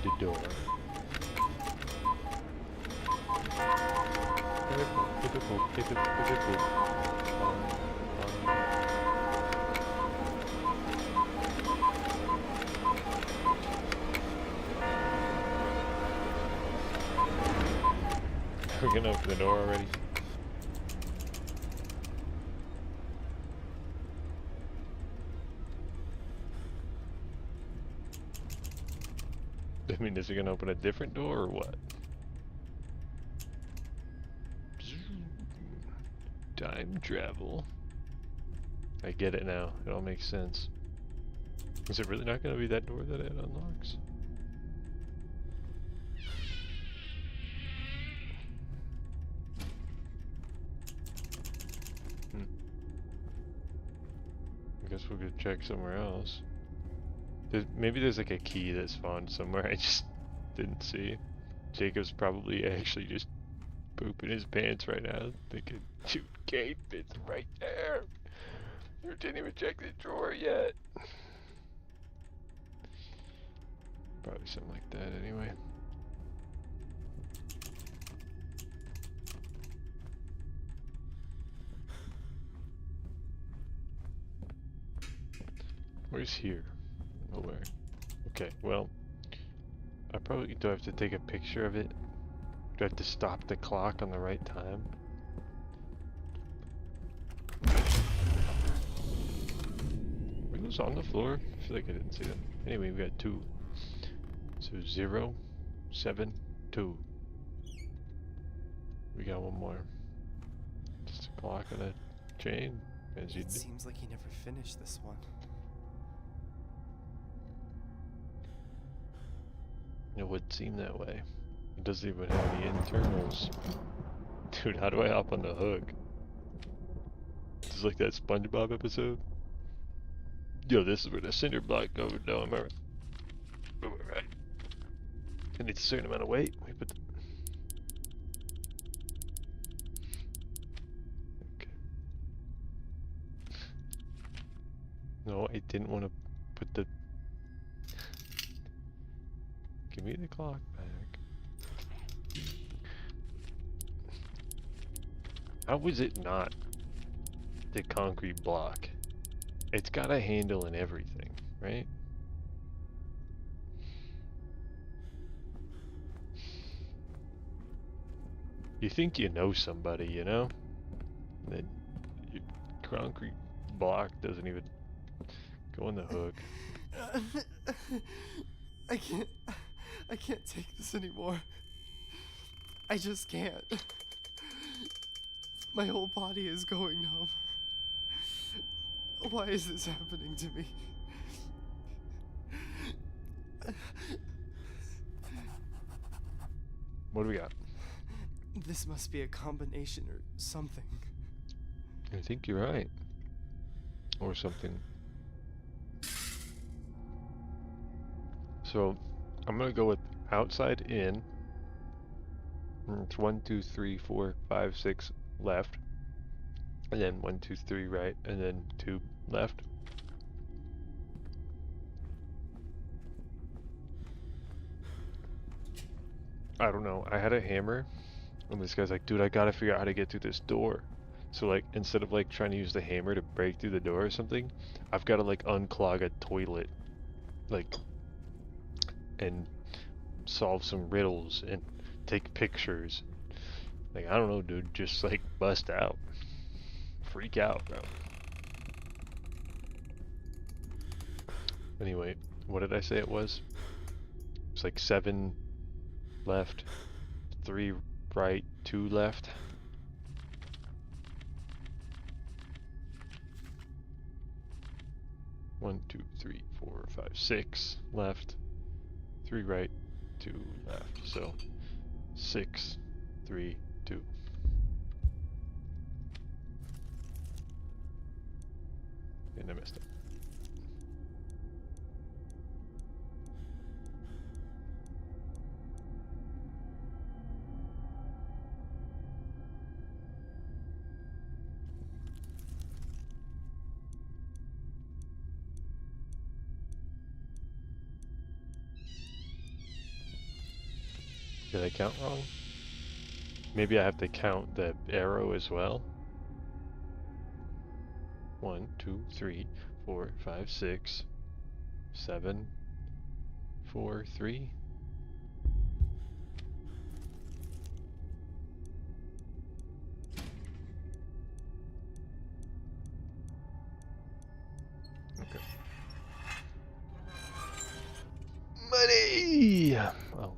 [SPEAKER 2] the door. We're gonna open the door already. I mean, is it gonna open a different door or what? Time travel. I get it now. It all makes sense. Is it really not gonna be that door that it unlocks? I guess we'll go check somewhere else. Maybe there's like a key that spawned somewhere I just didn't see. Jacob's probably actually just pooping his pants right now, thinking, dude, Kate, it's right there. You didn't even check the drawer yet. Probably something like that anyway. Where's here? Nowhere. Okay, well, I probably do have to take a picture of it. Do I have to stop the clock on the right time? Were those on the floor? I feel like I didn't see them. Anyway, we got 2. So 0, 7, 2. We got one more. Just a clock and a chain, as you
[SPEAKER 3] It
[SPEAKER 2] do.
[SPEAKER 3] seems like he never finished this one.
[SPEAKER 2] It would seem that way. It doesn't even have any internals. Dude, how do I hop on the hook? Just like that SpongeBob episode. Yo, this is where the cinder block goes down, am I right? Alright. It needs a certain amount of weight. We put the... Okay. No, I didn't want to put the... Give me the clock back. How was it not the concrete block? It's got a handle and everything, right? You think you know somebody, you know? That your concrete block doesn't even go in the hook.
[SPEAKER 3] I can't take this anymore. I just can't. My whole body is going numb. Why is this happening to me?
[SPEAKER 2] What do we got?
[SPEAKER 3] This must be a combination or something.
[SPEAKER 2] I think you're right. Or something. So, I'm gonna go with outside in. It's 1, 2, 3, 4, 5, 6 left. And then 1, 2, 3 right, and then 2 left. I don't know. I had a hammer, and this guy's like, dude, I gotta figure out how to get through this door. So like, instead of like trying to use the hammer to break through the door or something, I've gotta like unclog a toilet, like, and solve some riddles and take pictures. Like, I don't know, dude, just like bust out. Freak out, bro. Anyway, what did I say it was? It's like 7 left, 3 right, 2 left. One, 2, 3, 4, 5, 6 left, 3 right, 2 left. So 6, 3, 2. And I messed up. Did I count wrong? Maybe I have to count the arrow as well. 1, 2, 3, 4, 5, 6, 7, 4, 3. Okay. Money! Oh.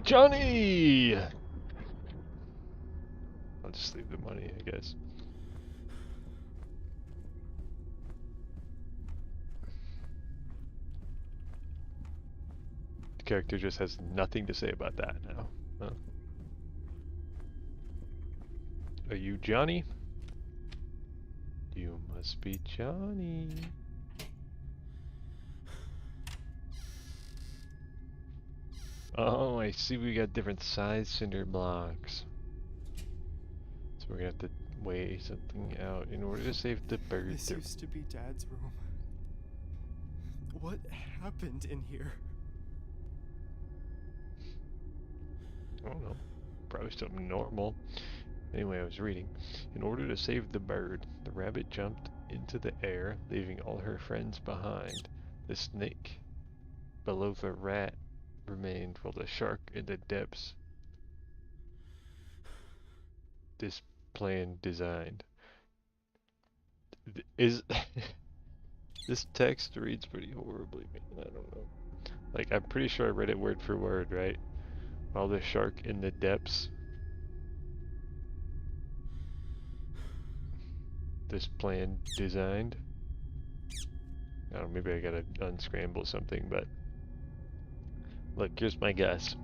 [SPEAKER 2] Johnny! I'll just leave the money, I guess. The character just has nothing to say about that now. Huh? Are you Johnny? You must be Johnny. Oh, I see we got different size cinder blocks. So we're gonna have to weigh something out in order to save the bird.
[SPEAKER 3] This used to be Dad's room. What happened in here?
[SPEAKER 2] I don't know. Probably something normal. Anyway, I was reading. In order to save the bird, the rabbit jumped into the air, leaving all her friends behind. The snake below the rat remained, while the shark in the depths. This plan designed. Is this text reads pretty horribly, man. I don't know. Like, I'm pretty sure I read it word for word, right? While the shark in the depths. This plan designed. I don't know, maybe I gotta unscramble something, but look, here's my guess.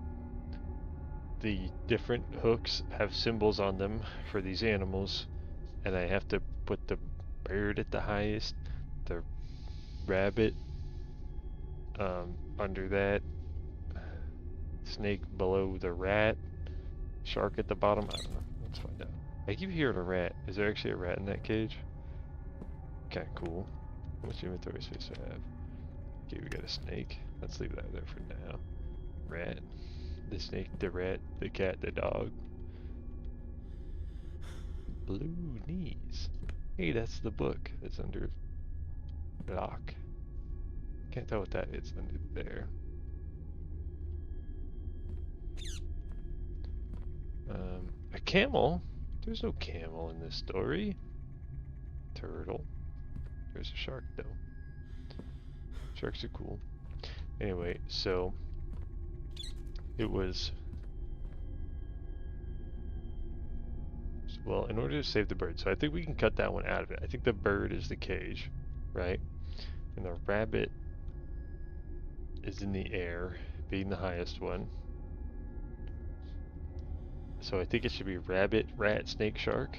[SPEAKER 2] The different hooks have symbols on them for these animals, and I have to put the bird at the highest, the rabbit under that, snake below the rat, shark at the bottom. I don't know. Let's find out. I keep hearing a rat. Is there actually a rat in that cage? Kinda cool. How much inventory space do I have? Okay, we got a snake. Let's leave that there for now. rat, the snake, the rat, the cat, the dog. Blue knees. Hey, that's the book that's under lock. Can't tell what that is under there. A camel? There's no camel in this story. Turtle. There's a shark though. Sharks are cool. Anyway, so it was, well, in order to save the bird, so I think we can cut that one out of it. I think the bird is the cage, right? And the rabbit is in the air, being the highest one. So I think it should be rabbit, rat, snake, shark.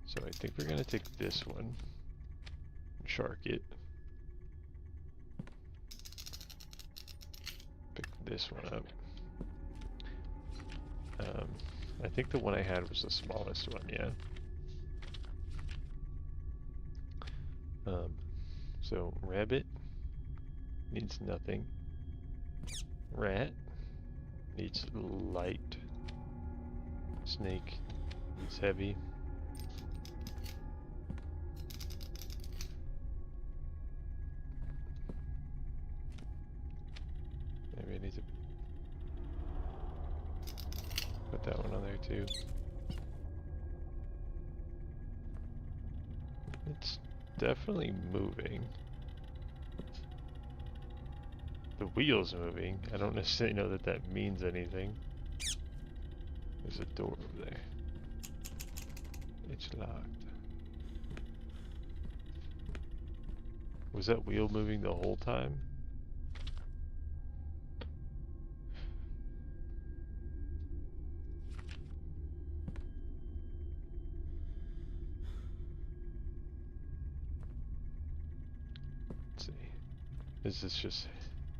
[SPEAKER 2] So I think we're gonna take this one and shark it. Pick this one up. I think the one I had was the smallest one, yeah. So rabbit needs nothing. Rat needs light. Snake needs heavy. Maybe I need to put that one on there too. It's definitely moving. The wheel's moving. I don't necessarily know that that means anything. There's a door over there. It's locked. Was that wheel moving the whole time? Let's see. Is this just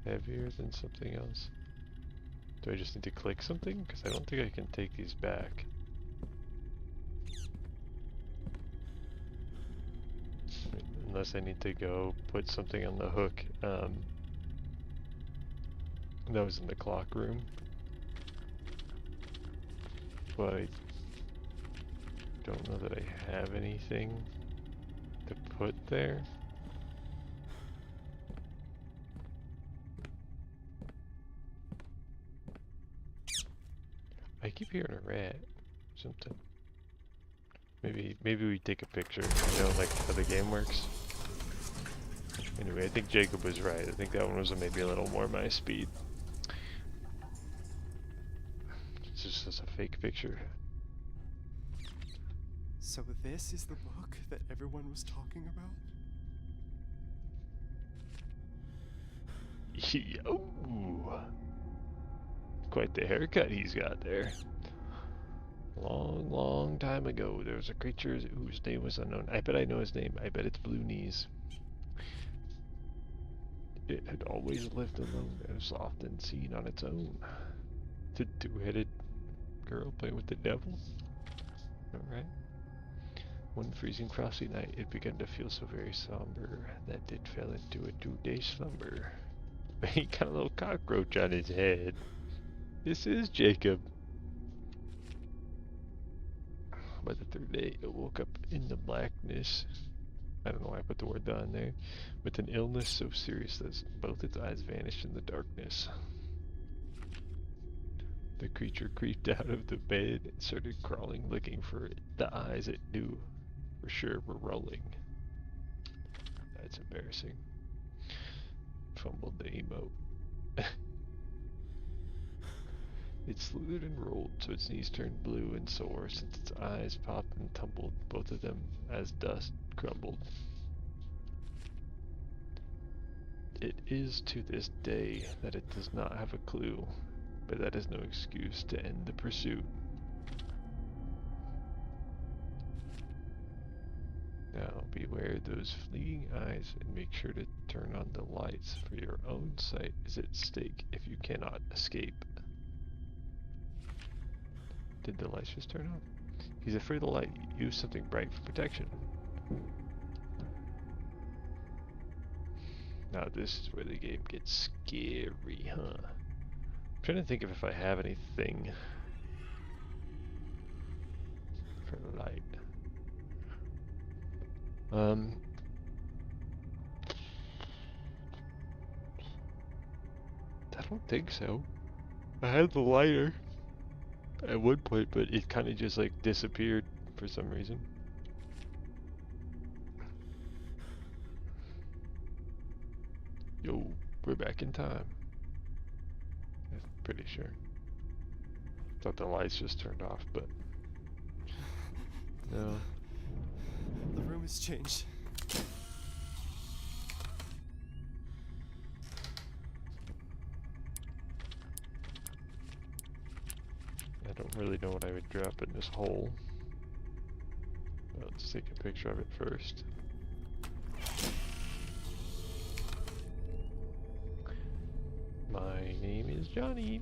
[SPEAKER 2] heavier than something else? Do I just need to click something? Because I don't think I can take these back. Unless I need to go put something on the hook. That was in the clock room. But I don't know that I have anything to put there. I keep hearing a rat. Something. Maybe we take a picture, you know, like how the game works. Anyway, I think Jacob was right. I think that one was maybe a little more my speed. It's just a fake picture.
[SPEAKER 3] So this is the book that everyone was talking about?
[SPEAKER 2] Ooh. Quite the haircut he's got there. Long time ago, there was a creature whose name was unknown. I bet I know his name. I bet it's Blue Knees. It had always lived alone and was often seen on its own. The two-headed girl playing with the devil? Alright. One freezing frosty night, it began to feel so very somber that it fell into a 2-day slumber. He got a little cockroach on his head. This is Jacob. By the third day, it woke up in the blackness. I don't know why I put the word "on" there. With an illness so serious that both its eyes vanished in the darkness. The creature creeped out of the bed and started crawling, looking for the eyes it knew for sure were rolling. That's embarrassing. Fumbled the emote. It slithered and rolled, so its knees turned blue and sore, since its eyes popped and tumbled, both of them as dust crumbled. It is to this day that it does not have a clue, but that is no excuse to end the pursuit. Now beware those fleeting eyes and make sure to turn on the lights, for your own sight is at stake if you cannot escape. Did the lights just turn on? He's afraid of the light. Use something bright for protection. Now this is where the game gets scary, huh? I'm trying to think of if I have anything for light. I don't think so. I had the lighter at one point, but it kind of just like disappeared for some reason. Yo, we're back in time. I'm pretty sure. Thought the lights just turned off, but no.
[SPEAKER 3] The room has changed.
[SPEAKER 2] I don't really know what I would drop in this hole. Let's take a picture of it first. My name is Johnny.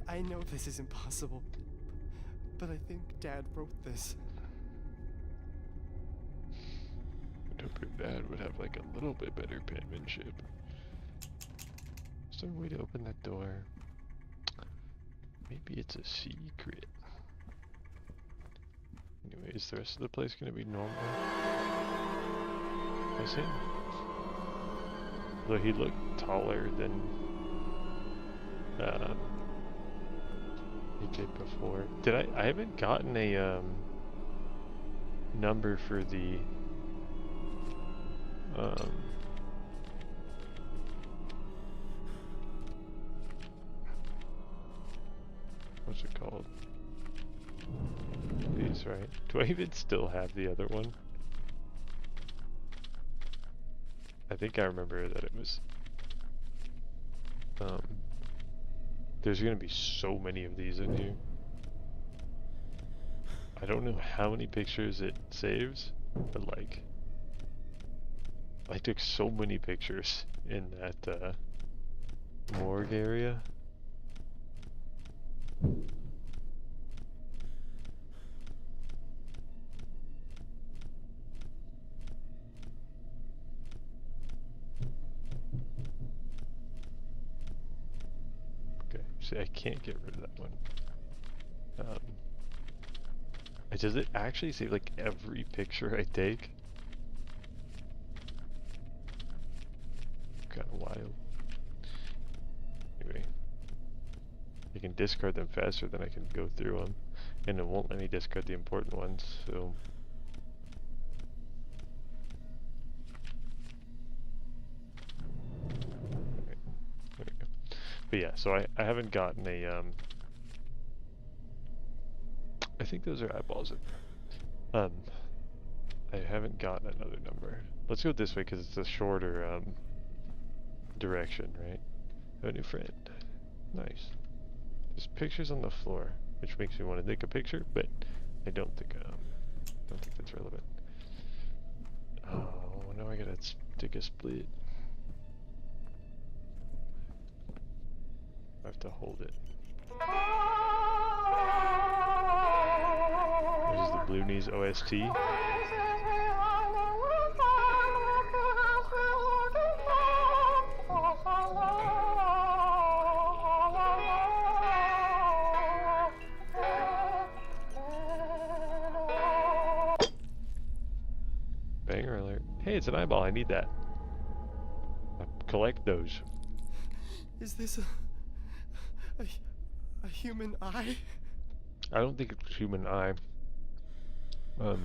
[SPEAKER 3] I know this is impossible, but I think Dad wrote this.
[SPEAKER 2] I'd hope your dad would have like a little bit better penmanship. Is there a way to open that door? Maybe it's a secret. Anyway, is the rest of the place gonna be normal? Is it? Though he looked taller than he did before. Did I haven't gotten a number for the what's it called? These, right? Do I even still have the other one? I think I remember that it was there's gonna be so many of these in here. I don't know how many pictures it saves, but like I took so many pictures in that morgue area. See, I can't get rid of that one. Does it actually save like every picture I take? Kind of wild. Anyway, I can discard them faster than I can go through them, and it won't let me discard the important ones. So. But yeah, so I haven't gotten a, I think those are eyeballs. I haven't gotten another number. Let's go this way because it's a shorter, direction, right? A new friend. Nice. There's pictures on the floor, which makes me want to take a picture, but I don't think that's relevant. Oh, now I gotta take a split. I have to hold it. This is the Blue Knees OST. Banger alert. Hey, it's an eyeball. I need that. Collect those.
[SPEAKER 3] Is this a human eye?
[SPEAKER 2] I don't think it's human eye. I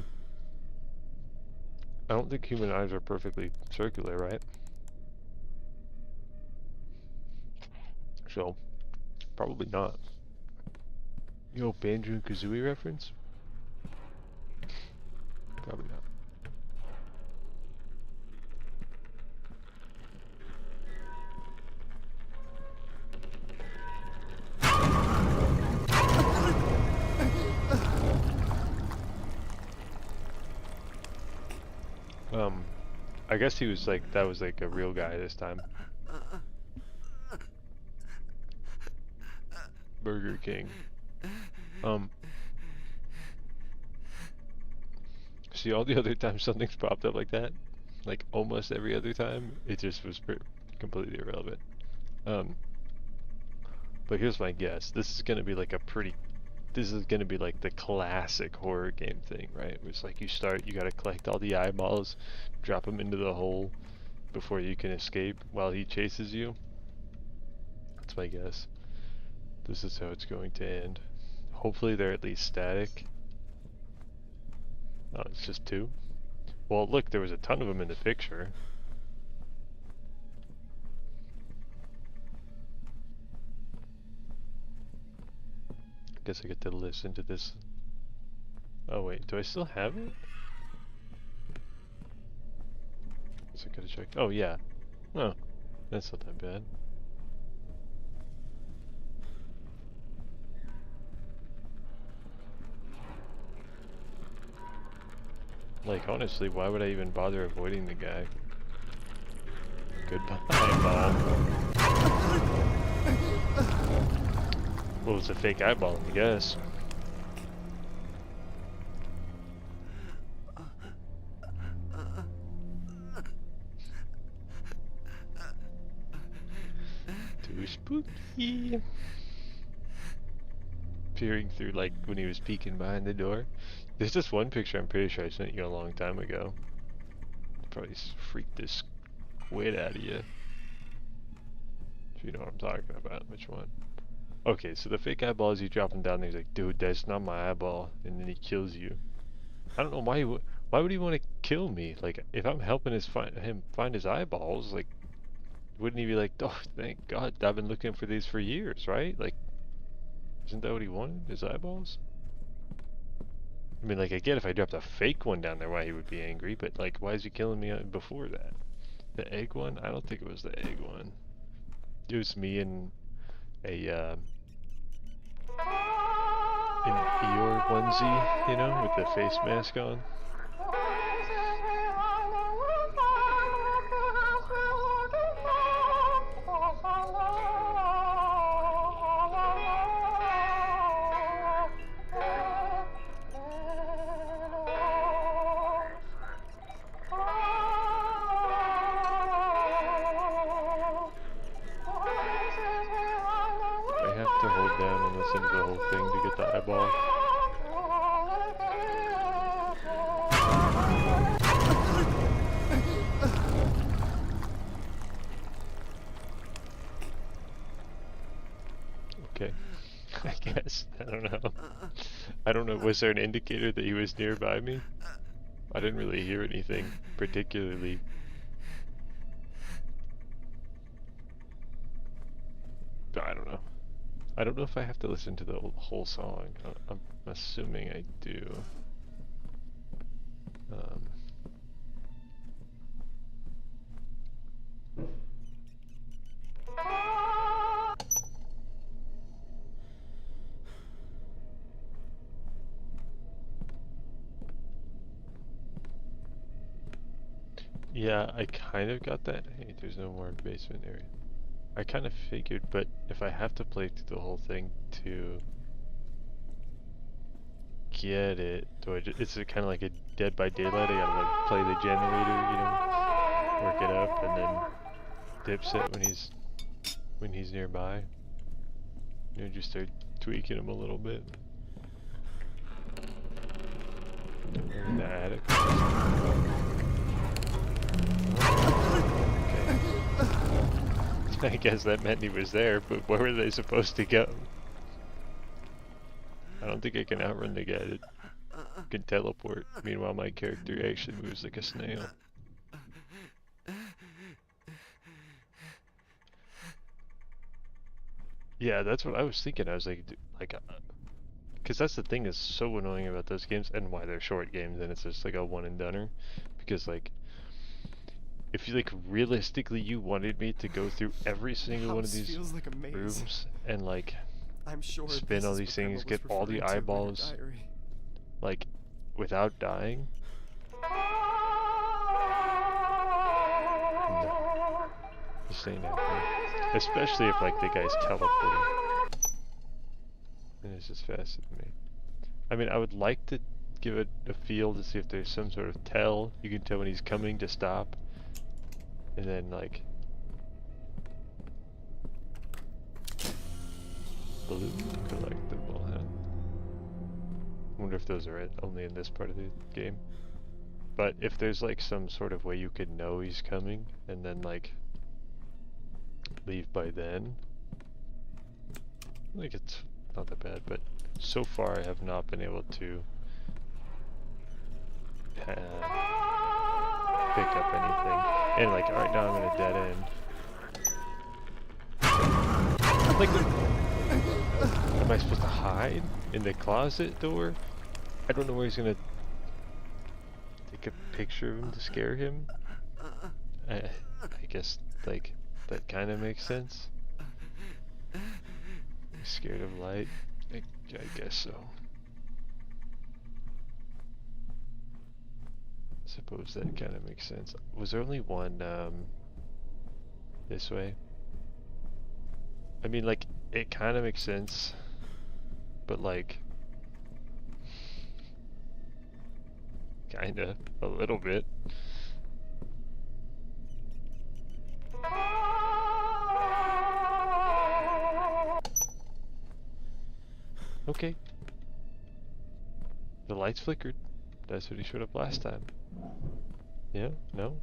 [SPEAKER 2] don't think human eyes are perfectly circular, right? So, probably not. Yo, Banjo and Kazooie reference? Probably not. I guess he was like, that was like a real guy this time. Burger King. See, all the other times something's popped up like that, like almost every other time, it just was completely irrelevant. But here's my guess. This is gonna be like this is gonna be like the classic horror game thing, right? It's like you start, you gotta collect all the eyeballs, drop them into the hole before you can escape while he chases you. That's my guess. This is how it's going to end. Hopefully they're at least static. Oh, it's just 2? Well, look, there was a ton of them in the picture. Guess I get to listen to this. Oh wait, do I still have it? Guess I gotta check. Oh yeah. Oh, that's not that bad. Like, honestly, why would I even bother avoiding the guy? Goodbye, eyeball. Well, it's a fake eyeball, I guess. Too spooky. Peering through, like, when he was peeking behind the door. There's this one picture I'm pretty sure I sent you a long time ago. Probably freaked this squid out of you. If you know what I'm talking about, which one? Okay, so the fake eyeballs, you drop him down there, he's like, dude, that's not my eyeball, and then he kills you. I don't know why why would he want to kill me? Like, if I'm helping him find his eyeballs, like, wouldn't he be like, oh, thank God, I've been looking for these for years, right? Like, isn't that what he wanted, his eyeballs? I mean, like, I get if I dropped a fake one down there why he would be angry, but, like, why is he killing me before that? The egg one? I don't think it was the egg one. It was me in a, an Eeyore onesie, you know, with the face mask on. I have to hold down and listen to the whole thing to get the eyeball. Okay. I guess. I don't know. I don't know. Was there an indicator that he was nearby me? I didn't really hear anything particularly. I don't know. I don't know if I have to listen to the whole song. I'm assuming I do. Yeah, I kind of got that. Hey, there's no more basement area. I kind of figured, but if I have to play through the whole thing to get it, do I it's kind of like a Dead by Daylight. I gotta like play the generator, you know, work it up, and then dips it when he's nearby. You know, just start tweaking him a little bit. In the attic. Okay. I guess that meant he was there, but where were they supposed to go? I don't think I can outrun the guy that can teleport. Meanwhile, my character actually moves like a snail. Yeah, that's what I was thinking. I was like, because that's the thing that's so annoying about those games, and why they're short games, and it's just like a one and doneer. Because like, if you like realistically you wanted me to go through every single one of these
[SPEAKER 3] like
[SPEAKER 2] rooms and like
[SPEAKER 3] I'm sure
[SPEAKER 2] spin all these things, get all the eyeballs, like without dying. No. Just ain't happening. Especially if like the guy's teleporting. And it's just faster than me. I mean, I would like to give it a feel to see if there's some sort of tell. You can tell when he's coming to stop. And then like blue collectible, huh? I wonder if those are only in this part of the game. But if there's like some sort of way you could know he's coming and then like leave by then, I think it's not that bad, but so far I have not been able to pick up anything. And like right now I'm in a dead end. Like, am I supposed to hide in the closet door? I don't know where he's gonna take a picture of him to scare him. I guess like that kind of makes sense. I'm scared of light. I guess so. Suppose that kind of makes sense. Was there only one this way? I mean, like, it kind of makes sense, but like, kinda, a little bit. Okay. The lights flickered. That's what he showed up last time. Yeah? No?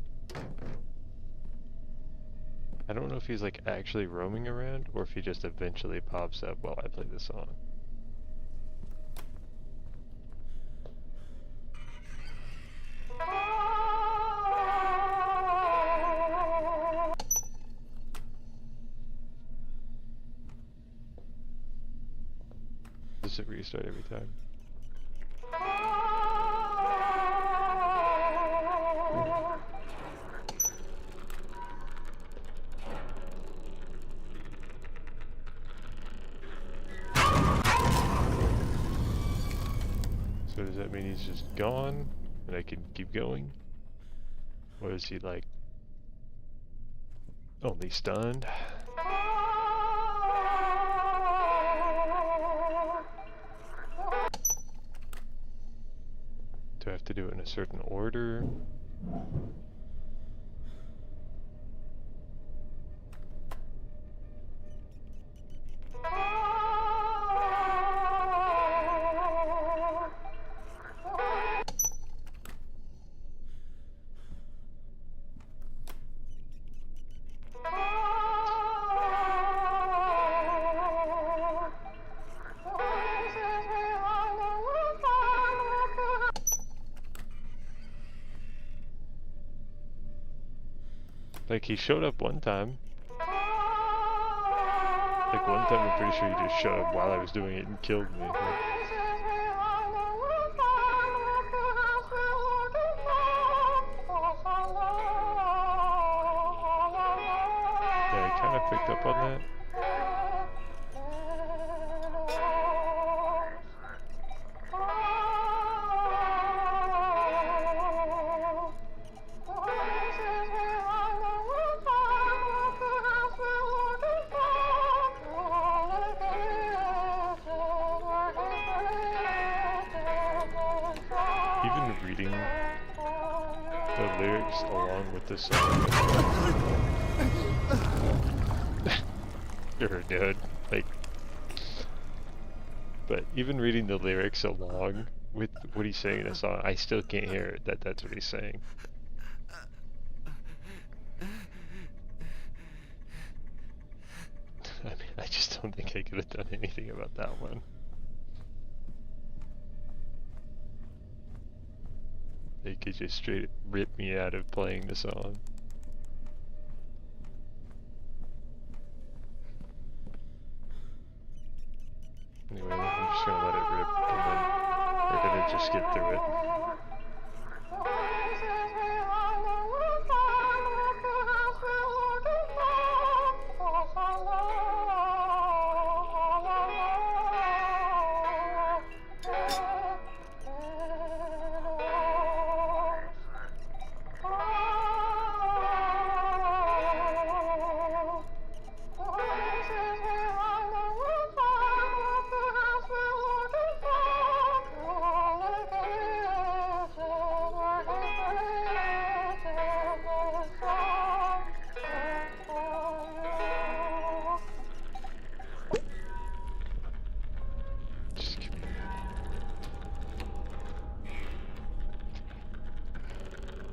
[SPEAKER 2] I don't know if he's like actually roaming around or if he just eventually pops up while I play the song. Does it restart every time? So does that mean he's just gone and I can keep going? Or is he like only stunned? Do I have to do it in a certain order? Like, he showed up one time. Like, one time I'm pretty sure he just showed up while I was doing it and killed me. Yeah, I kind of picked up on that. Even reading the lyrics along with the song. Sure, dude. Like, but even reading the lyrics along with what he's saying in the song, I still can't hear that that's what he's saying. I mean, I just don't think I could have done anything about that one. They could just straight rip me out of playing the song. Anyway, I'm just gonna let it rip, and then we're gonna just get through it.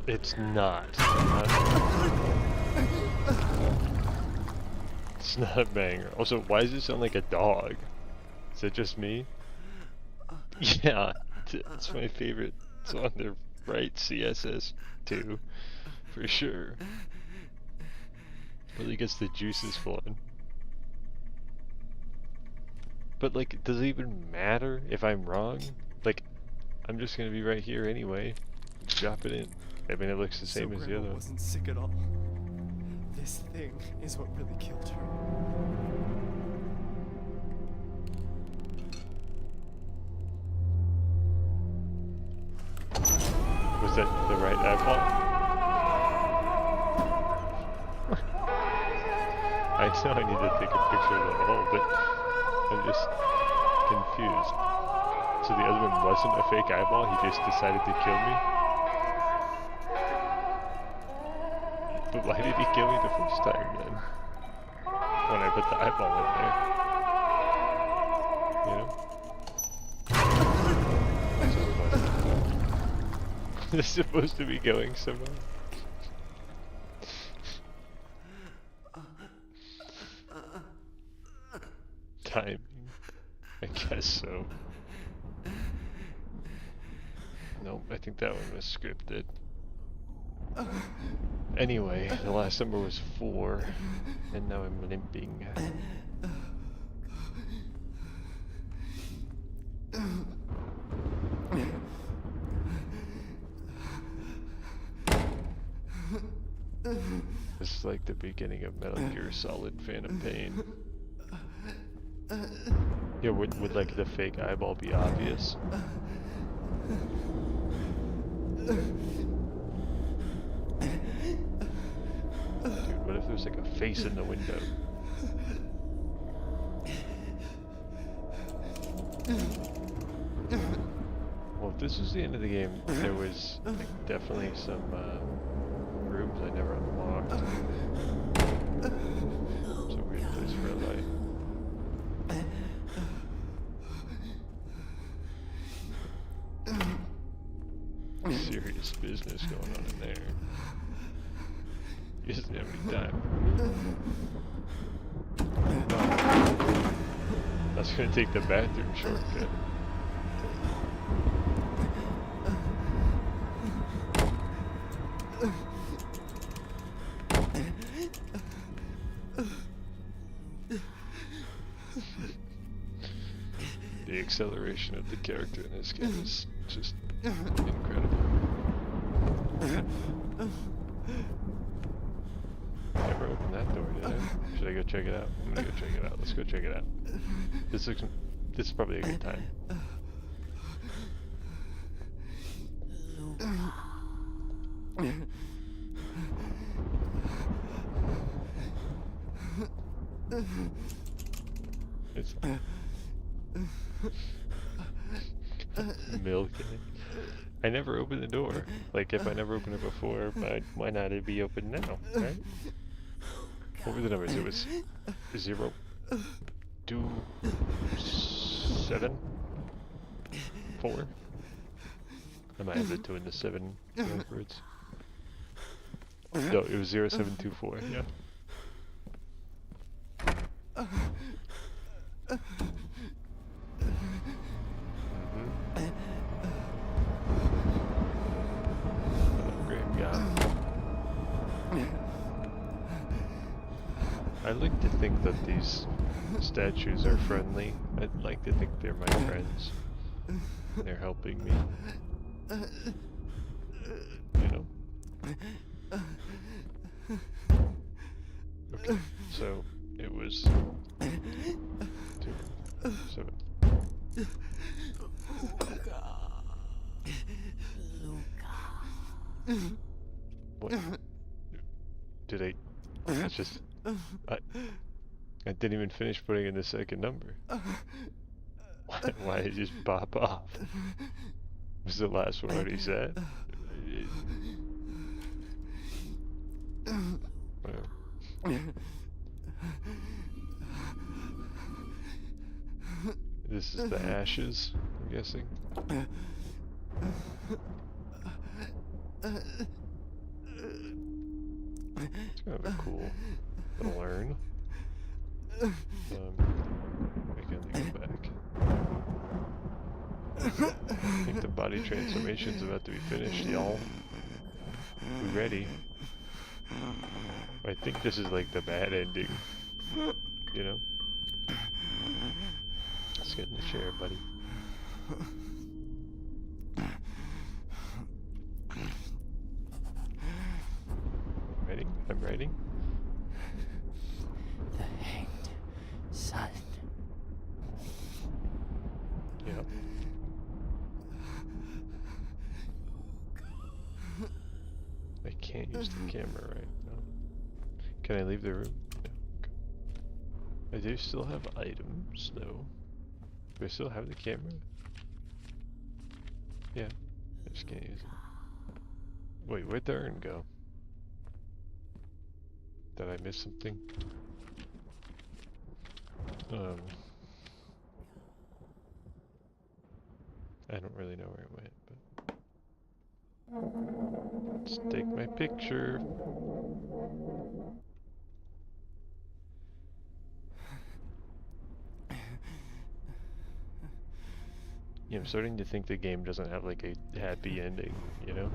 [SPEAKER 2] It's not. It's not a banger. Also, why does it sound like a dog? Is it just me? Yeah, it's my favorite song there, right? CSS2, for sure. Really gets the juices flowing. But like, does it even matter if I'm wrong? Like, I'm just gonna be right here anyway. Drop it in. I mean, it looks the same
[SPEAKER 3] So
[SPEAKER 2] as the
[SPEAKER 3] Grandma
[SPEAKER 2] other one.
[SPEAKER 3] wasn't sick at all. This thing is what really killed her.
[SPEAKER 2] Was that the right eyeball? I know I need to take a picture of the hole, but I'm just confused. So the other one wasn't a fake eyeball, he just decided to kill me? But why did he kill me the first time then? When I put the eyeball in there. You know? So funny. This is supposed to be going somewhere. Timing. I guess so. Nope, I think that one was scripted. Anyway, the last number was 4, and now I'm limping. This is like the beginning of Metal Gear Solid Phantom Pain. Yeah, would like the fake eyeball be obvious? Dude, what if there's like a face in the window? Well, if this was the end of the game, there was like, definitely some rooms I never unlocked. It's a weird place for a light. Serious business going on in there. He doesn't have any time. I was gonna take the bathroom shortcut. The acceleration of the character in this game is just incredible. Never opened that door, did I? Should I go check it out? I'm gonna go check it out. Let's go check it out. This is probably a good time. It's milk in it. I never opened the door. Like, if I never opened it before, why not it be open now, right? What were the numbers? It was 0, 2, 7, 4. I might have the 2 and the 7 backwards. No, it was 0, 7, 2, 4, yeah. I like to think that these statues are friendly. I'd like to think they're my friends. They're helping me. You know? Okay, so it was 2, 7. What? Did I? It's just. I didn't even finish putting in the second number. Why did it just pop off? Was the last one already said? Well. This is the ashes, I'm guessing. It's kind of a cool to learn. Again, they come back. I think the body transformation's about to be finished, y'all. We ready? I think this is like the bad ending. You know? Let's get in the chair, buddy. Ready? I'm ready.
[SPEAKER 3] The hanged sun.
[SPEAKER 2] Yep. I can't use the camera right now. Can I leave the room? No. Okay. I do still have items, though. Do I still have the camera? Yeah. I just can't use it. Wait, where'd the urn go? Did I miss something? I don't really know where it went, but let's take my picture. Yeah, I'm starting to think the game doesn't have like a happy ending, you know?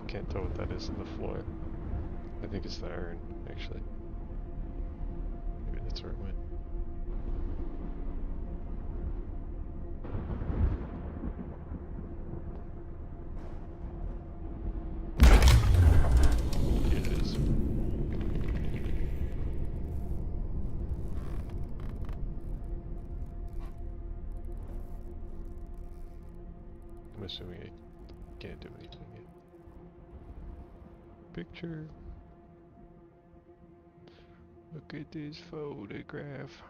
[SPEAKER 2] Can't tell what that is on the floor. I think it's the urn, actually. Maybe that's where it went. Here it is. I'm assuming I can't do anything yet. Picture. Look at this photograph.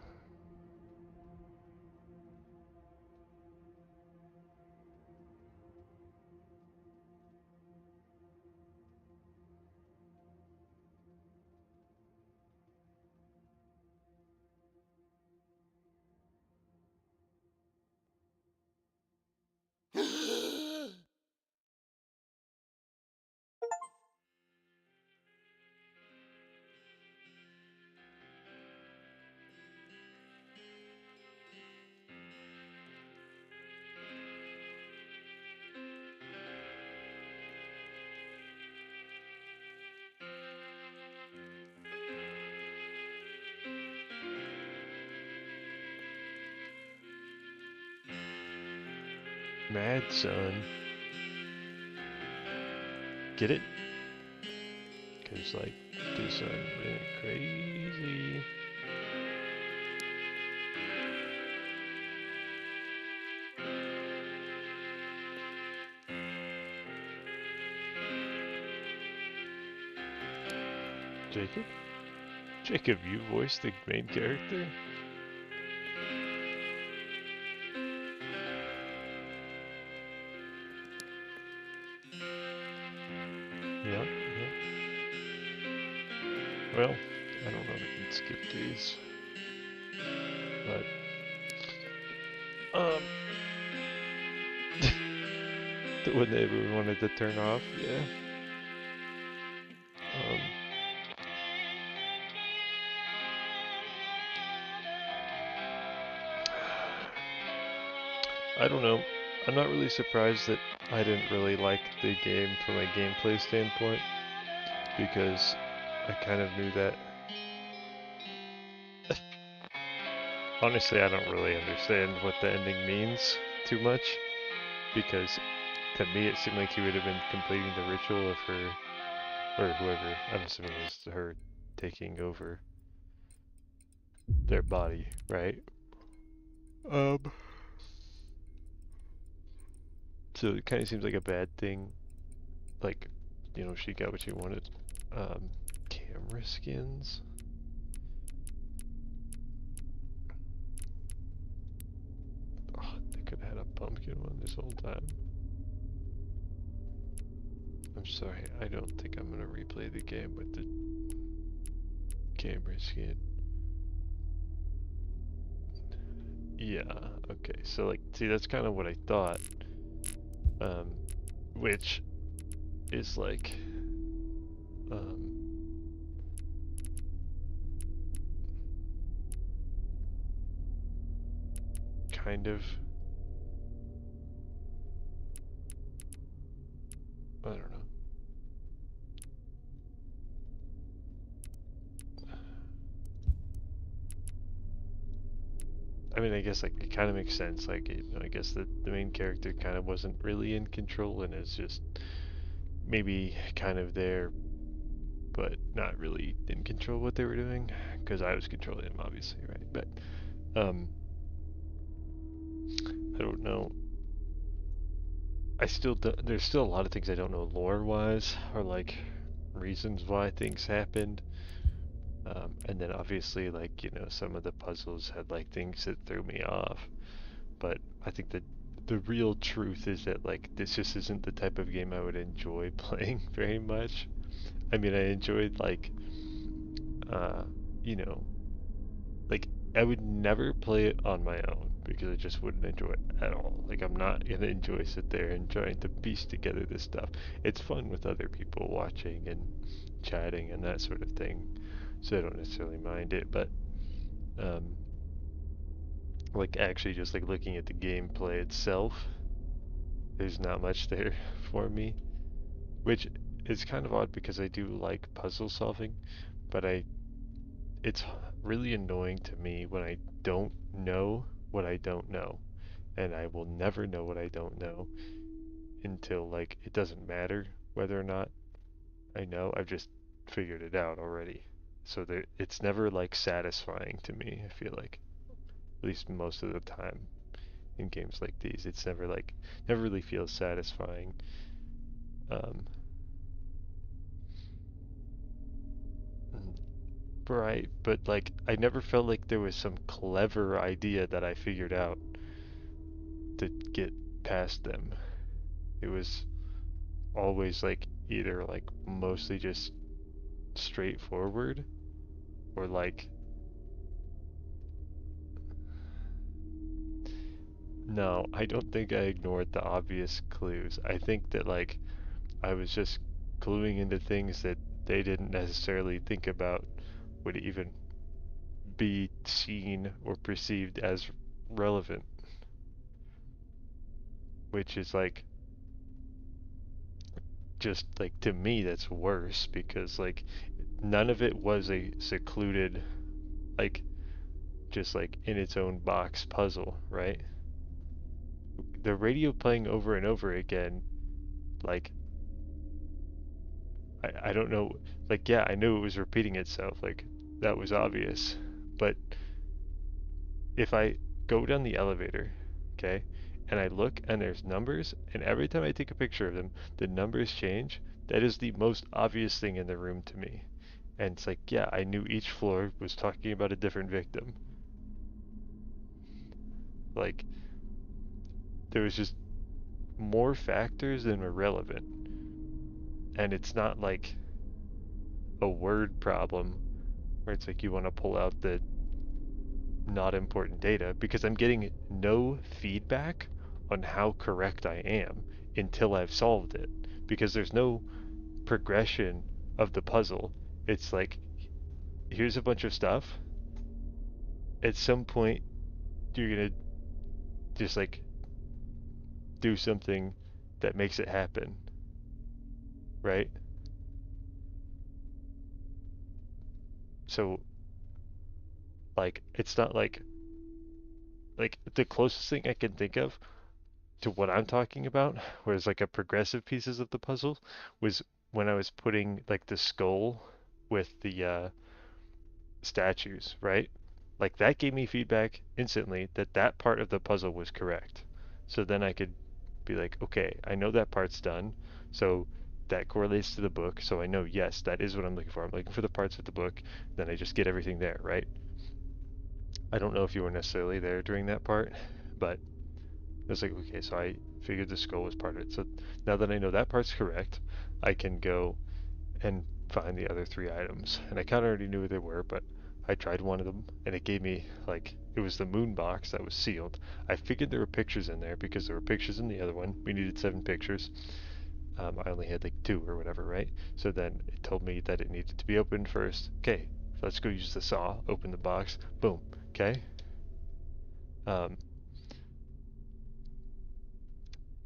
[SPEAKER 2] Madison. Get it? Cause like do something crazy. Jacob? Jacob, you voiced the main character? Yeah, yeah. Well, I don't know if I can skip these. Um, the one that everyone wanted to turn off, yeah. Um, I don't know. I'm not really surprised that I didn't really like the game from a gameplay standpoint, because I kind of knew that. Honestly, I don't really understand what the ending means too much, because to me it seemed like he would have been completing the ritual of her, or whoever, I'm assuming it was her, taking over their body, right? Um, so it kind of seems like a bad thing, like, you know, she got what she wanted. Um, Camera skins? Oh, they could have had a pumpkin one this whole time. I'm sorry, I don't think I'm gonna replay the game with the camera skin. Yeah, okay, so like, see, that's kind of what I thought. Which is like, um, kind of, I don't know. I mean, I guess like it kind of makes sense. Like, I guess that the main character kind of wasn't really in control and is just maybe kind of there, but not really in control of what they were doing. Because I was controlling them, obviously, right? But I don't know. There's still a lot of things I don't know lore-wise, or like reasons why things happened. And then obviously, like, you know, some of the puzzles had like things that threw me off. But I think that the real truth is that like this just isn't the type of game I would enjoy playing very much. I mean, I enjoyed like, uh, you know, like I would never play it on my own because I just wouldn't enjoy it at all. Like I'm not gonna enjoy sit there and trying to piece together this stuff. It's fun with other people watching and chatting and that sort of thing, so I don't necessarily mind it. But um, like actually just like looking at the gameplay itself, there's not much there for me, which is kind of odd because I do like puzzle solving, but it's really annoying to me when I don't know what I don't know, and I will never know what I don't know until like it doesn't matter whether or not I know. I've just figured it out already. So there, it's never like satisfying to me, I feel like. At least most of the time in games like these, it's never really feels satisfying. Um, right, but like I never felt like there was some clever idea that I figured out to get past them. It was always like either like mostly just straightforward or like no, I don't think I ignored the obvious clues. I think that like I was just cluing into things that they didn't necessarily think about would even be seen or perceived as relevant, which is like just like to me that's worse because like none of it was a secluded like just like in its own box puzzle, right? The radio playing over and over again, like I don't know, like yeah, I knew it was repeating itself, like that was obvious. But if I go down the elevator, okay, and I look and there's numbers, and every time I take a picture of them, the numbers change, that is the most obvious thing in the room to me. And it's like, yeah, I knew each floor was talking about a different victim. Like, there was just more factors than were relevant. And it's not like a word problem where it's like you want to pull out the not important data because I'm getting no feedback on how correct I am until I've solved it, because there's no progression of the puzzle. It's like, here's a bunch of stuff. At some point, you're gonna just like do something that makes it happen, right? So, like, it's not like the closest thing I can think of to what I'm talking about, whereas like a progressive pieces of the puzzle, was when I was putting like the skull with the statues, right? Like that gave me feedback instantly that that part of the puzzle was correct. So then I could be like, okay, I know that part's done. So that correlates to the book. So I know, yes, that is what I'm looking for. I'm looking for the parts of the book. Then I just get everything there, right? I don't know if you were necessarily there during that part, but it was like, okay, so I figured the skull was part of it. So now that I know that part's correct, I can go and find the other three items. And I kind of already knew what they were, but I tried one of them and it gave me like, it was the moon box that was sealed. I figured there were pictures in there because there were pictures in the other one. We needed 7 pictures. I only had like 2 or whatever, right? So then it told me that it needed to be opened first. Okay, let's go use the saw, open the box, boom, okay? Um,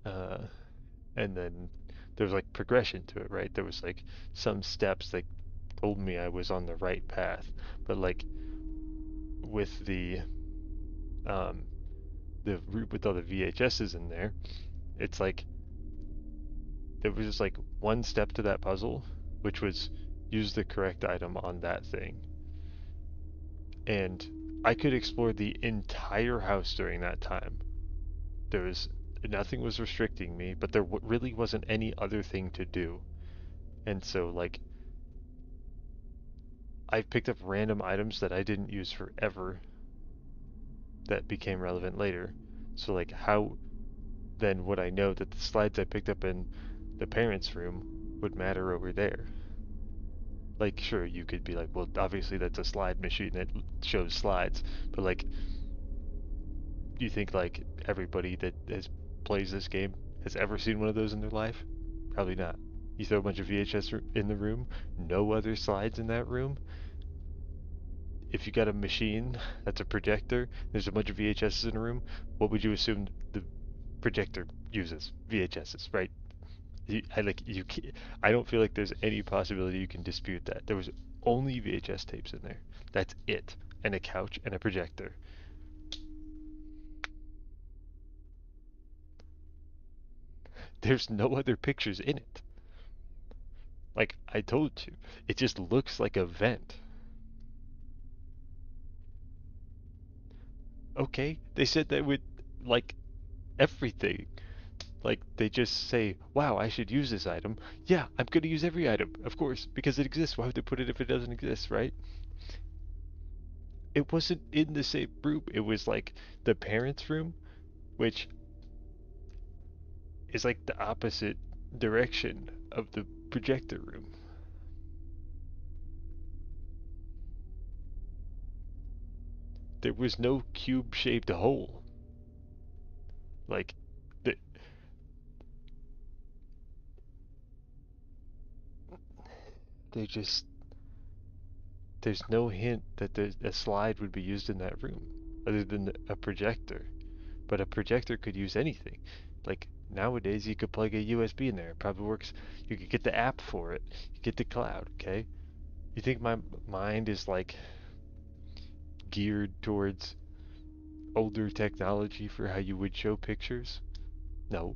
[SPEAKER 2] uh, and then there was like progression to it, right? There was like some steps that told me I was on the right path, but like with um with all the VHSs in there, it's like there was just like one step to that puzzle, which was use the correct item on that thing, and I could explore the entire house during that time. There was nothing was restricting me, but there really wasn't any other thing to do, and so like I picked up random items that I didn't use forever that became relevant later. So like how then would I know that the slides I picked up in the parents' room would matter over there? Like sure, you could be like, well, obviously that's a slide machine that shows slides, but like you think like everybody that has plays this game has ever seen one of those in their life? Probably not. You throw a bunch of VHS in the room, no other slides in that room. If you got a machine that's a projector, there's a bunch of VHSs in a room, what would you assume the projector uses? VHSs, right? I don't feel like there's any possibility you can dispute that. There was only VHS tapes in there. That's it. And a couch and a projector. There's no other pictures in it. Like I told you, it just looks like a vent. Okay, they said they would like everything. Like they just say, "Wow, I should use this item." Yeah, I'm gonna use every item, of course, because it exists. Why would they put it if it doesn't exist, right? It wasn't in the same room. It was like the parents' room, which is like the opposite direction of the projector room. There was no cube-shaped hole. Like the, they just there's no hint that a slide would be used in that room other than a projector. But a projector could use anything. Like nowadays, you could plug a USB in there. It probably works. You could get the app for it. You get the cloud. Okay. You think my mind is like geared towards older technology for how you would show pictures? No.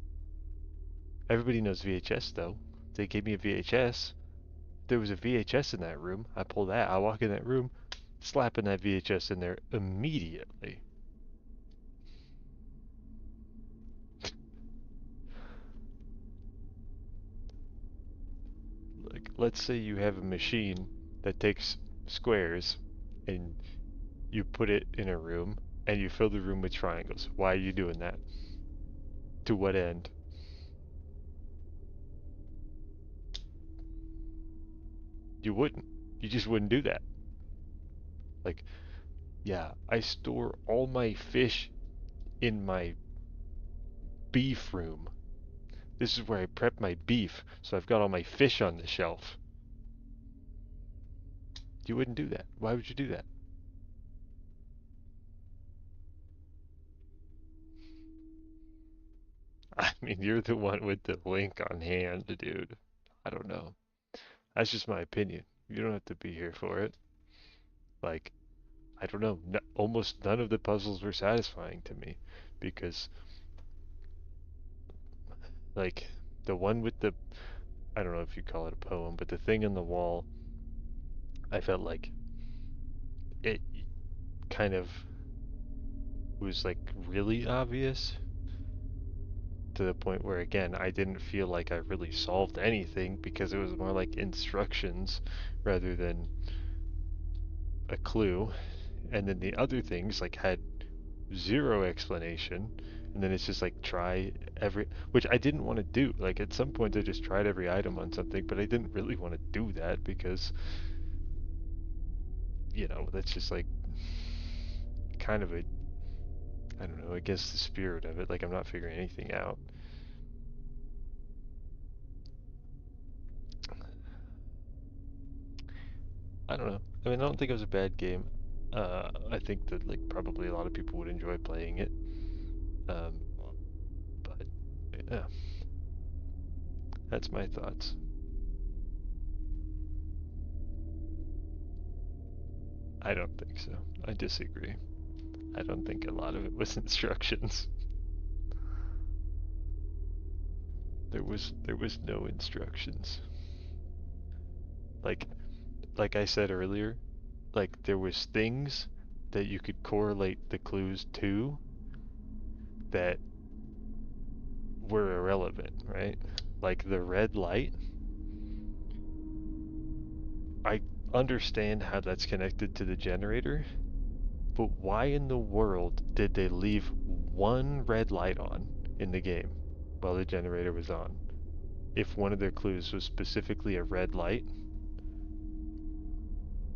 [SPEAKER 2] Everybody knows VHS though. They gave me a VHS. There was a VHS in that room. I pull that. I walk in that room, slapping that VHS in there immediately. Like, let's say you have a machine that takes squares and you put it in a room and you fill the room with triangles. Why are you doing that? To what end? You wouldn't. You just wouldn't do that. Like, Yeah, I store all my fish in my beef room. This is where I prep my beef, so I've got all my fish on the shelf. You wouldn't do that. Why would you do that? I mean, you're the one with the link on hand, dude. I don't know. That's just my opinion. You don't have to be here for it. Like, I don't know. Almost none of the puzzles were satisfying to me because, like, the one with the, I don't know if you call it a poem, but the thing on the wall, I felt like it kind of was like really obvious to the point where, again, I didn't feel like I really solved anything because it was more like instructions rather than a clue. And then the other things like had zero explanation, and then it's just like try every, which I didn't want to do. Like at some point I just tried every item on something, but I didn't really want to do that because, you know, that's just like kind of a, I don't know, against the spirit of it. Like I'm not figuring anything out. I don't know. I mean, I don't think it was a bad game. I think that like probably a lot of people would enjoy playing it. Um, but yeah, that's my thoughts. I don't think so. I disagree. I don't think a lot of it was instructions. There was no instructions. Like like I said earlier, like there was things that you could correlate the clues to that were irrelevant, right? Like the red light. I understand how that's connected to the generator, but why in the world did they leave one red light on in the game while the generator was on? If one of their clues was specifically a red light,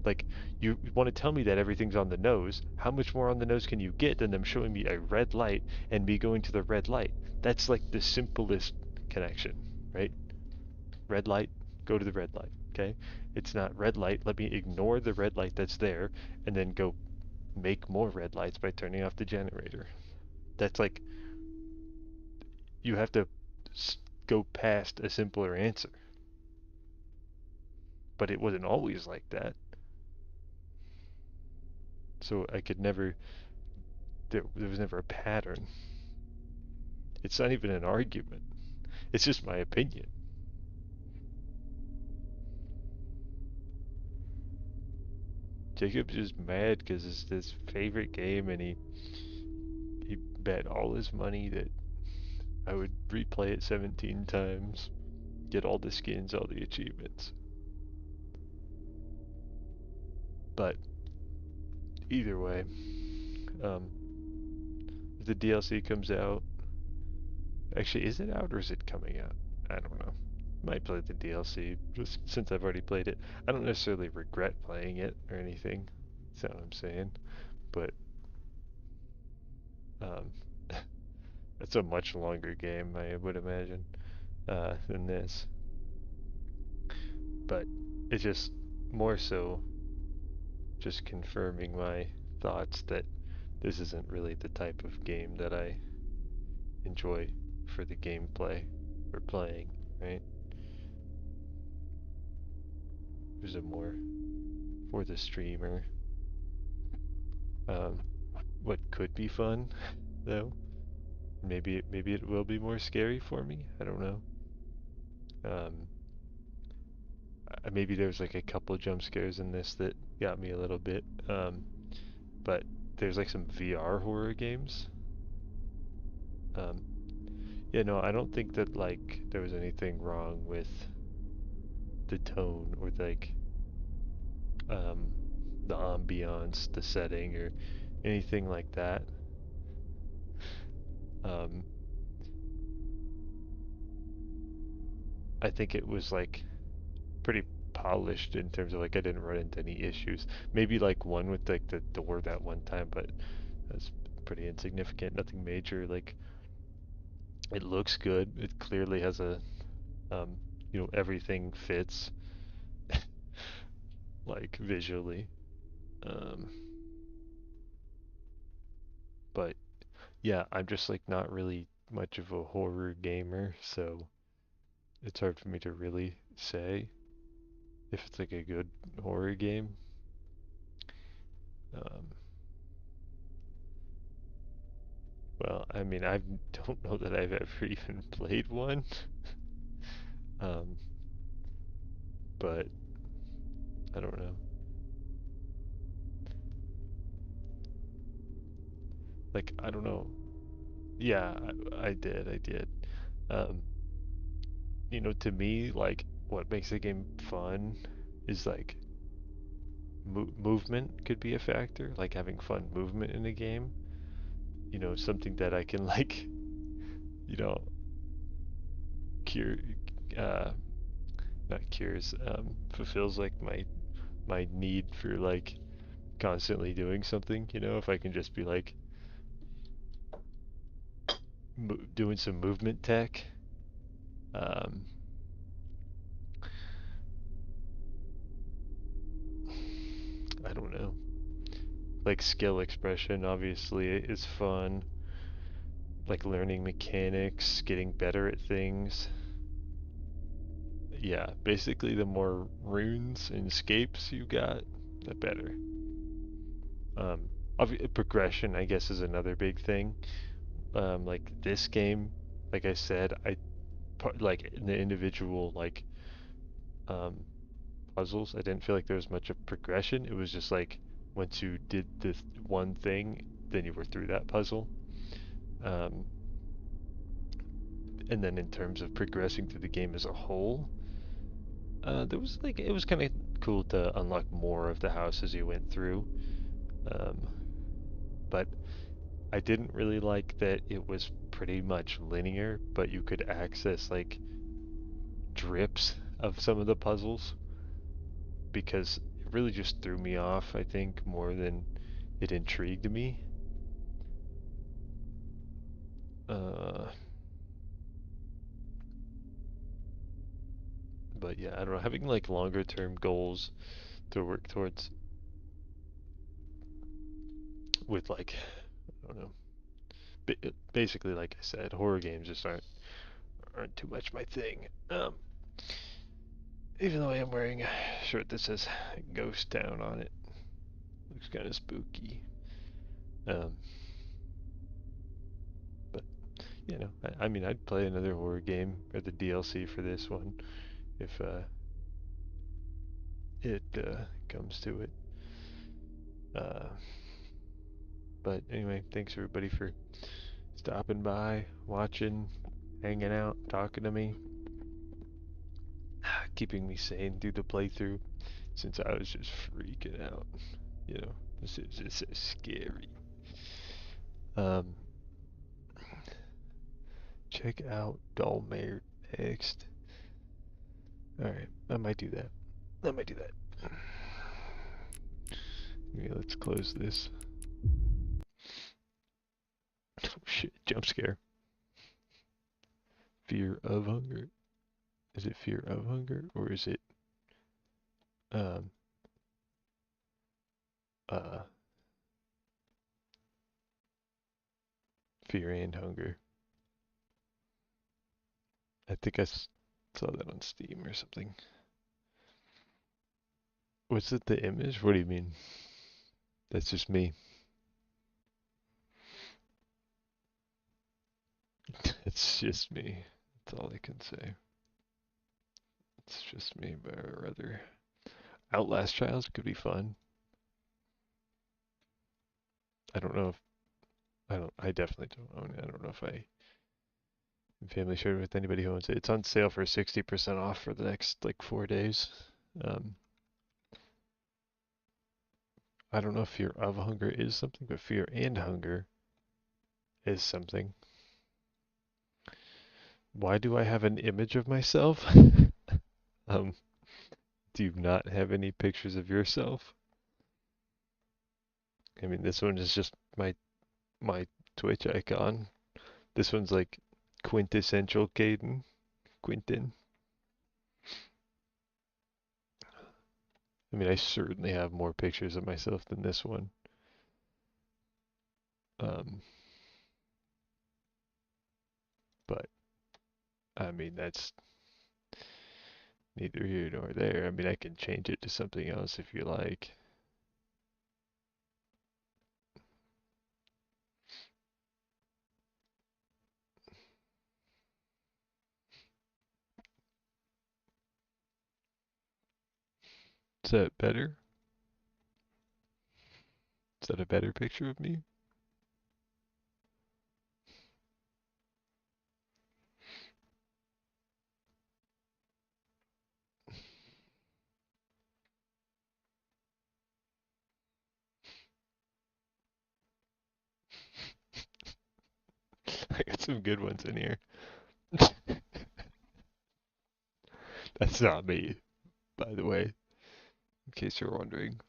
[SPEAKER 2] like you want to tell me that everything's on the nose, how much more on the nose can you get than them showing me a red light and me going to the red light? That's like the simplest connection, right? Red light, go to the red light, okay? It's not red light, let me ignore the red light that's there and then go make more red lights by turning off the generator. That's like, you have to go past a simpler answer. But it wasn't always like that. So I could never, there was never a pattern. It's not even an argument. It's just my opinion. Jacob's just mad because it's his favorite game and he bet all his money that I would replay it 17 times, get all the skins, all the achievements. But either way, if the DLC comes out, actually, is it out or is it coming out? I don't know. Might play the DLC just since I've already played it. I don't necessarily regret playing it or anything. That's what I'm saying. But um, it's a much longer game, I would imagine, than this. But it's just more so just confirming my thoughts that this isn't really the type of game that I enjoy for the gameplay or playing, right? There's a more for the streamer. Um, what could be fun, though? Maybe it will be more scary for me. I don't know. Um, maybe there's like a couple jump scares in this that got me a little bit. But there's like some VR horror games. Um, yeah, no, I don't think that like there was anything wrong with the tone or like um, the ambiance, the setting, or anything like that. Um, I think it was like pretty polished in terms of like I didn't run into any issues. Maybe like one with like the door that one time, but that's pretty insignificant. Nothing major. Like it looks good. It clearly has a um, everything fits like visually. Um, but yeah, I'm just like not really much of a horror gamer, so it's hard for me to really say if it's like a good horror game. Um, well, I mean, I don't know that I've ever even played one, um, but I don't know. Like, I don't know. Yeah, I did, I did. Um, to me, like, what makes a game fun is like movement could be a factor, like having fun movement in a game. Something that I can like, you know, cure, uh, not cures, fulfills like my need for like constantly doing something. If I can just be like doing some movement tech, um, I don't know. Like skill expression, obviously, is fun. Like learning mechanics, getting better at things. Yeah, basically, the more runes and escapes you got, the better. Um, Progression, I guess, is another big thing. Like this game, like I said, like in the individual like um, puzzles, I didn't feel like there was much of progression. It was just like once you did this one thing, then you were through that puzzle. Um, and then in terms of progressing through the game as a whole, there was like it was kind of cool to unlock more of the house as you went through. Um, but I didn't really like that it was pretty much linear, but you could access like drips of some of the puzzles because it really just threw me off, I think, more than it intrigued me. Uh, but yeah, I don't know, having like longer term goals to work towards with like, I don't know, basically, like I said, horror games just aren't too much my thing. Even though I am wearing a shirt that says Ghost Town on it. Looks kind of spooky. Um, but, I mean, I'd play another horror game or the DLC for this one if it comes to it. Uh, but anyway, thanks everybody for stopping by, watching, hanging out, talking to me, keeping me sane through the playthrough since I was just freaking out. This is just so scary. Um, check out Dollmare next. Alright, I might do that. Okay, let's close this. Oh shit, jump scare. Fear of hunger. Is it fear of hunger or is it um uh fear and hunger? I think I saw that on Steam or something. Was it the image? What do you mean? That's just me. It's just me. That's all I can say. It's just me, but rather Outlast Trials could be fun. I don't know if I definitely don't own it. I don't know if I family shared with anybody who owns it. It's on sale for 60% off for the next like 4 days. Um, I don't know if fear of hunger is something, but fear and hunger is something. Why do I have an image of myself? um, Do you not have any pictures of yourself? I mean, this one is just my Twitch icon. This one's like quintessential Caden. Quinton. I mean, I certainly have more pictures of myself than this one. But I mean, that's neither here nor there. I mean, I can change it to something else if you like. Is that better? Is that a better picture of me? I got some good ones in here. That's not me, by the way, in case you're wondering.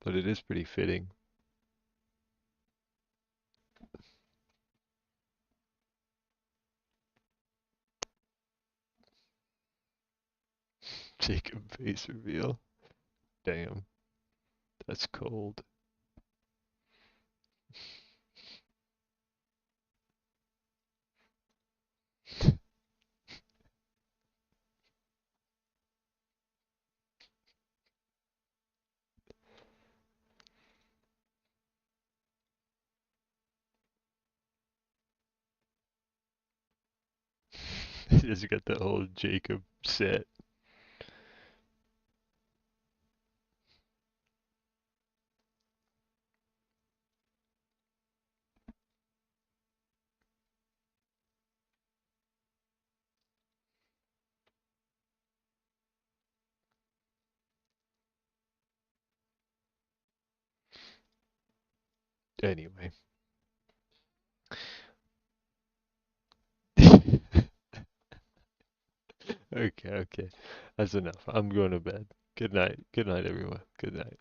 [SPEAKER 2] But it is pretty fitting. Jacob face reveal. Damn, that's cold. Just got the whole Jacob set. Anyway. Okay, okay. That's enough. I'm going to bed. Good night. Good night, everyone. Good night.